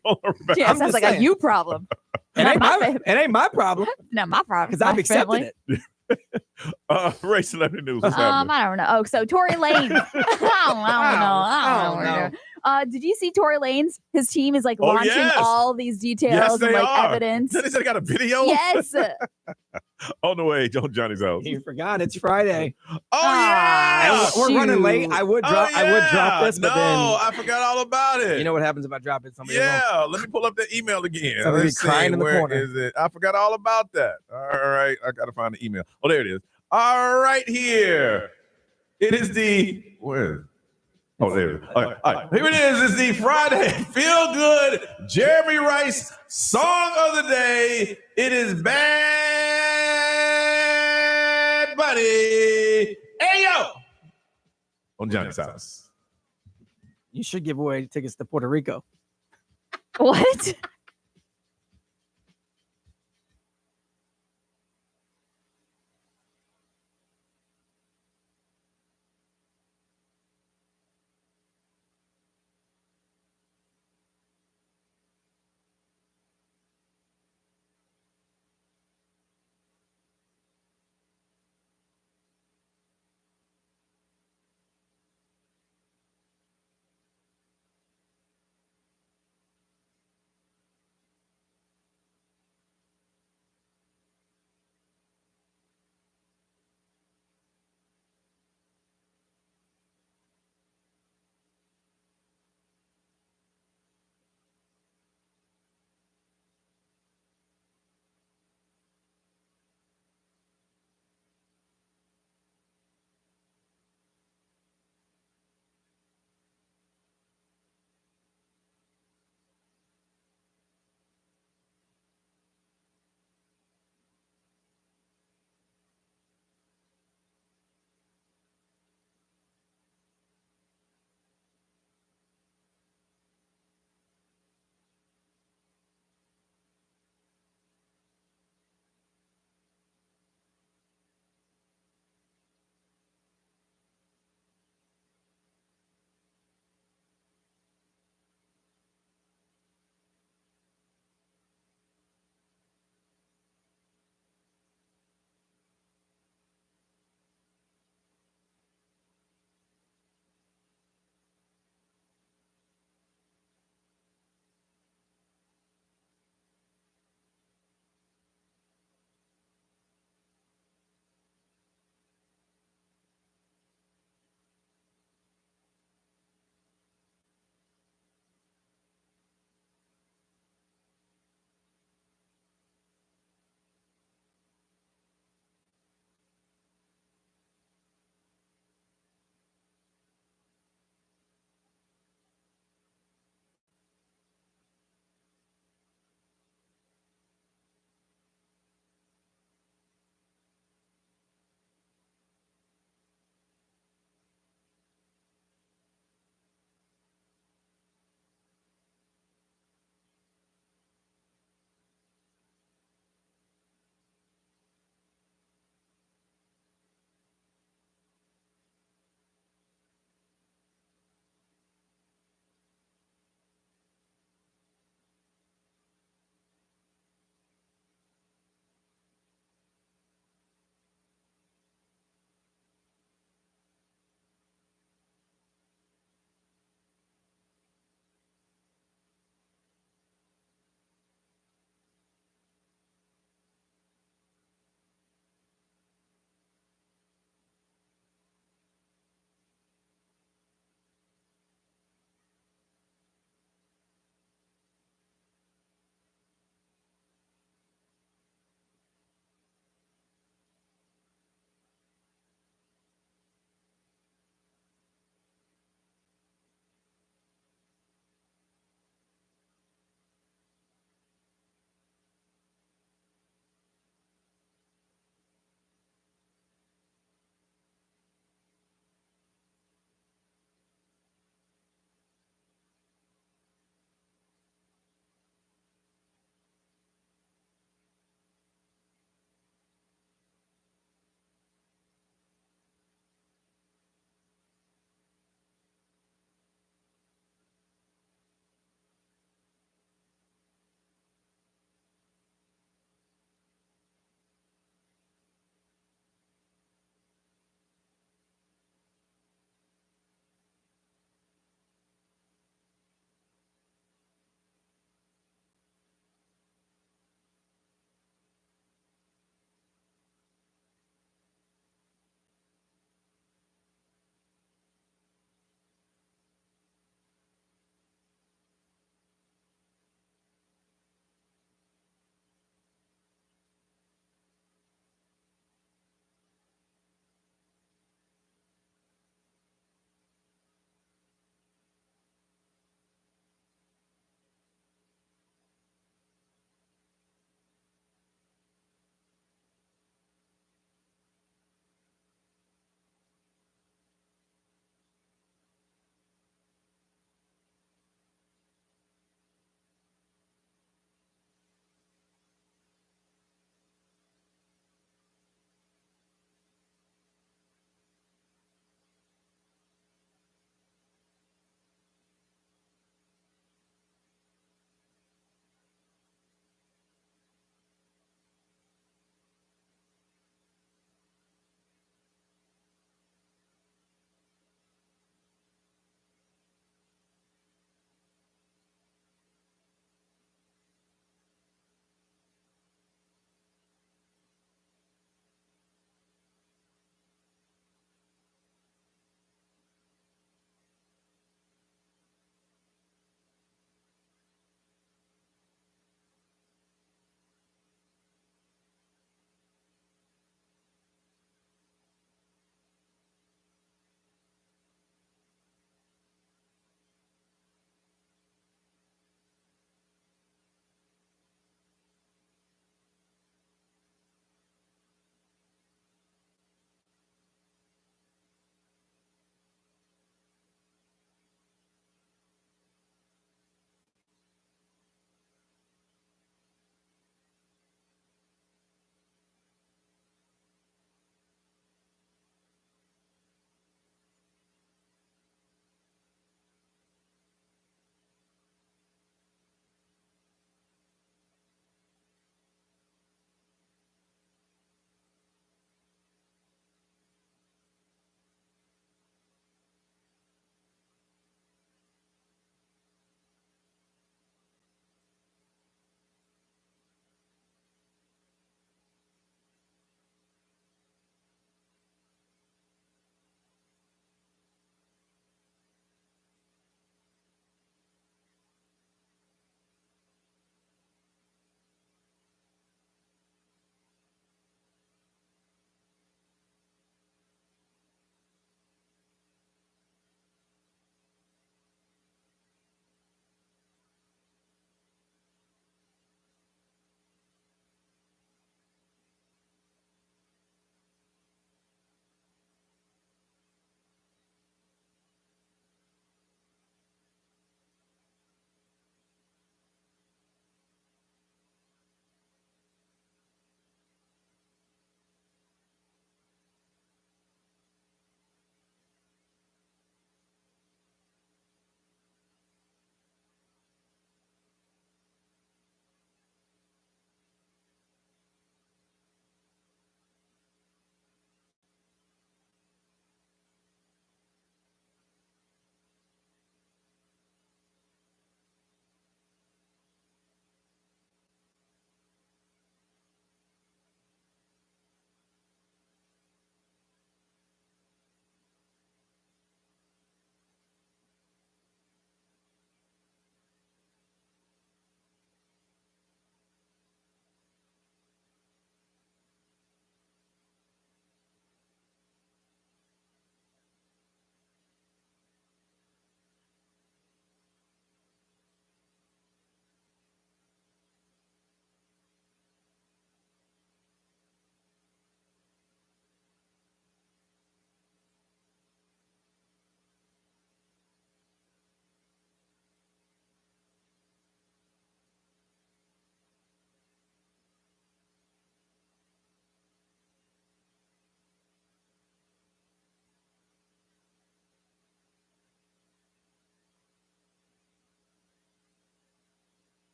[SPEAKER 3] Yeah, it sounds like a you problem.
[SPEAKER 2] It ain't my problem.
[SPEAKER 3] Not my problem.
[SPEAKER 2] Because I'm accepting
[SPEAKER 3] family.
[SPEAKER 2] it.
[SPEAKER 1] Ray Celebrity News. What's happening?
[SPEAKER 3] I don't know. Oh, so Tory Lanez. I don't know. Did you see Tory Lanez? His team is like launching all these details and like evidence.
[SPEAKER 1] They said they got a video?
[SPEAKER 3] Yes.
[SPEAKER 1] On the way, Johnny's house.
[SPEAKER 2] You forgot it's Friday.
[SPEAKER 1] Oh yeah,
[SPEAKER 2] we're running late. I would drop this, but then
[SPEAKER 1] I forgot all about it.
[SPEAKER 2] You know what happens if I drop it? Somebody
[SPEAKER 1] let me pull up the email again.
[SPEAKER 2] Somebody
[SPEAKER 1] Let's
[SPEAKER 2] crying
[SPEAKER 1] see,
[SPEAKER 2] in the
[SPEAKER 1] where
[SPEAKER 2] corner.
[SPEAKER 1] is it? I forgot all about that. All right, I gotta find the email. Oh, there it is. All right, here. It is the where? Oh, there it is. All right. Here it is. It's the Friday Feel Good Jeremy Rice Song of the Day. It is Bad Buddy. Hey, yo! On Johnny's house.
[SPEAKER 2] You should give away tickets to Puerto Rico.
[SPEAKER 3] What?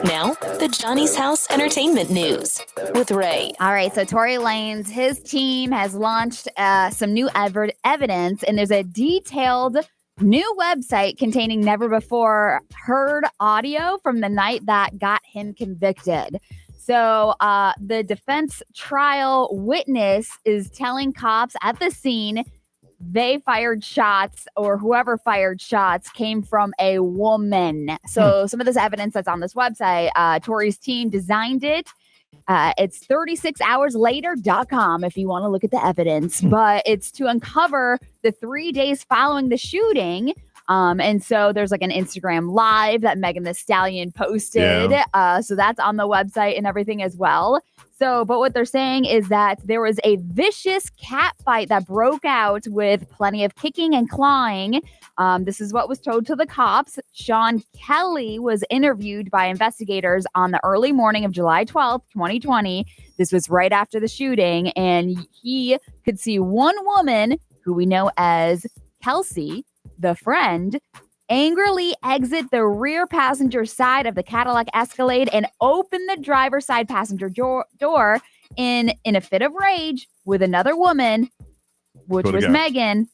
[SPEAKER 5] Now, the Johnny's House Entertainment News with Ray.
[SPEAKER 3] All right, so Tory Lanez, his team has launched some new evidence, and there's a detailed new website containing never before heard audio from the night that got him convicted. So the defense trial witness is telling cops at the scene they fired shots, or whoever fired shots came from a woman. So some of this evidence that's on this website, Tory's team designed it. It's 36hourslater.com if you want to look at the evidence, but it's to uncover the 3 days following the shooting. And so there's like an Instagram live that Megan Thee Stallion posted.
[SPEAKER 1] Yeah.
[SPEAKER 3] So that's on the website and everything as well. So, but what they're saying is that there was a vicious cat fight that broke out with plenty of kicking and clawing. This is what was told to the cops. Sean Kelly was interviewed by investigators on the early morning of July 12th, 2020. This was right after the shooting, and he could see one woman who we know as Kelsey, the friend, angrily exit the rear passenger side of the Cadillac Escalade and open the driver's side passenger door in a fit of rage with another woman, which was Megan.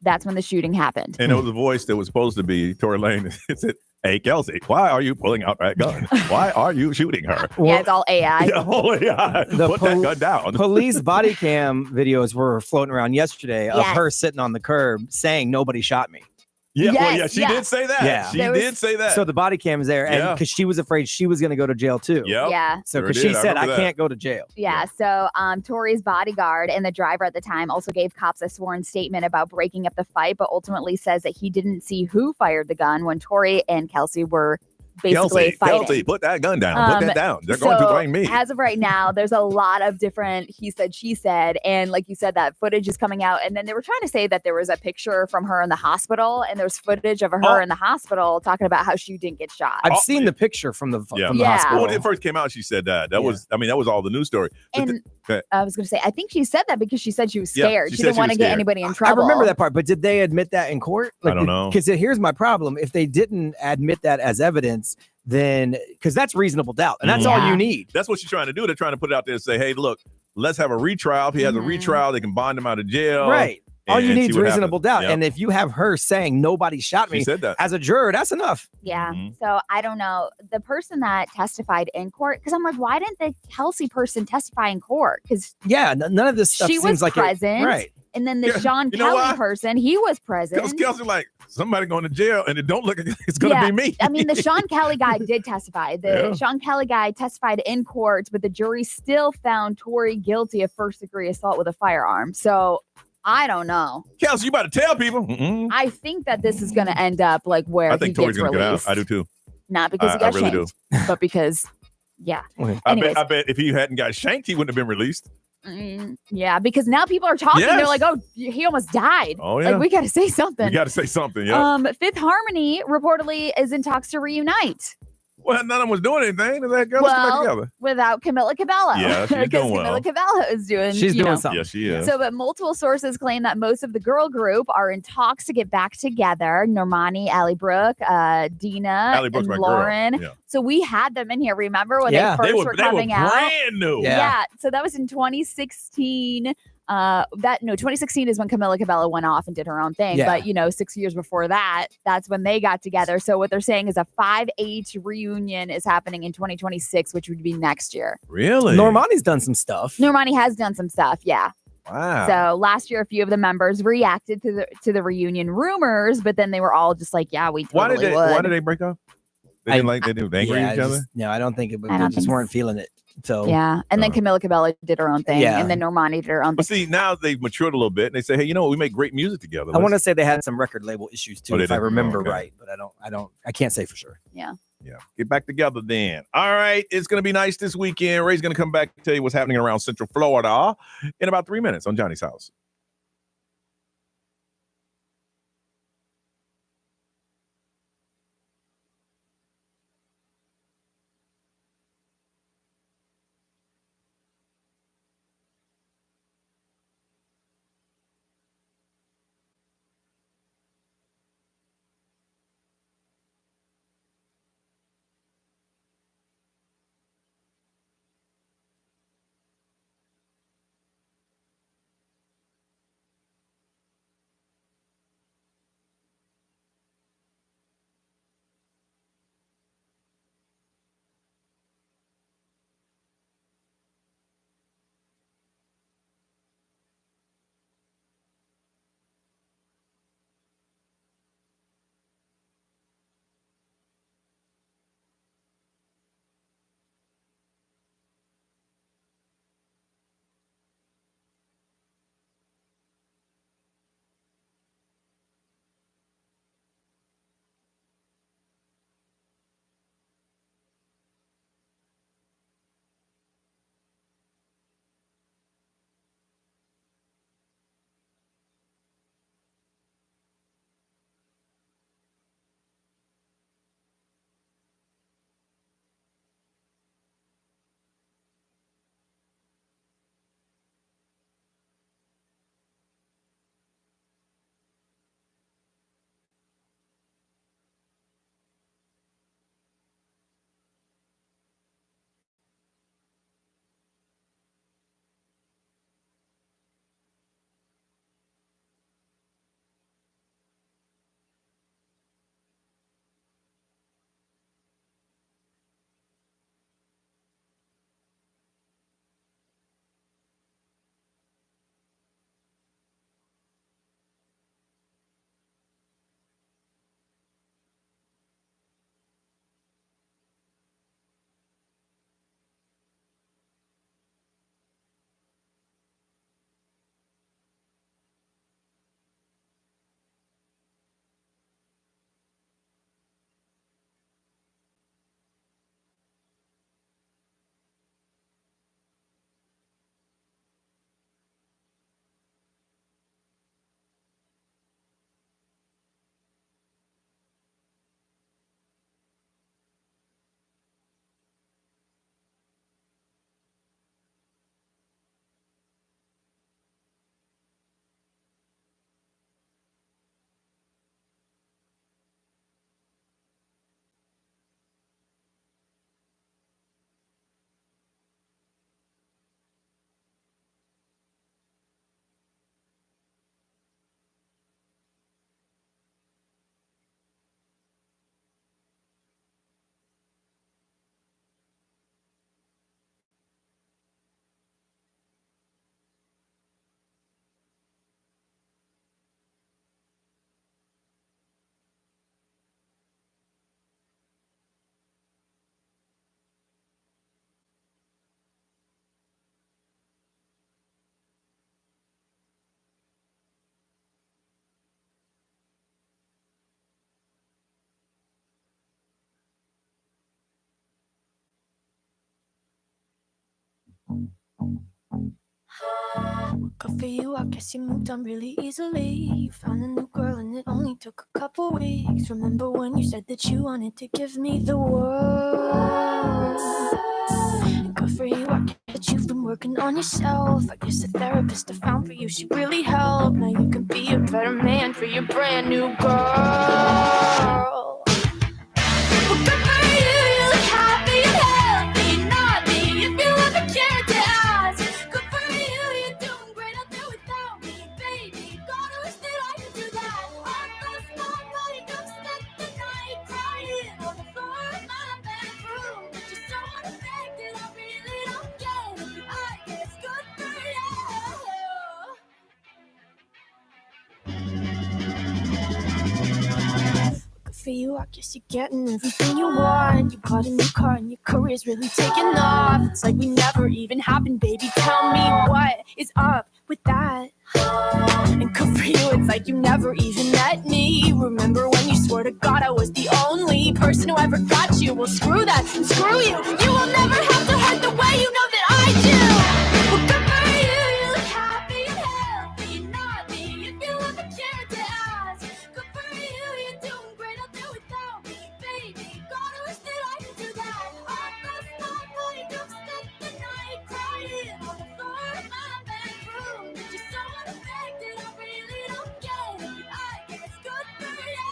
[SPEAKER 3] That's when the shooting happened.
[SPEAKER 1] And it was a voice that was supposed to be Tory Lanez. It said, "Hey, Kelsey, why are you pulling out that gun? Why are you shooting her?"
[SPEAKER 3] Yeah, it's all AI.
[SPEAKER 1] Yeah, all AI. Put that gun down.
[SPEAKER 2] Police body cam videos were floating around yesterday of
[SPEAKER 3] Yes.
[SPEAKER 2] her sitting on the curb saying, "Nobody shot me."
[SPEAKER 1] Yeah, well,
[SPEAKER 3] Yes,
[SPEAKER 1] yeah, she
[SPEAKER 3] yeah.
[SPEAKER 1] did say that.
[SPEAKER 2] Yeah.
[SPEAKER 1] She
[SPEAKER 3] There was-
[SPEAKER 1] did say that.
[SPEAKER 2] So the body cam is there, and
[SPEAKER 1] Yeah.
[SPEAKER 2] because she was afraid she was going to go to jail too.
[SPEAKER 1] Yep.
[SPEAKER 3] Yeah.
[SPEAKER 2] So
[SPEAKER 1] Sure
[SPEAKER 2] because
[SPEAKER 1] did.
[SPEAKER 2] she
[SPEAKER 1] I
[SPEAKER 2] said, "I
[SPEAKER 1] remember that.
[SPEAKER 2] can't go to jail."
[SPEAKER 3] Yeah, so Tory's bodyguard and the driver at the time also gave cops a sworn statement about breaking up the fight, but ultimately says that he didn't see who fired the gun when Tory and Kelsey were basically fighting.
[SPEAKER 1] Kelsey, put that gun down. Put that down. They're going to
[SPEAKER 3] So,
[SPEAKER 1] blame me.
[SPEAKER 3] As of right now, there's a lot of different he said, she said. And like you said, that footage is coming out. And then they were trying to say that there was a picture from her in the hospital, and there's footage of her in the hospital talking about how she didn't get shot.
[SPEAKER 2] I've seen the picture from the
[SPEAKER 1] Yeah.
[SPEAKER 3] Yeah.
[SPEAKER 2] hospital.
[SPEAKER 1] Well, when it first came out, she said that. That was, I mean, that was all the news story. But
[SPEAKER 3] And
[SPEAKER 1] okay.
[SPEAKER 3] I was going to say, I think she said that because she said she was
[SPEAKER 1] Yeah,
[SPEAKER 3] scared.
[SPEAKER 1] she
[SPEAKER 3] she
[SPEAKER 1] said
[SPEAKER 3] didn't
[SPEAKER 1] she
[SPEAKER 3] want
[SPEAKER 1] was
[SPEAKER 3] to get
[SPEAKER 1] scared.
[SPEAKER 3] anybody in
[SPEAKER 2] I
[SPEAKER 3] trouble.
[SPEAKER 2] remember that part, but did they admit that in court?
[SPEAKER 1] I don't know.
[SPEAKER 2] Because here's my problem: if they didn't admit that as evidence, then because that's reasonable doubt, and that's all
[SPEAKER 3] Yeah.
[SPEAKER 2] you need.
[SPEAKER 1] That's what she's trying to do. They're trying to put it out there and say, "Hey, look, let's have a retrial. If he has a retrial, they can bond him out of jail."
[SPEAKER 2] Right. All you
[SPEAKER 1] and
[SPEAKER 2] need
[SPEAKER 1] see
[SPEAKER 2] is
[SPEAKER 1] what
[SPEAKER 2] reasonable
[SPEAKER 1] happens.
[SPEAKER 2] doubt.
[SPEAKER 1] Yep.
[SPEAKER 2] And if you have her saying nobody shot
[SPEAKER 1] She
[SPEAKER 2] me
[SPEAKER 1] said that.
[SPEAKER 2] as a juror, that's enough.
[SPEAKER 3] Yeah.
[SPEAKER 1] Mhm.
[SPEAKER 3] So I don't know. The person that testified in court, because I'm like, why didn't the Kelsey person testify in court? Because
[SPEAKER 2] Yeah, none of this stuff
[SPEAKER 3] she
[SPEAKER 2] seems
[SPEAKER 3] was
[SPEAKER 2] like
[SPEAKER 3] present.
[SPEAKER 2] right.
[SPEAKER 3] And then the
[SPEAKER 1] Yeah,
[SPEAKER 3] Sean
[SPEAKER 1] you know
[SPEAKER 3] Kelly
[SPEAKER 1] why?
[SPEAKER 3] person, he was present.
[SPEAKER 1] Because Kelsey, like, somebody going to jail, and it don't look like it's going to
[SPEAKER 3] Yeah,
[SPEAKER 1] be me.
[SPEAKER 3] I mean, the Sean Kelly guy did testify. The
[SPEAKER 1] Yeah.
[SPEAKER 3] Sean Kelly guy testified in court, but the jury still found Tory guilty of first-degree assault with a firearm. So I don't know.
[SPEAKER 1] Kelsey, you about to tell people.
[SPEAKER 3] I think that this is going to end up like where
[SPEAKER 1] I think
[SPEAKER 3] he
[SPEAKER 1] Tory's
[SPEAKER 3] gets
[SPEAKER 1] going to get out.
[SPEAKER 3] released.
[SPEAKER 1] I do too.
[SPEAKER 3] Not because he
[SPEAKER 1] I
[SPEAKER 3] got
[SPEAKER 1] really
[SPEAKER 3] shanked, but because, yeah. Anyways.
[SPEAKER 1] I bet if he hadn't got shanked, he wouldn't have been released.
[SPEAKER 3] Yeah, because now people are talking.
[SPEAKER 1] Yes.
[SPEAKER 3] They're like, "Oh, he almost died."
[SPEAKER 1] Oh, yeah.
[SPEAKER 3] Like, we got to say something.
[SPEAKER 1] We got to say something. Yeah.
[SPEAKER 3] Fifth Harmony reportedly is in talks to reunite.
[SPEAKER 1] Well, none of them was doing anything. That girl, let's get back together.
[SPEAKER 3] Without Camila Cabello.
[SPEAKER 1] Yeah, she's
[SPEAKER 3] because
[SPEAKER 1] doing well.
[SPEAKER 3] Camila Cabello is doing.
[SPEAKER 2] She's
[SPEAKER 3] you
[SPEAKER 2] doing
[SPEAKER 3] know.
[SPEAKER 2] something.
[SPEAKER 1] Yes, she is.
[SPEAKER 3] So, but multiple sources claim that most of the girl group are in talks to get back together. Normani, Allie Brooke, Dina,
[SPEAKER 1] Allie Brooke's
[SPEAKER 3] and
[SPEAKER 1] my girl.
[SPEAKER 3] Lauren.
[SPEAKER 1] Yeah.
[SPEAKER 3] So we had them in here. Remember when
[SPEAKER 2] Yeah.
[SPEAKER 3] they first were coming out?
[SPEAKER 1] brand new.
[SPEAKER 3] Yeah. So that was in 2016. 2016 is when Camila Cabello went off and did her own thing.
[SPEAKER 2] Yeah.
[SPEAKER 3] But 6 years before that, that's when they got together. So what they're saying is a 5-8 reunion is happening in 2026, which would be next year.
[SPEAKER 1] Really?
[SPEAKER 2] Normani's done some stuff.
[SPEAKER 3] Normani has done some stuff, yeah.
[SPEAKER 1] Wow.
[SPEAKER 3] So last year, a few of the members reacted to the reunion rumors, but then they were all just like, "Yeah, we totally would."
[SPEAKER 1] Why did they break up? They didn't like they didn't angry
[SPEAKER 2] Yeah,
[SPEAKER 1] at each other.
[SPEAKER 2] No, I don't think it.
[SPEAKER 3] I don't
[SPEAKER 2] They just
[SPEAKER 3] think
[SPEAKER 2] weren't feeling it. So
[SPEAKER 3] Yeah, and then Camila Cabello did her own thing,
[SPEAKER 2] Yeah.
[SPEAKER 3] and then Normani did her own
[SPEAKER 1] But
[SPEAKER 3] thing.
[SPEAKER 1] see, now they've matured a little bit, and they say, "Hey, you know what? We make great music together."
[SPEAKER 2] I want to say they had some record label issues too,
[SPEAKER 1] Oh, they
[SPEAKER 2] if I
[SPEAKER 1] did?
[SPEAKER 2] remember
[SPEAKER 1] Okay.
[SPEAKER 2] right, but I can't say for sure.
[SPEAKER 3] Yeah.
[SPEAKER 1] Yeah, get back together then. All right, it's going to be nice this weekend. Ray's going to come back and tell you what's happening around Central Florida in about 3 minutes on Johnny's House.
[SPEAKER 10] Good for you, I guess you moved on really easily. You found a new girl and it only took a couple weeks. Remember when you said that you wanted to give me the world? Good for you, I guess that you've been working on yourself. I guess the therapist I found for you, she really helped. Now you can be a better man for your brand new girl. Well, good for you, you look happy and healthy, not me, if you ever cared to ask. Good for you, you're doing great out there without me, baby. God, I wish that I could do that. I lost my mind, I've spent the night crying on the floor of my bedroom. But you're so unaffected, I really don't get it. I guess good for you. Good for you, I guess you're getting everything you want. You bought a new car and your career's really taking off. It's like we never even happened, baby. Tell me what is up with that? And good for you, it's like you never even met me. Remember when you swore to God I was the only person who ever got you? Well, screw that and screw you. You will never have to hurt the way you know that I do. Well, good for you, you look happy and healthy, not me, if you ever cared to ask. Good for you, you're doing great out there without me, baby. God, I wish that I could do that. I lost my mind, I've spent the night crying on the floor of my bedroom. But you're so unaffected, I really don't get it. I guess good for you.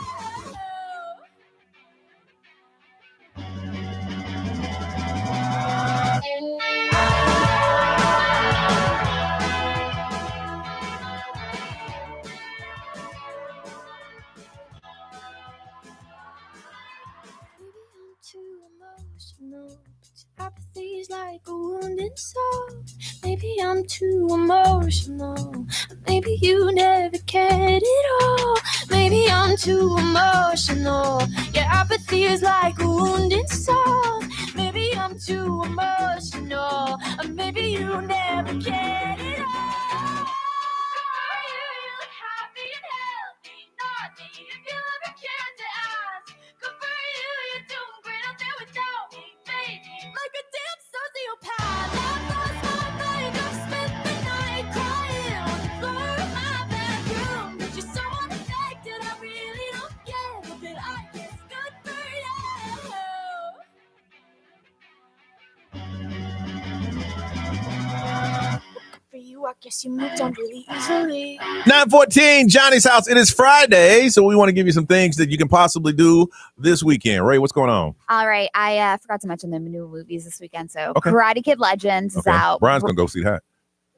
[SPEAKER 10] 'Cause apathy's like a wounded soul. Maybe I'm too emotional. Maybe you never cared at all. Maybe I'm too emotional. Yeah, apathy is like a wounded soul. Maybe I'm too emotional. Or maybe you never cared at all. You look happy and healthy, not me, if you ever cared to ask. Good for you, you're doing great out there without me, baby. Like a damn sociopath. I've lost my mind, I've spent the night crying on the floor of my bedroom. But you're so unaffected, I really don't get it. But I guess good for you. For you, I guess you moved on really easily.
[SPEAKER 1] 9:14, Johnny's house. It is Friday, so we want to give you some things that you can possibly do this weekend. Ray, what's going on?
[SPEAKER 3] All right. I forgot to mention the new movies this weekend. So
[SPEAKER 1] Okay.
[SPEAKER 3] Karate Kid Legends is out.
[SPEAKER 1] Brian's going to go see that.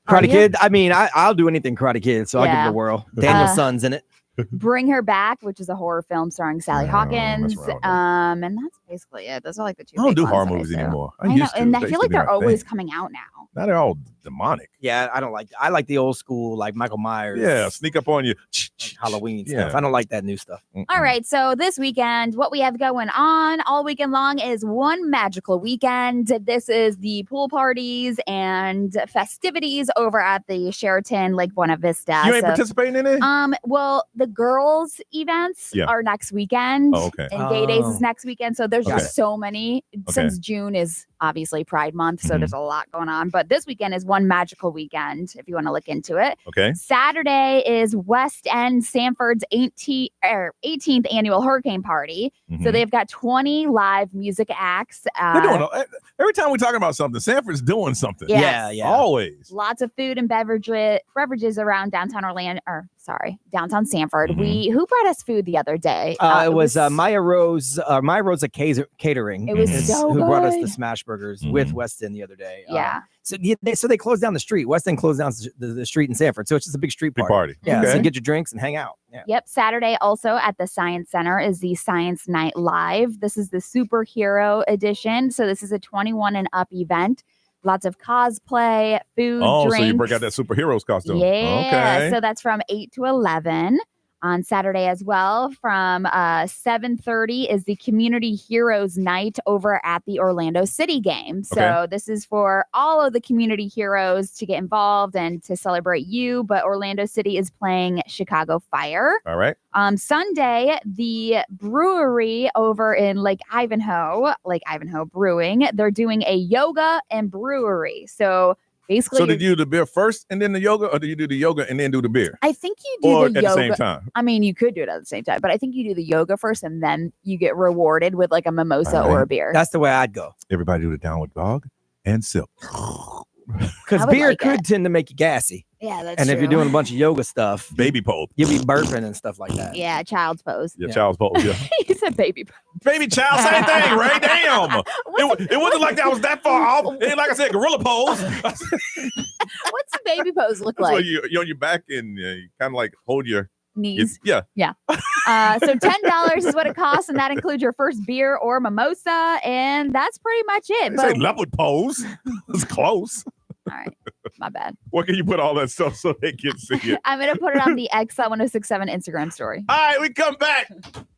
[SPEAKER 2] Karate
[SPEAKER 3] you?
[SPEAKER 2] Kid. I mean, I'll do anything Karate Kid, so I'll give
[SPEAKER 3] Yeah.
[SPEAKER 2] it a whirl. Daniel's
[SPEAKER 3] Uh,
[SPEAKER 2] son's in it.
[SPEAKER 3] Bring Her Back, which is a horror film starring Sally Hawkins.
[SPEAKER 1] right, okay.
[SPEAKER 3] And that's basically it. Those are like the two.
[SPEAKER 1] I don't
[SPEAKER 3] big
[SPEAKER 1] do
[SPEAKER 3] ones
[SPEAKER 1] horror
[SPEAKER 3] that I
[SPEAKER 1] movies
[SPEAKER 3] do.
[SPEAKER 1] anymore.
[SPEAKER 3] I know,
[SPEAKER 1] used to.
[SPEAKER 3] and I
[SPEAKER 1] They
[SPEAKER 3] feel
[SPEAKER 1] used
[SPEAKER 3] like
[SPEAKER 1] to be
[SPEAKER 3] they're
[SPEAKER 1] my
[SPEAKER 3] always
[SPEAKER 1] thing.
[SPEAKER 3] coming out now.
[SPEAKER 1] Now they're all demonic.
[SPEAKER 2] Yeah, I don't like. I like the old school, like Michael Myers.
[SPEAKER 1] Yeah, sneak up on you.
[SPEAKER 2] like Halloween
[SPEAKER 1] Yeah.
[SPEAKER 2] stuff. I don't like that new stuff.
[SPEAKER 3] All right, so this weekend, what we have going on all weekend long is one magical weekend. This is the pool parties and festivities over at the Sheraton Lake Buena Vista.
[SPEAKER 1] You ain't
[SPEAKER 3] So,
[SPEAKER 1] participating in it?
[SPEAKER 3] well, the girls' events
[SPEAKER 1] Yeah.
[SPEAKER 3] are next weekend.
[SPEAKER 1] Oh, okay.
[SPEAKER 3] And Gay Days
[SPEAKER 2] Oh.
[SPEAKER 3] is next weekend. So there's
[SPEAKER 1] Okay.
[SPEAKER 3] just so many. Since June is obviously Pride Month, so
[SPEAKER 1] Mhm.
[SPEAKER 3] there's a lot going on. But this weekend is one magical weekend if you want to look into it.
[SPEAKER 1] Okay.
[SPEAKER 3] Saturday is West End Sanford's 18th annual hurricane party. So
[SPEAKER 1] Mhm.
[SPEAKER 3] they've got 20 live music acts.
[SPEAKER 1] They're doing every time we're talking about something, Sanford's doing something.
[SPEAKER 3] Yes.
[SPEAKER 2] Yeah.
[SPEAKER 1] Always.
[SPEAKER 3] Lots of food and beverages around downtown downtown Sanford.
[SPEAKER 1] Mhm.
[SPEAKER 3] Who brought us food the other day?
[SPEAKER 2] It was Maya Rosa Catering.
[SPEAKER 3] It was
[SPEAKER 2] is
[SPEAKER 3] so
[SPEAKER 2] who brought us
[SPEAKER 3] good.
[SPEAKER 2] the smash burgers
[SPEAKER 1] Mhm.
[SPEAKER 2] with Weston the other day.
[SPEAKER 3] Yeah.
[SPEAKER 2] So they closed down the street. Weston closed down the street in Sanford, so it's just a big street
[SPEAKER 1] Big
[SPEAKER 2] party.
[SPEAKER 1] party.
[SPEAKER 2] Yeah, so
[SPEAKER 1] Okay.
[SPEAKER 2] get your drinks and hang out. Yeah.
[SPEAKER 3] Yep. Saturday also at the Science Center is the Science Night Live. This is the superhero edition. So this is a 21 and up event. Lots of cosplay, food,
[SPEAKER 1] Oh,
[SPEAKER 3] drinks.
[SPEAKER 1] so you break out that superheroes costume.
[SPEAKER 3] Yeah.
[SPEAKER 1] Okay.
[SPEAKER 3] So that's from 8 to 11. on Saturday as well. From 7:30 is the Community Heroes Night over at the Orlando City game. So this is for all of the community heroes to get involved and to celebrate you. But Orlando City is playing Chicago Fire.
[SPEAKER 1] All right.
[SPEAKER 3] Sunday, the brewery over in Lake Ivanhoe Brewing, they're doing a yoga and brewery. So basically,
[SPEAKER 1] so did you do the beer first and then the yoga, or do you do the yoga and then do the beer?
[SPEAKER 3] I think you do
[SPEAKER 1] or
[SPEAKER 3] the
[SPEAKER 1] at
[SPEAKER 3] yoga
[SPEAKER 1] the same time.
[SPEAKER 3] I mean, you could do it at the same time, but I think you do the yoga first and then you get rewarded with like a mimosa or a beer.
[SPEAKER 2] That's the way I'd go.
[SPEAKER 1] Everybody do the downward dog and sip.
[SPEAKER 2] Because beer could tend to make you gassy.
[SPEAKER 3] Yeah, that's
[SPEAKER 2] And
[SPEAKER 3] true.
[SPEAKER 2] if you're doing a bunch of yoga stuff,
[SPEAKER 1] baby pose,
[SPEAKER 2] you'll be burping and stuff like that.
[SPEAKER 3] Yeah, child's pose.
[SPEAKER 1] Yeah, child's pose. Yeah.
[SPEAKER 3] You said baby pose.
[SPEAKER 1] Baby child, same thing, right? Damn. It wasn't like that was that far off. It ain't like I said, gorilla pose.
[SPEAKER 3] What's the baby pose look
[SPEAKER 1] That's
[SPEAKER 3] like?
[SPEAKER 1] where you're on your back and you kind of like hold your
[SPEAKER 3] Knees.
[SPEAKER 1] Yeah.
[SPEAKER 3] So $10 is what it costs, and that includes your first beer or mimosa, and that's pretty much it.
[SPEAKER 1] They
[SPEAKER 3] But
[SPEAKER 1] say leopard pose. It's close.
[SPEAKER 3] all right, my bad.
[SPEAKER 1] Where can you put all that stuff so they can see it?
[SPEAKER 3] I'm gonna put it on the X1067 Instagram story.
[SPEAKER 1] All right, we come back.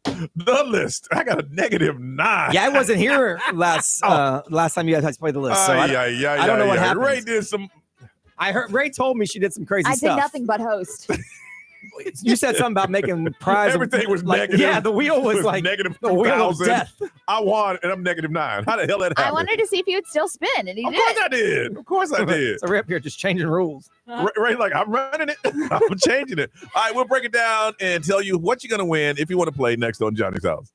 [SPEAKER 1] The list. I got a -9.
[SPEAKER 2] Yeah, I wasn't here last time you guys played the list. So I don't know what happened.
[SPEAKER 1] Ray did some.
[SPEAKER 2] I heard Ray told me she did some crazy
[SPEAKER 3] I
[SPEAKER 2] stuff.
[SPEAKER 3] did nothing but host.
[SPEAKER 2] You said something about making prize.
[SPEAKER 1] Everything was
[SPEAKER 2] like,
[SPEAKER 1] negative.
[SPEAKER 2] Yeah, the wheel was like
[SPEAKER 1] negative
[SPEAKER 2] the wheel of
[SPEAKER 1] 2,000.
[SPEAKER 2] death.
[SPEAKER 1] I won, and I'm -9. How the hell that happened?
[SPEAKER 3] I wanted to see if he would still spin, and he
[SPEAKER 1] Of
[SPEAKER 3] did.
[SPEAKER 1] course I did. Of course I did.
[SPEAKER 2] So we're up here just changing rules.
[SPEAKER 1] Ray, like, I'm running it. I'm changing it. All right, we'll break it down and tell you what you're going to win if you want to play next on Johnny's House.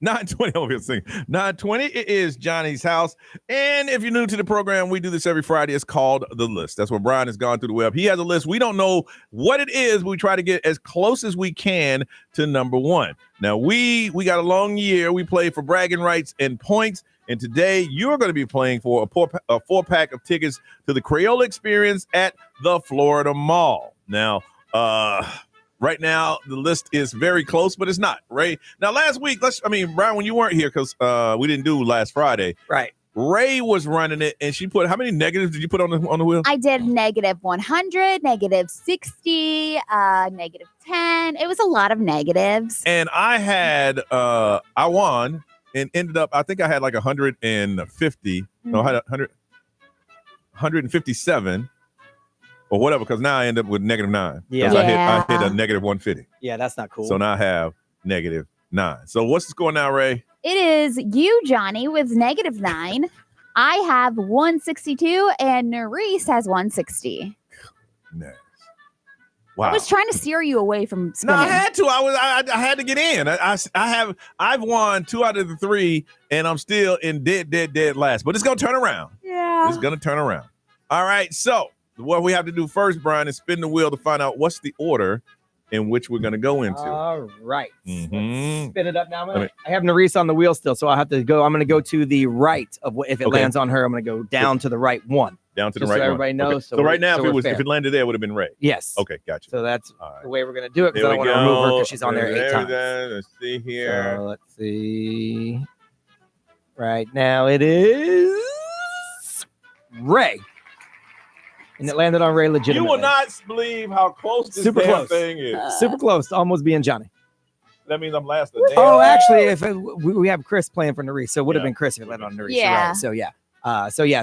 [SPEAKER 1] $9.20 over here singing. $9.20. It is Johnny's House. And if you're new to the program, we do this every Friday. It's called The List. That's where Brian has gone through the web. He has a list. We don't know what it is, but we try to get as close as we can to number one. Now, we got a long year. We play for bragging rights and points. And today, you're going to be playing for a 4-pack of tickets to the Crayola Experience at the Florida Mall. Now, right now, the list is very close, but it's not, right? Now, last week, Brian, when you weren't here, because we didn't do last Friday.
[SPEAKER 2] Right.
[SPEAKER 1] Ray was running it, and she put how many negatives did you put on the wheel?
[SPEAKER 3] I did -100, -60, -10. It was a lot of negatives.
[SPEAKER 1] And I had I won and ended up. I think I had like 150. No, I had 157 or whatever. Because now I end up with -9.
[SPEAKER 2] Yeah.
[SPEAKER 1] I hit a -150.
[SPEAKER 2] Yeah, that's not cool.
[SPEAKER 1] So now I have -9. So what's the score now, Ray?
[SPEAKER 3] It is you, Johnny, with -9. I have 162, and Nerese has 160.
[SPEAKER 1] Nice. Wow.
[SPEAKER 3] I was trying to steer you away from
[SPEAKER 1] No,
[SPEAKER 3] spinning.
[SPEAKER 1] I had to. I had to get in. I've won 2 out of the 3, and I'm still in dead last. But it's gonna turn around.
[SPEAKER 3] Yeah.
[SPEAKER 1] It's gonna turn around. All right. So what we have to do first, Brian, is spin the wheel to find out what's the order in which we're gonna go into.
[SPEAKER 2] All right.
[SPEAKER 1] Mhm.
[SPEAKER 2] Let's spin it up now. I have Nerese on the wheel still, so I have to go. I'm going to go to the right of what if it lands on her. I'm going to go down to the right one.
[SPEAKER 1] Down to the
[SPEAKER 2] Just
[SPEAKER 1] right
[SPEAKER 2] so
[SPEAKER 1] one.
[SPEAKER 2] everybody knows.
[SPEAKER 1] Okay.
[SPEAKER 2] So
[SPEAKER 1] So right now,
[SPEAKER 2] so
[SPEAKER 1] if
[SPEAKER 2] we're
[SPEAKER 1] it
[SPEAKER 2] fair.
[SPEAKER 1] landed there, it would have been Ray.
[SPEAKER 2] Yes.
[SPEAKER 1] Okay, gotcha.
[SPEAKER 2] So that's
[SPEAKER 1] All right.
[SPEAKER 2] the way we're going to do it because I
[SPEAKER 1] There
[SPEAKER 2] don't
[SPEAKER 1] we
[SPEAKER 2] want to remove her
[SPEAKER 1] go.
[SPEAKER 2] because she's on there 8 times.
[SPEAKER 1] Let's see here.
[SPEAKER 2] So let's see. Right now it is Ray. And it landed on Ray
[SPEAKER 1] You
[SPEAKER 2] legitimately.
[SPEAKER 1] will not believe how close this
[SPEAKER 2] Super
[SPEAKER 1] damn
[SPEAKER 2] close.
[SPEAKER 1] thing is.
[SPEAKER 2] Super close, almost being Johnny.
[SPEAKER 1] That means I'm last. A damn
[SPEAKER 2] Oh,
[SPEAKER 1] time.
[SPEAKER 2] actually, if we have Chris playing for Nerese, so it would have been Chris if it landed on Nerese.
[SPEAKER 3] Yeah.
[SPEAKER 2] Right. So yeah.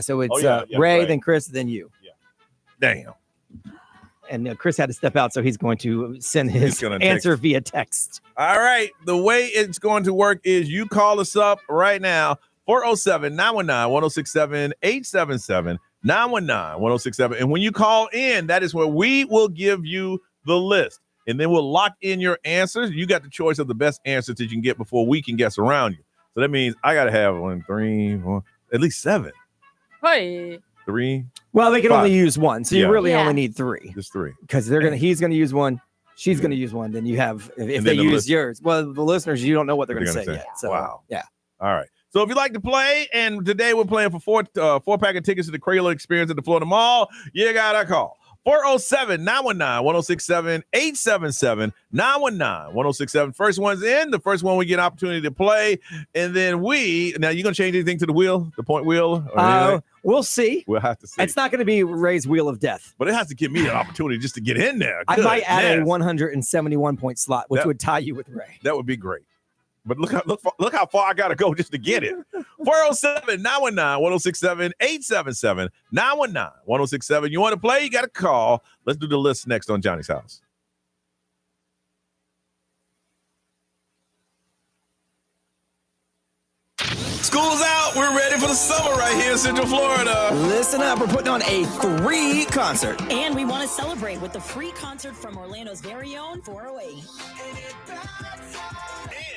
[SPEAKER 2] So it's
[SPEAKER 1] yeah,
[SPEAKER 2] Ray,
[SPEAKER 1] right.
[SPEAKER 2] then Chris, then you.
[SPEAKER 1] Damn.
[SPEAKER 2] And Chris had to step out, so he's going to send
[SPEAKER 1] He's
[SPEAKER 2] his
[SPEAKER 1] gonna
[SPEAKER 2] answer via text.
[SPEAKER 1] All right. The way it's going to work is you call us up right now, 407-919-1067, 877-919-1067. And when you call in, that is where we will give you the list. And then we'll lock in your answers. You got the choice of the best answers that you can get before we can guess around you. So that means I got to have 1, 3, 4, at least 7.
[SPEAKER 13] Hey.
[SPEAKER 1] 3.
[SPEAKER 2] Well, they can
[SPEAKER 1] 5.
[SPEAKER 2] only use one, so you
[SPEAKER 1] Yeah.
[SPEAKER 2] really
[SPEAKER 3] Yeah.
[SPEAKER 2] only need 3
[SPEAKER 1] Just 3.
[SPEAKER 2] because he's gonna use one, she's gonna use one. Then you have if
[SPEAKER 1] And
[SPEAKER 2] they
[SPEAKER 1] then the
[SPEAKER 2] use
[SPEAKER 1] list-
[SPEAKER 2] yours. Well, the listeners, you don't know what they're gonna say
[SPEAKER 1] say.
[SPEAKER 2] yet. So
[SPEAKER 1] Wow.
[SPEAKER 2] yeah.
[SPEAKER 1] All right. So if you'd like to play, and today we're playing for 4-pack of tickets to the Crayola Experience at the Florida Mall, you got to call 407-919-1067, 877-919-1067. First one's in. The first one we get an opportunity to play. And then now you going to change anything to the wheel, the point wheel? Or anything?
[SPEAKER 2] We'll see.
[SPEAKER 1] We'll have to see.
[SPEAKER 2] It's not going to be Ray's Wheel of Death.
[SPEAKER 1] But it has to give me an opportunity just to get in there.
[SPEAKER 2] I might add a
[SPEAKER 1] Goodness.
[SPEAKER 2] 171 point slot, which
[SPEAKER 1] That-
[SPEAKER 2] would tie you with Ray.
[SPEAKER 1] That would be great. But look how far I got to go just to get it. 407-919-1067, 877-919-1067. You want to play? You got to call. Let's do the list next on Johnny's House. School's out. We're ready for the summer right here in Central Florida.
[SPEAKER 2] Listen up. We're putting on a free concert.
[SPEAKER 14] And we want to celebrate with the free concert from Orlando's very own 408.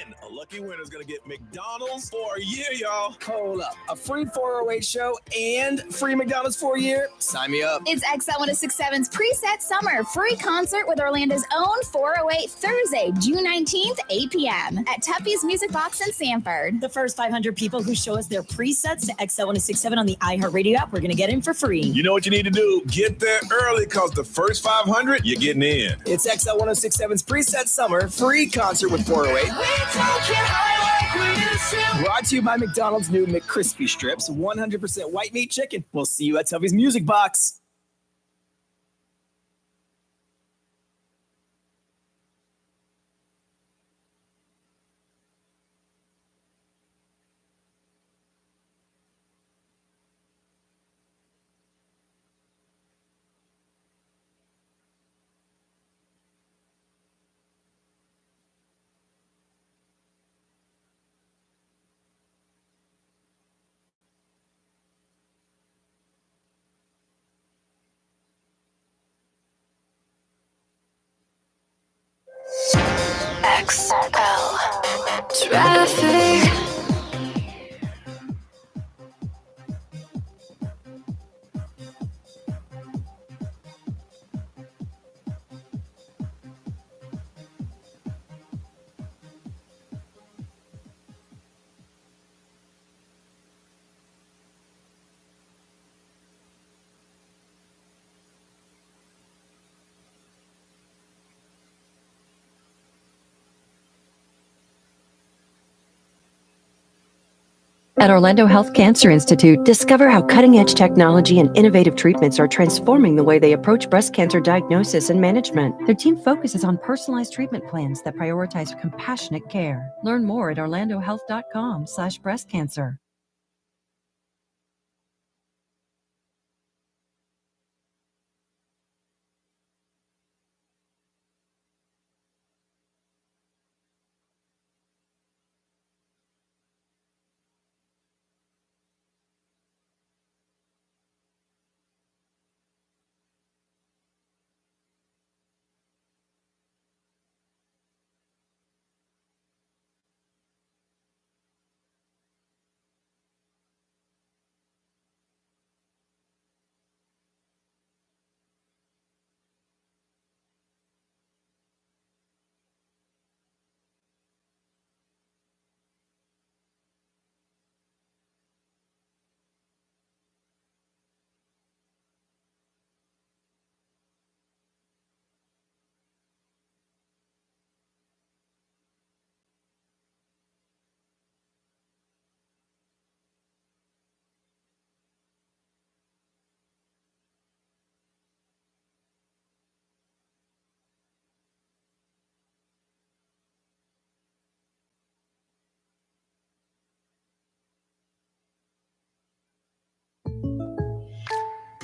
[SPEAKER 1] And a lucky winner is going to get McDonald's for a year, y'all.
[SPEAKER 2] Hold up. A free 408 show and free McDonald's for a year? Sign me up.
[SPEAKER 3] It's XL 1067's Preset Summer free concert with Orlando's own 408 Thursday, June 19th, 8 p.m. at Tuffy's Music Box in Sanford.
[SPEAKER 14] The first 500 people who show us their presets to XL 1067 on the iHeartRadio app, we're going to get in for free.
[SPEAKER 1] You know what you need to do? Get there early because the first 500, you're getting in.
[SPEAKER 2] It's XL 1067's Preset Summer free concert with 408. Brought to you by McDonald's new McCrispy Strips, 100% white meat chicken. We'll see you at Tuffy's Music Box.
[SPEAKER 10] XL Traffic.
[SPEAKER 13] At Orlando Health Cancer Institute, discover how cutting-edge technology and innovative treatments are transforming the way they approach breast cancer diagnosis and management. Their team focuses on personalized treatment plans that prioritize compassionate care. Learn more at orlandohealth.com/breastcancer.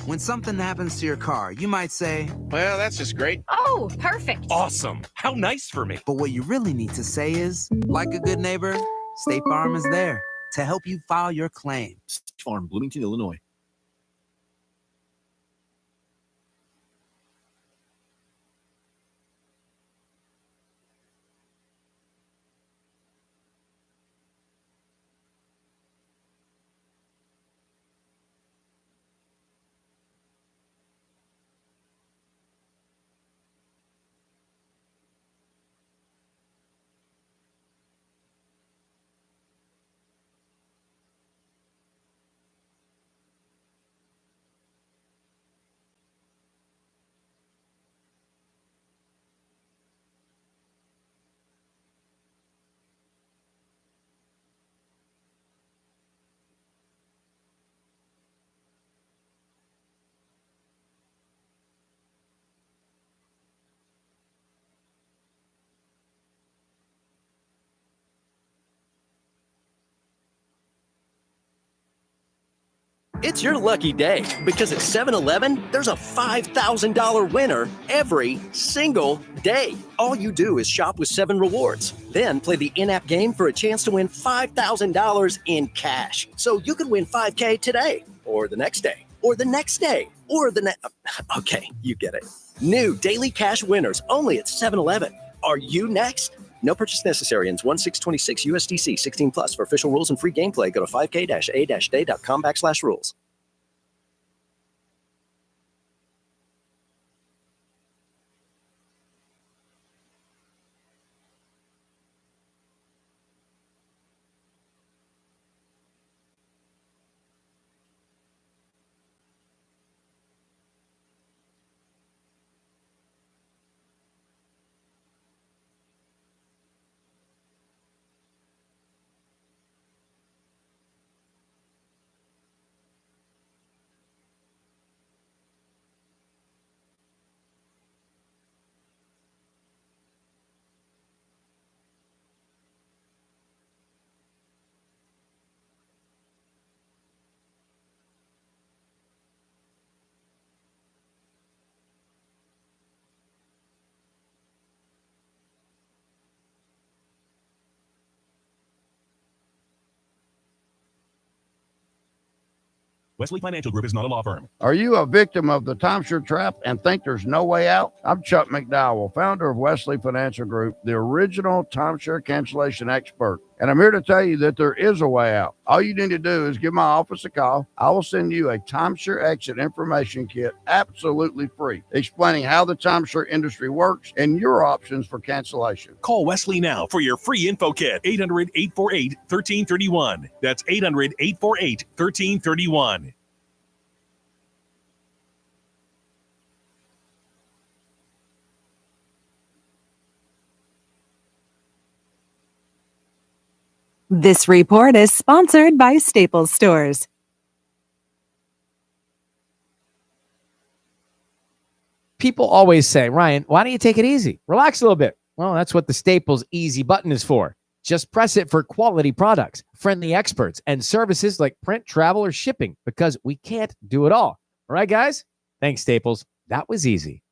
[SPEAKER 15] When something happens to your car, you might say, well, that's just great.
[SPEAKER 16] Oh, perfect.
[SPEAKER 15] Awesome. How nice for me. But what you really need to say is, like a good neighbor, State Farm is there to help you file your claim.
[SPEAKER 17] State Farm, Bloomington, Illinois.
[SPEAKER 18] It's your lucky day because at 7-Eleven, there's a $5,000 winner every single day. All you do is shop with 7 Rewards. Then play the in-app game for a chance to win $5,000 in cash. So you could win $5K today, or the next day, or the next day, or the next... Okay, you get it. New daily cash winners only at 7-Eleven. Are you next? No purchase necessary. Ends 1/6/26 USDC 16 plus. For official rules and free gameplay, go to 5k-a-day.com/rules.
[SPEAKER 19] Wesley Financial Group is not a law firm.
[SPEAKER 20] Are you a victim of the timeshare trap and think there's no way out? I'm Chuck McDowell, founder of Wesley Financial Group, the original timeshare cancellation expert. And I'm here to tell you that there is a way out. All you need to do is give my office a call. I will send you a timeshare exit information kit absolutely free, explaining how the timeshare industry works and your options for cancellation.
[SPEAKER 19] Call Wesley now for your free info kit. 800-848-1331. That's 800-848-1331.
[SPEAKER 16] This report is sponsored by Staples Stores.
[SPEAKER 17] People always say, Ryan, why don't you take it easy? Relax a little bit. Well, that's what the Staples Easy button is for. Just press it for quality products, friendly experts, and services like print, travel, or shipping, because we can't do it all. All right, guys? Thanks, Staples. That was easy.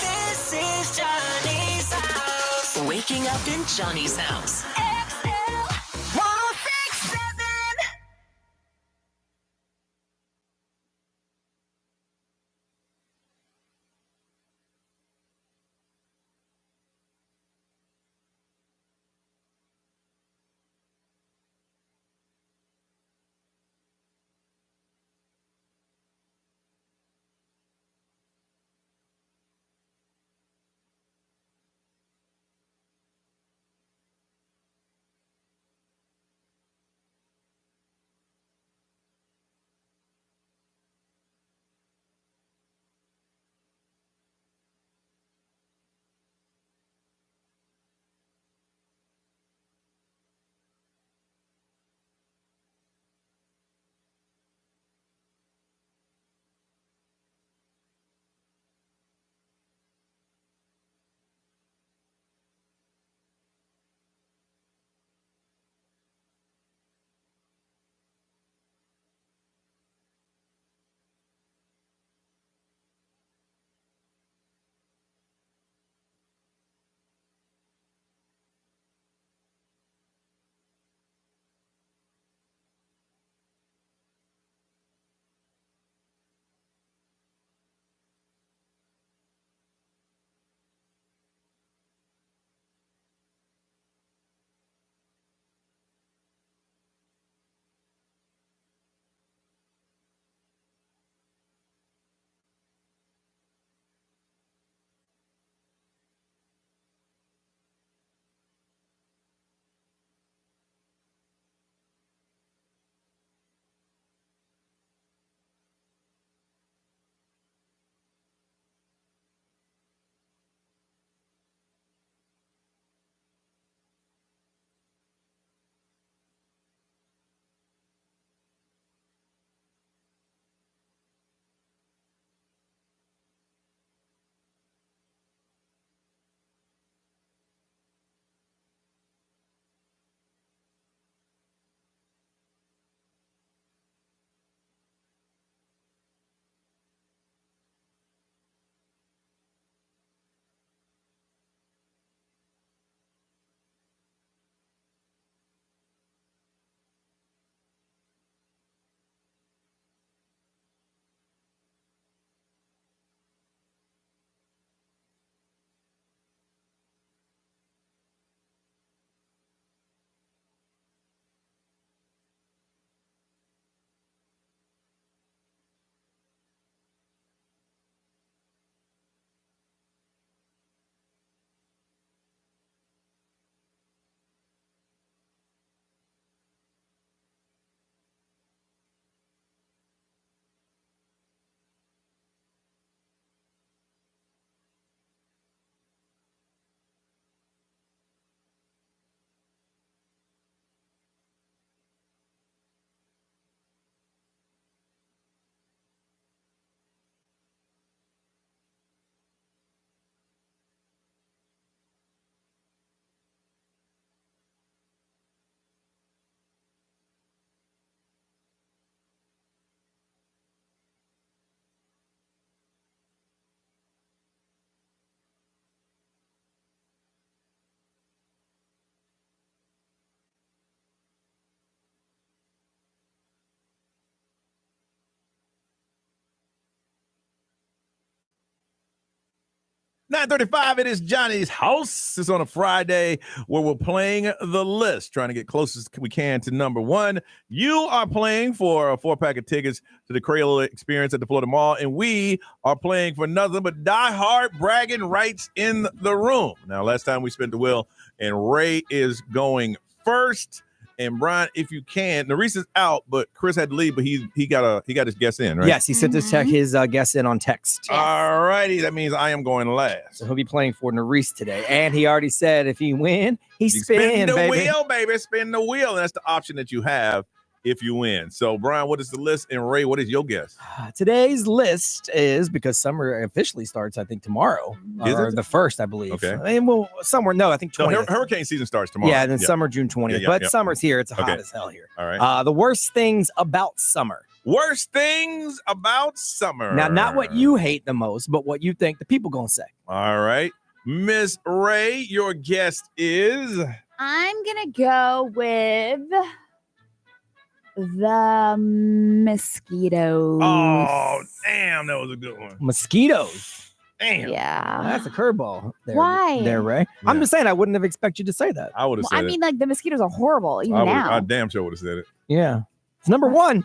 [SPEAKER 5] This is Johnny's house. Waking up in Johnny's house. XL 1067.
[SPEAKER 1] 9:35, it is Johnny's house. It's on a Friday where we're playing the list, trying to get closest we can to number one. You are playing for a 4-pack of tickets to the Crayola experience at the Florida Mall, and we are playing for nothing but diehard bragging rights in the room. Now, last time we spent the wheel, and Ray is going first. And Brian, if you can, Narice is out, but Chris had to leave, but he got his guess in, right?
[SPEAKER 2] Yes, he sent his guess in on text.
[SPEAKER 1] All righty, that means I am going last.
[SPEAKER 2] So he'll be playing for Narice today, and he already said if he win, he
[SPEAKER 1] spin the
[SPEAKER 2] baby.
[SPEAKER 1] wheel, baby. Spin the wheel, and that's the option that you have if you win. So, Brian, what is the list? And Ray, what is your guess?
[SPEAKER 2] Today's list is, because summer officially starts, I think, tomorrow.
[SPEAKER 1] Is
[SPEAKER 2] or
[SPEAKER 1] it?
[SPEAKER 2] the 1st, I believe.
[SPEAKER 1] Okay.
[SPEAKER 2] And well, somewhere, no, I think 20th.
[SPEAKER 1] No, hurricane season starts tomorrow.
[SPEAKER 2] Yeah, and then summer, June 20th. But summer's here. It's hot as hell here.
[SPEAKER 1] All right.
[SPEAKER 2] The worst things about summer.
[SPEAKER 1] Worst things about summer.
[SPEAKER 2] Now, not what you hate the most, but what you think the people gonna say.
[SPEAKER 1] All right. Miss Ray, your guest is?
[SPEAKER 3] I'm going to go with the mosquitoes.
[SPEAKER 1] Oh, damn, that was a good one.
[SPEAKER 2] Mosquitoes.
[SPEAKER 1] Damn.
[SPEAKER 3] Yeah.
[SPEAKER 2] That's a curveball.
[SPEAKER 3] Why?
[SPEAKER 2] There, Ray. I'm just saying I wouldn't have expected you to say that.
[SPEAKER 1] I would have
[SPEAKER 3] Well,
[SPEAKER 1] said
[SPEAKER 3] I mean, like, the mosquitoes are horrible even now.
[SPEAKER 1] I damn sure would have said it.
[SPEAKER 2] Yeah. It's number one.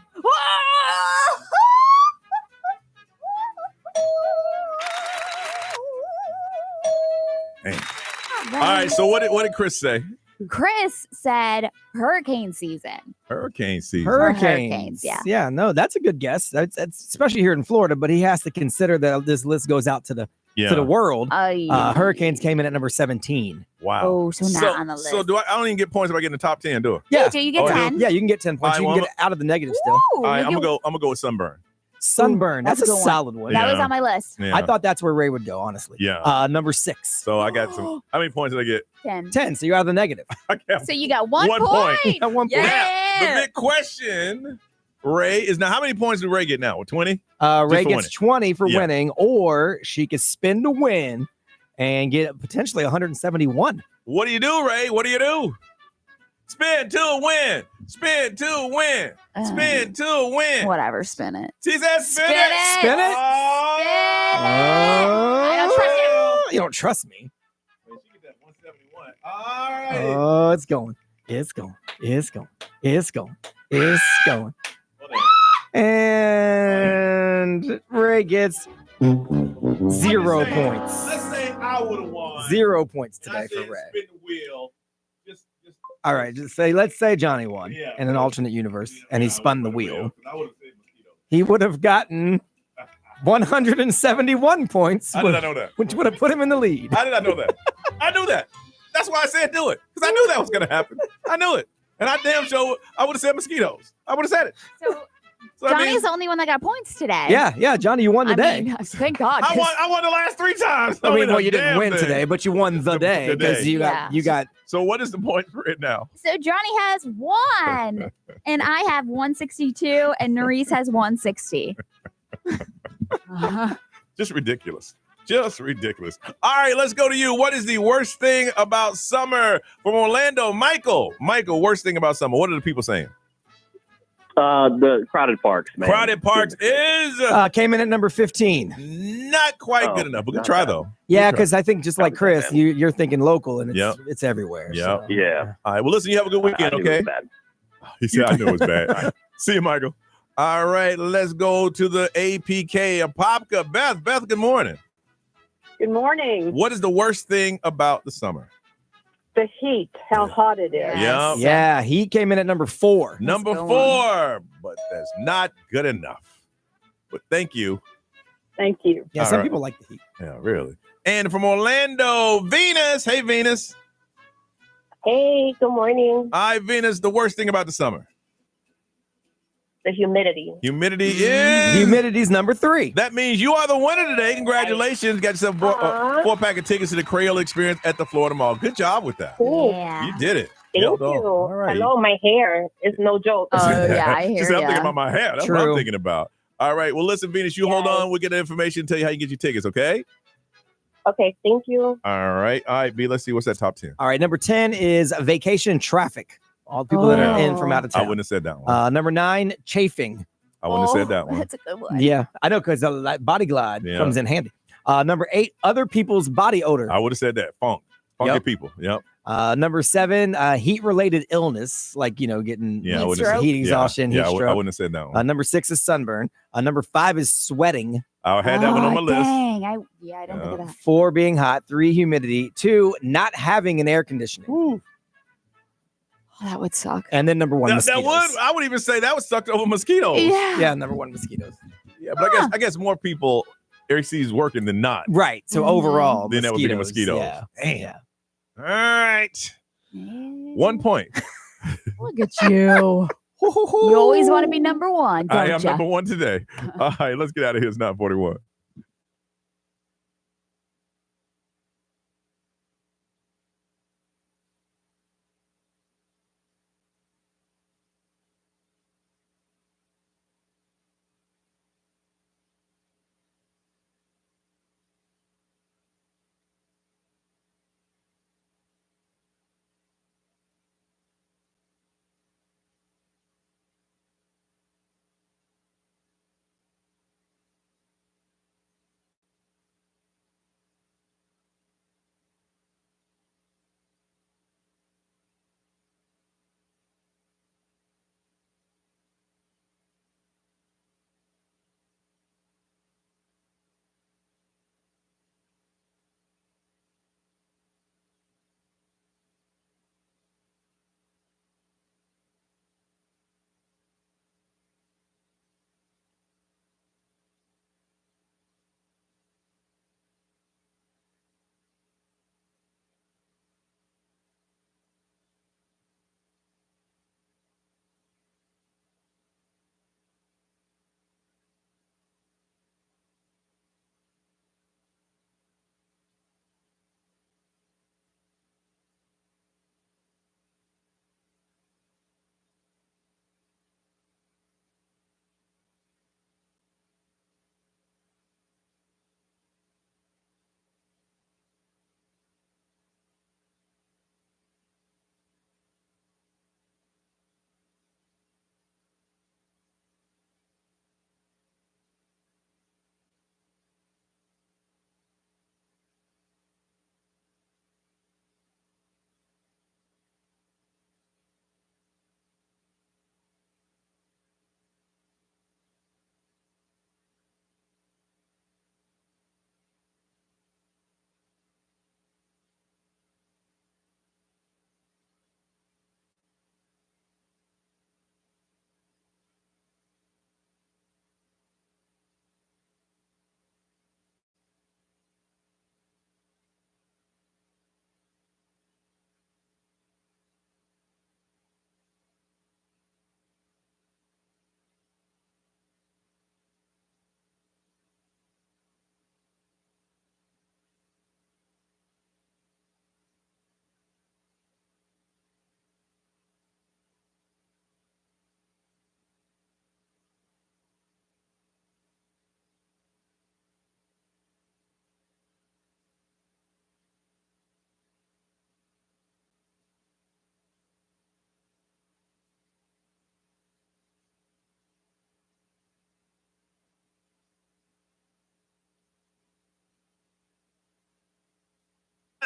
[SPEAKER 1] Damn. All right, so what did Chris say?
[SPEAKER 3] Chris said hurricane season.
[SPEAKER 1] Hurricane season.
[SPEAKER 2] Hurricanes.
[SPEAKER 3] Yeah.
[SPEAKER 2] Yeah, no, that's a good guess. That's especially here in Florida, but he has to consider that this list goes out to the world. Hurricanes came in at number 17.
[SPEAKER 1] Wow.
[SPEAKER 3] Oh, so not on the list.
[SPEAKER 1] So I don't even get points if I get in the top 10, do I?
[SPEAKER 3] Yeah. Do you get 10?
[SPEAKER 2] Yeah, you can get 10 points.
[SPEAKER 1] All
[SPEAKER 2] You
[SPEAKER 1] right,
[SPEAKER 2] can
[SPEAKER 1] well,
[SPEAKER 2] get out of the negative still.
[SPEAKER 1] All right, I'm gonna go with sunburn.
[SPEAKER 2] Sunburn. That's a
[SPEAKER 3] good one.
[SPEAKER 2] solid one.
[SPEAKER 3] That was on my list.
[SPEAKER 1] Yeah.
[SPEAKER 2] I thought that's where Ray would go, honestly.
[SPEAKER 1] Yeah.
[SPEAKER 2] Number 6.
[SPEAKER 1] So I got some. How many points did I get?
[SPEAKER 3] 10.
[SPEAKER 2] So you're out of the negative.
[SPEAKER 3] So you got one point.
[SPEAKER 2] 1 point.
[SPEAKER 3] Yeah.
[SPEAKER 1] The big question, Ray, is now how many points did Ray get now? 20?
[SPEAKER 2] Ray gets 20 for winning, or she could spin to win and get potentially 171.
[SPEAKER 1] What do you do, Ray? What do you do? Spin to win. Spin to win. Spin to win.
[SPEAKER 3] Whatever, spin it.
[SPEAKER 1] She said spin
[SPEAKER 3] Spin
[SPEAKER 1] it.
[SPEAKER 3] it.
[SPEAKER 2] Spin it.
[SPEAKER 3] I don't trust you.
[SPEAKER 2] You don't trust me.
[SPEAKER 1] All right.
[SPEAKER 2] Oh, it's going. It's going. It's going. It's going. It's going. And Ray gets 0 points.
[SPEAKER 1] Let's say I would have won.
[SPEAKER 2] 0 points today for Ray.
[SPEAKER 1] Spin the wheel. Just
[SPEAKER 2] All right, let's say Johnny won
[SPEAKER 1] Yeah.
[SPEAKER 2] in an alternate universe, and he spun the wheel.
[SPEAKER 1] I would have said mosquito.
[SPEAKER 2] He would have gotten 171 points.
[SPEAKER 1] How did I know that?
[SPEAKER 2] Which would have put him in the lead.
[SPEAKER 1] How did I know that? I knew that. That's why I said do it. Because I knew that was going to happen. I knew it. And I damn sure I would have said mosquitoes. I would have said it.
[SPEAKER 3] So
[SPEAKER 1] I mean-
[SPEAKER 3] Johnny's the only one that got points today.
[SPEAKER 2] Yeah, Johnny, you won today.
[SPEAKER 3] I mean, thank God.
[SPEAKER 1] I won the last 3 times.
[SPEAKER 2] I mean,
[SPEAKER 1] the
[SPEAKER 2] well, you didn't
[SPEAKER 1] damn
[SPEAKER 2] win
[SPEAKER 1] thing.
[SPEAKER 2] today, but you won the day because you got.
[SPEAKER 1] So what is the point for it now?
[SPEAKER 3] So Johnny has 1, and I have 162, and Narice has 160.
[SPEAKER 1] Just ridiculous. Just ridiculous. All right, let's go to you. What is the worst thing about summer from Orlando? Michael, worst thing about summer. What are the people saying?
[SPEAKER 21] The crowded parks, man.
[SPEAKER 1] Crowded parks is
[SPEAKER 2] came in at number 15.
[SPEAKER 1] not quite good enough. We can try though.
[SPEAKER 2] Yeah, because I think just like Chris, you're thinking local, and it's everywhere.
[SPEAKER 1] Yeah.
[SPEAKER 2] So.
[SPEAKER 21] Yeah.
[SPEAKER 1] All right. Well, listen, you have a good weekend,
[SPEAKER 21] I knew it
[SPEAKER 1] okay?
[SPEAKER 21] was bad.
[SPEAKER 1] He said, I knew it was bad. See you, Michael. All right, let's go to the APK. Apopka. Beth, good morning.
[SPEAKER 22] Good morning.
[SPEAKER 1] What is the worst thing about the summer?
[SPEAKER 22] The heat, how hot it is.
[SPEAKER 1] Yep.
[SPEAKER 2] Yeah, he came in at number 4.
[SPEAKER 1] Number 4, but that's not good enough. But thank you.
[SPEAKER 22] Thank you.
[SPEAKER 2] Yeah,
[SPEAKER 1] All
[SPEAKER 2] some
[SPEAKER 1] right.
[SPEAKER 2] people like the heat.
[SPEAKER 1] Yeah, really. And from Orlando, Venus. Hey, Venus.
[SPEAKER 11] Hey, good morning.
[SPEAKER 1] Hi, Venus. The worst thing about the summer?
[SPEAKER 11] The humidity.
[SPEAKER 1] Humidity is...
[SPEAKER 2] Humidity's number 3.
[SPEAKER 1] That means you are the winner today. Congratulations. Got yourself a 4-pack of tickets to the Crayola experience at the Florida Mall. Good job with that.
[SPEAKER 11] Yeah.
[SPEAKER 1] You did it.
[SPEAKER 11] Thank
[SPEAKER 1] Well
[SPEAKER 11] you.
[SPEAKER 1] done. All right.
[SPEAKER 11] Hello, my hair is no joke.
[SPEAKER 3] Oh, yeah, I
[SPEAKER 1] She
[SPEAKER 3] hear
[SPEAKER 1] said, I'm
[SPEAKER 3] ya.
[SPEAKER 1] thinking about my hair. That's what
[SPEAKER 2] True.
[SPEAKER 1] I'm thinking about. All right. Well, listen, Venus, you hold on. We'll get the information, tell you how you get your tickets, okay?
[SPEAKER 11] Okay, thank you.
[SPEAKER 1] All right. All right, B, let's see. What's that top 10?
[SPEAKER 2] All right, number 10 is vacation traffic. All the people that are in from out of
[SPEAKER 1] I
[SPEAKER 2] town.
[SPEAKER 1] wouldn't have said that one.
[SPEAKER 2] Number 9, chafing.
[SPEAKER 1] I wouldn't have said that one.
[SPEAKER 3] That's a good one.
[SPEAKER 2] Yeah, I know because Body Glide
[SPEAKER 1] Yeah.
[SPEAKER 2] comes in handy. Number 8, other people's body odor.
[SPEAKER 1] I would have said that. Funky people. Yep.
[SPEAKER 2] Number 7, heat-related illness, like getting heat exhaustion, heat stroke.
[SPEAKER 1] I wouldn't have said that one.
[SPEAKER 2] Number 6 is sunburn. Number 5 is sweating.
[SPEAKER 1] I had that one on my list.
[SPEAKER 3] Dang, I didn't think of that.
[SPEAKER 2] 4 being hot. 3 humidity. 2 not having an air conditioning.
[SPEAKER 3] Oh, that would suck.
[SPEAKER 2] And then number 1 mosquitoes.
[SPEAKER 1] I would even say that was sucked over mosquitoes.
[SPEAKER 2] Yeah, number 1 mosquitoes.
[SPEAKER 1] Yeah, but I guess more people AC is working than not.
[SPEAKER 2] Right. So overall,
[SPEAKER 1] then that would be the mosquitoes.
[SPEAKER 2] Yeah.
[SPEAKER 1] Damn.
[SPEAKER 2] Yeah.
[SPEAKER 1] All right. 1 point.
[SPEAKER 3] Look at you. You always want to be number 1, don't
[SPEAKER 1] I am
[SPEAKER 3] ya?
[SPEAKER 1] number 1 today. All right, let's get out of here. It's 9:41.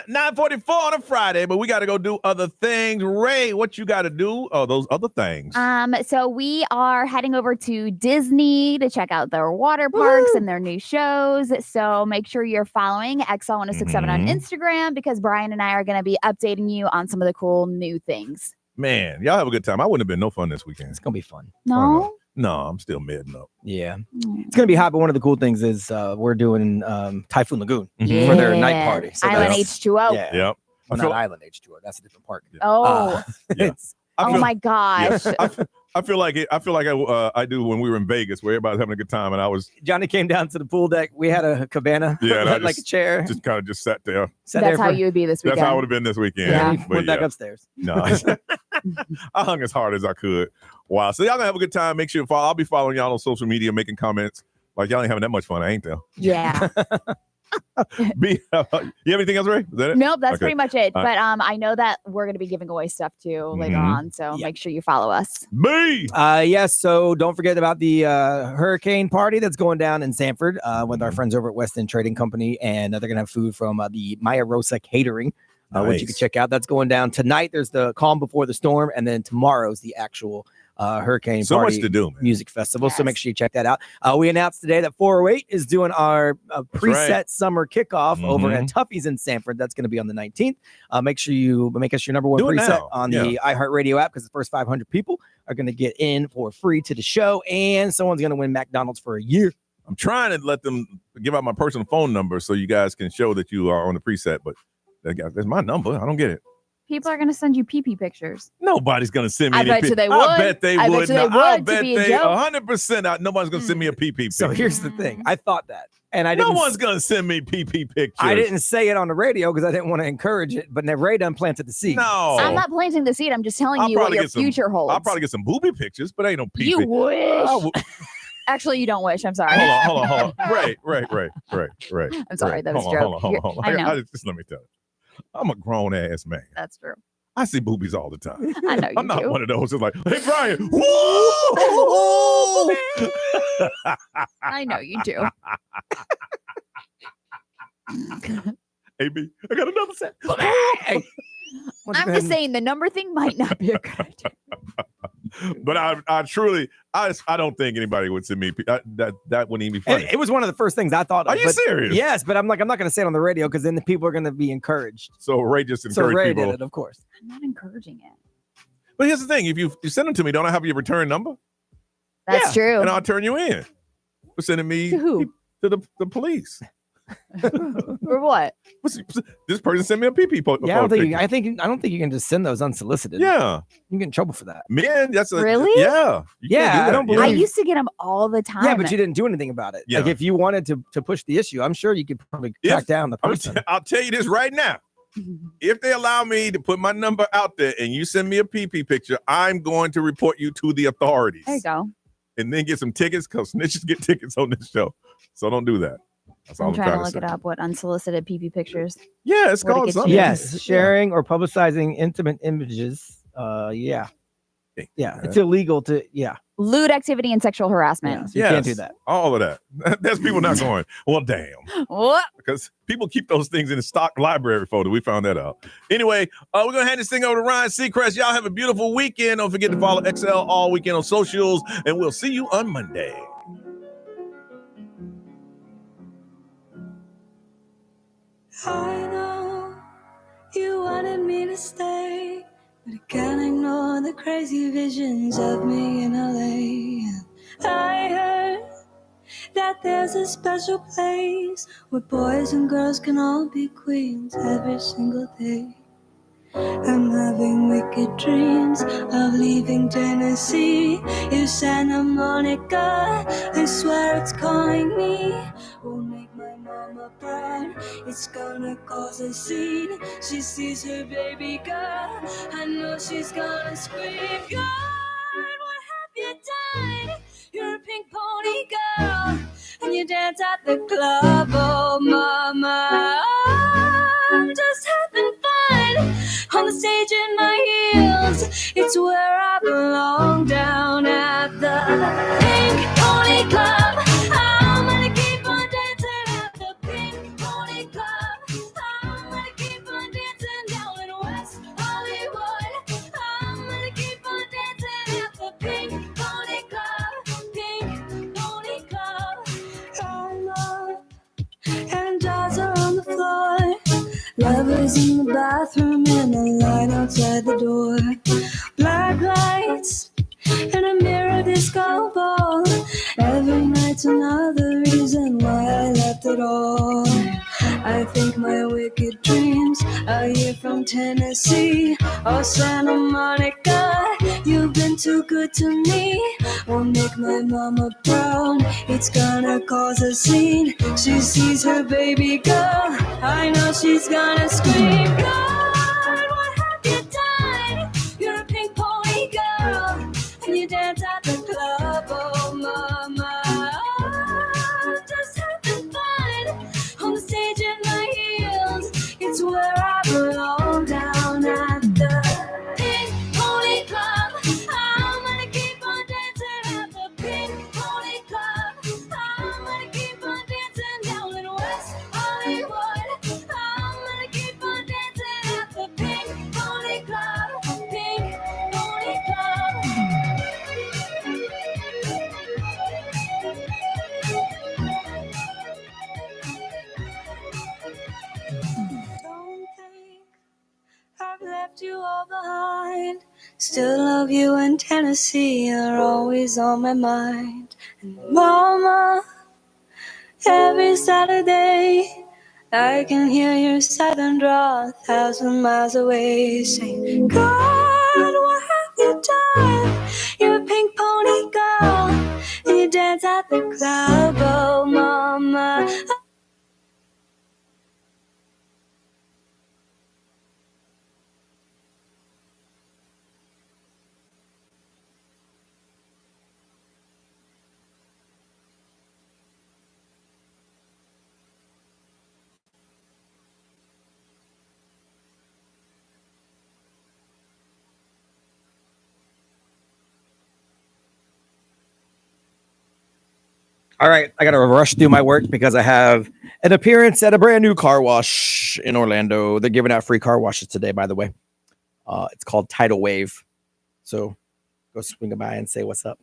[SPEAKER 1] $9:44 on a Friday, but we got to go do other things. Ray, what you got to do? Oh, those other things.
[SPEAKER 3] So we are heading over to Disney to check out their water parks and their new shows. So make sure you're following XL1067 on Instagram because Brian and I are going to be updating you on some of the cool new things.
[SPEAKER 1] Man, y'all have a good time. I wouldn't have been no fun this weekend.
[SPEAKER 2] It's going to be fun.
[SPEAKER 3] No?
[SPEAKER 1] No, I'm still midding up.
[SPEAKER 2] Yeah. It's going to be hot, but one of the cool things is we're doing Typhoon Lagoon for their night party. So
[SPEAKER 3] Island H2O.
[SPEAKER 2] Yeah.
[SPEAKER 1] Yep.
[SPEAKER 2] Well, not Island H2O. That's a different park.
[SPEAKER 3] Oh. Oh my gosh.
[SPEAKER 1] I feel like I do when we were in Vegas where everybody's having a good time and I was.
[SPEAKER 2] Johnny came down to the pool deck. We had a cabana.
[SPEAKER 1] Yeah. And I
[SPEAKER 2] like a chair.
[SPEAKER 1] Just kind of just sat there.
[SPEAKER 3] That's how you would be this weekend.
[SPEAKER 1] That's how I would have been this weekend.
[SPEAKER 2] Yeah.
[SPEAKER 1] But
[SPEAKER 2] Went back upstairs.
[SPEAKER 1] No. I hung as hard as I could. Wow. So y'all gonna have a good time. Make sure you follow. I'll be following y'all on social media, making comments. Like y'all ain't having that much fun, ain't there?
[SPEAKER 3] Yeah.
[SPEAKER 1] You have anything else, Ray? Is that it?
[SPEAKER 3] Nope, that's
[SPEAKER 1] Okay.
[SPEAKER 3] pretty much it.
[SPEAKER 1] All
[SPEAKER 3] But
[SPEAKER 1] right.
[SPEAKER 3] I know that we're going to be giving away stuff too later
[SPEAKER 1] Mhm.
[SPEAKER 3] on. So make sure you follow us.
[SPEAKER 1] Me.
[SPEAKER 2] Yes. So don't forget about the hurricane party that's going down in Sanford with our friends over at West End Trading Company, and they're gonna have food from the Maya Rosa Catering, which you can
[SPEAKER 1] Nice.
[SPEAKER 2] check out. That's going down tonight. There's the calm before the storm, and then tomorrow's the actual hurricane
[SPEAKER 1] So much
[SPEAKER 2] party
[SPEAKER 1] to do, man.
[SPEAKER 2] music festival. So make sure you check that out. We announced today that 408 is doing our preset
[SPEAKER 1] right.
[SPEAKER 2] summer kickoff over at
[SPEAKER 1] Mhm.
[SPEAKER 2] Tuffy's in Sanford. That's going to be on the 19th. Make sure you make us your number one
[SPEAKER 1] Do it
[SPEAKER 2] preset
[SPEAKER 1] now.
[SPEAKER 2] on
[SPEAKER 1] Yeah.
[SPEAKER 2] the iHeartRadio app, because the first 500 people are going to get in for free to the show, and someone's going to win McDonald's for a year.
[SPEAKER 1] I'm trying to let them give out my personal phone number so you guys can show that you are on the preset, but that's my number. I don't get it.
[SPEAKER 3] People are going to send you pee-pee pictures.
[SPEAKER 1] Nobody's gonna send me.
[SPEAKER 3] I
[SPEAKER 1] any
[SPEAKER 3] bet you
[SPEAKER 1] pee-
[SPEAKER 3] they
[SPEAKER 1] I
[SPEAKER 3] would.
[SPEAKER 1] bet they
[SPEAKER 3] I bet
[SPEAKER 1] would.
[SPEAKER 3] you they
[SPEAKER 1] not. I
[SPEAKER 3] would, to
[SPEAKER 1] bet
[SPEAKER 3] be a
[SPEAKER 1] they
[SPEAKER 3] joke.
[SPEAKER 1] 100%. Nobody's gonna send me a pee-pee.
[SPEAKER 2] So
[SPEAKER 1] picture.
[SPEAKER 2] here's the thing. I thought that, and I
[SPEAKER 1] no
[SPEAKER 2] didn't.
[SPEAKER 1] one's gonna send me pee-pee pictures.
[SPEAKER 2] I didn't say it on the radio because I didn't want to encourage it, but then Ray done planted the seed.
[SPEAKER 1] No,
[SPEAKER 3] I'm not planting the seed. I'm just telling you what
[SPEAKER 1] probably
[SPEAKER 3] your
[SPEAKER 1] get some-
[SPEAKER 3] future holds.
[SPEAKER 1] I'll probably get some booby pictures, but ain't no pee-pee.
[SPEAKER 3] You wish.
[SPEAKER 1] I would-
[SPEAKER 3] Actually, you don't wish. I'm sorry.
[SPEAKER 1] Hold on. Right.
[SPEAKER 3] I'm sorry, that was
[SPEAKER 1] hold
[SPEAKER 3] a
[SPEAKER 1] on,
[SPEAKER 3] joke.
[SPEAKER 1] Hold
[SPEAKER 3] You're-
[SPEAKER 1] on.
[SPEAKER 3] I know.
[SPEAKER 1] Just let me tell you. I'm a grown ass man.
[SPEAKER 3] That's true.
[SPEAKER 1] I see boobies all the time.
[SPEAKER 3] I know you
[SPEAKER 1] I'm not
[SPEAKER 3] do.
[SPEAKER 1] one of those who's like, hey, Brian. Woo!
[SPEAKER 3] I know you do.
[SPEAKER 1] AB, I got another set.
[SPEAKER 2] Hey,
[SPEAKER 3] I'm just saying the number thing might not be a good idea.
[SPEAKER 1] But I truly, I don't think anybody would send me that wouldn't even be funny.
[SPEAKER 2] It was one of the first things I thought of.
[SPEAKER 1] Are you
[SPEAKER 2] but-
[SPEAKER 1] serious?
[SPEAKER 2] Yes, but I'm not going to say it on the radio because then the people are going to be encouraged.
[SPEAKER 1] So Ray just
[SPEAKER 2] So
[SPEAKER 1] encouraged
[SPEAKER 2] Ray
[SPEAKER 1] people.
[SPEAKER 2] did it, of course.
[SPEAKER 3] I'm not encouraging it.
[SPEAKER 1] But here's the thing: if you send them to me, don't I have your return number?
[SPEAKER 3] That's true.
[SPEAKER 1] And I'll turn you in for sending me
[SPEAKER 3] To who?
[SPEAKER 1] to the police.
[SPEAKER 3] For what?
[SPEAKER 1] This person sent me a pee-pee
[SPEAKER 2] Yeah, I don't think you can just send those unsolicited.
[SPEAKER 1] Yeah,
[SPEAKER 2] you get in trouble for that.
[SPEAKER 1] Man, that's a
[SPEAKER 3] Really?
[SPEAKER 1] Yeah, you can't do
[SPEAKER 2] I
[SPEAKER 1] that.
[SPEAKER 2] don't
[SPEAKER 1] Yeah.
[SPEAKER 2] believe.
[SPEAKER 3] I used to get them all the time.
[SPEAKER 2] Yeah, but you didn't do anything about it.
[SPEAKER 1] Yeah.
[SPEAKER 2] Like if you wanted to push the issue, I'm sure you could probably track down the person.
[SPEAKER 1] I'll tell you this right now. If they allow me to put my number out there and you send me a pee-pee picture, I'm going to report you to the authorities.
[SPEAKER 3] There you go.
[SPEAKER 1] And then get some tickets because snitches get tickets on this show. So don't do that. That's all
[SPEAKER 3] I'm
[SPEAKER 1] I'm
[SPEAKER 3] trying to
[SPEAKER 1] trying
[SPEAKER 3] look
[SPEAKER 1] to
[SPEAKER 3] it
[SPEAKER 1] say.
[SPEAKER 3] up. What unsolicited PP pictures?
[SPEAKER 1] Yeah, it's
[SPEAKER 3] Where to
[SPEAKER 1] called
[SPEAKER 3] get
[SPEAKER 1] something.
[SPEAKER 3] you.
[SPEAKER 2] Yes, sharing or publicizing intimate images. Yeah, it's illegal to. Yeah,
[SPEAKER 3] Lewd activity and sexual harassment.
[SPEAKER 2] you can't do that.
[SPEAKER 1] All of that. That's people not going, well, damn.
[SPEAKER 3] What?
[SPEAKER 1] Because people keep those things in the stock library folder. We found that out. Anyway, we're going to hand this thing over to Ryan Seacrest. Y'all have a beautiful weekend. Don't forget to follow XL all weekend on socials, and we'll see you on Monday.
[SPEAKER 4] I know you wanted me to stay, but I can't ignore the crazy visions of me in LA. I heard that there's a special place where boys and girls can all be queens every single day. I'm having wicked dreams of leaving Tennessee. Is Santa Monica, I swear it's calling me. Won't make my mama proud, it's gonna cause a scene. She sees her baby girl, I know she's gonna scream. God, what have you done? You're a pink pony girl, and you dance at the club. Oh mama, I'm just having fun on the stage in my heels. It's where I belong, down at the Pink Pony Club. I'm gonna keep on dancing at the Pink Pony Club. I'm gonna keep on dancing down in West Hollywood. I'm gonna keep on dancing at the Pink Pony Club. Pink Pony Club. I'm up and dolls are on the floor. Lovers in the bathroom and a line outside the door. Black lights and a mirror disco ball. Every night's another reason why I left it all. I think my wicked dreams are here from Tennessee. Oh, Santa Monica, you've been too good to me. Won't make my mama proud, it's gonna cause a scene. She sees her baby girl, I know she's gonna scream. God, what have you done? You're a pink pony girl, and you dance at the club. Oh mama, just having fun on the stage Still love you in Tennessee, you're always on my mind. And mama, every Saturday I can hear your southern drawl 1,000 miles away, saying, God, what have you done? You're a pink pony girl, and you dance at the club, oh mama.
[SPEAKER 2] All right, I got to rush through my work because I have an appearance at a brand new car wash in Orlando. They're giving out free car washes today, by the way. It's called Tidal Wave. So go swing by and say what's up.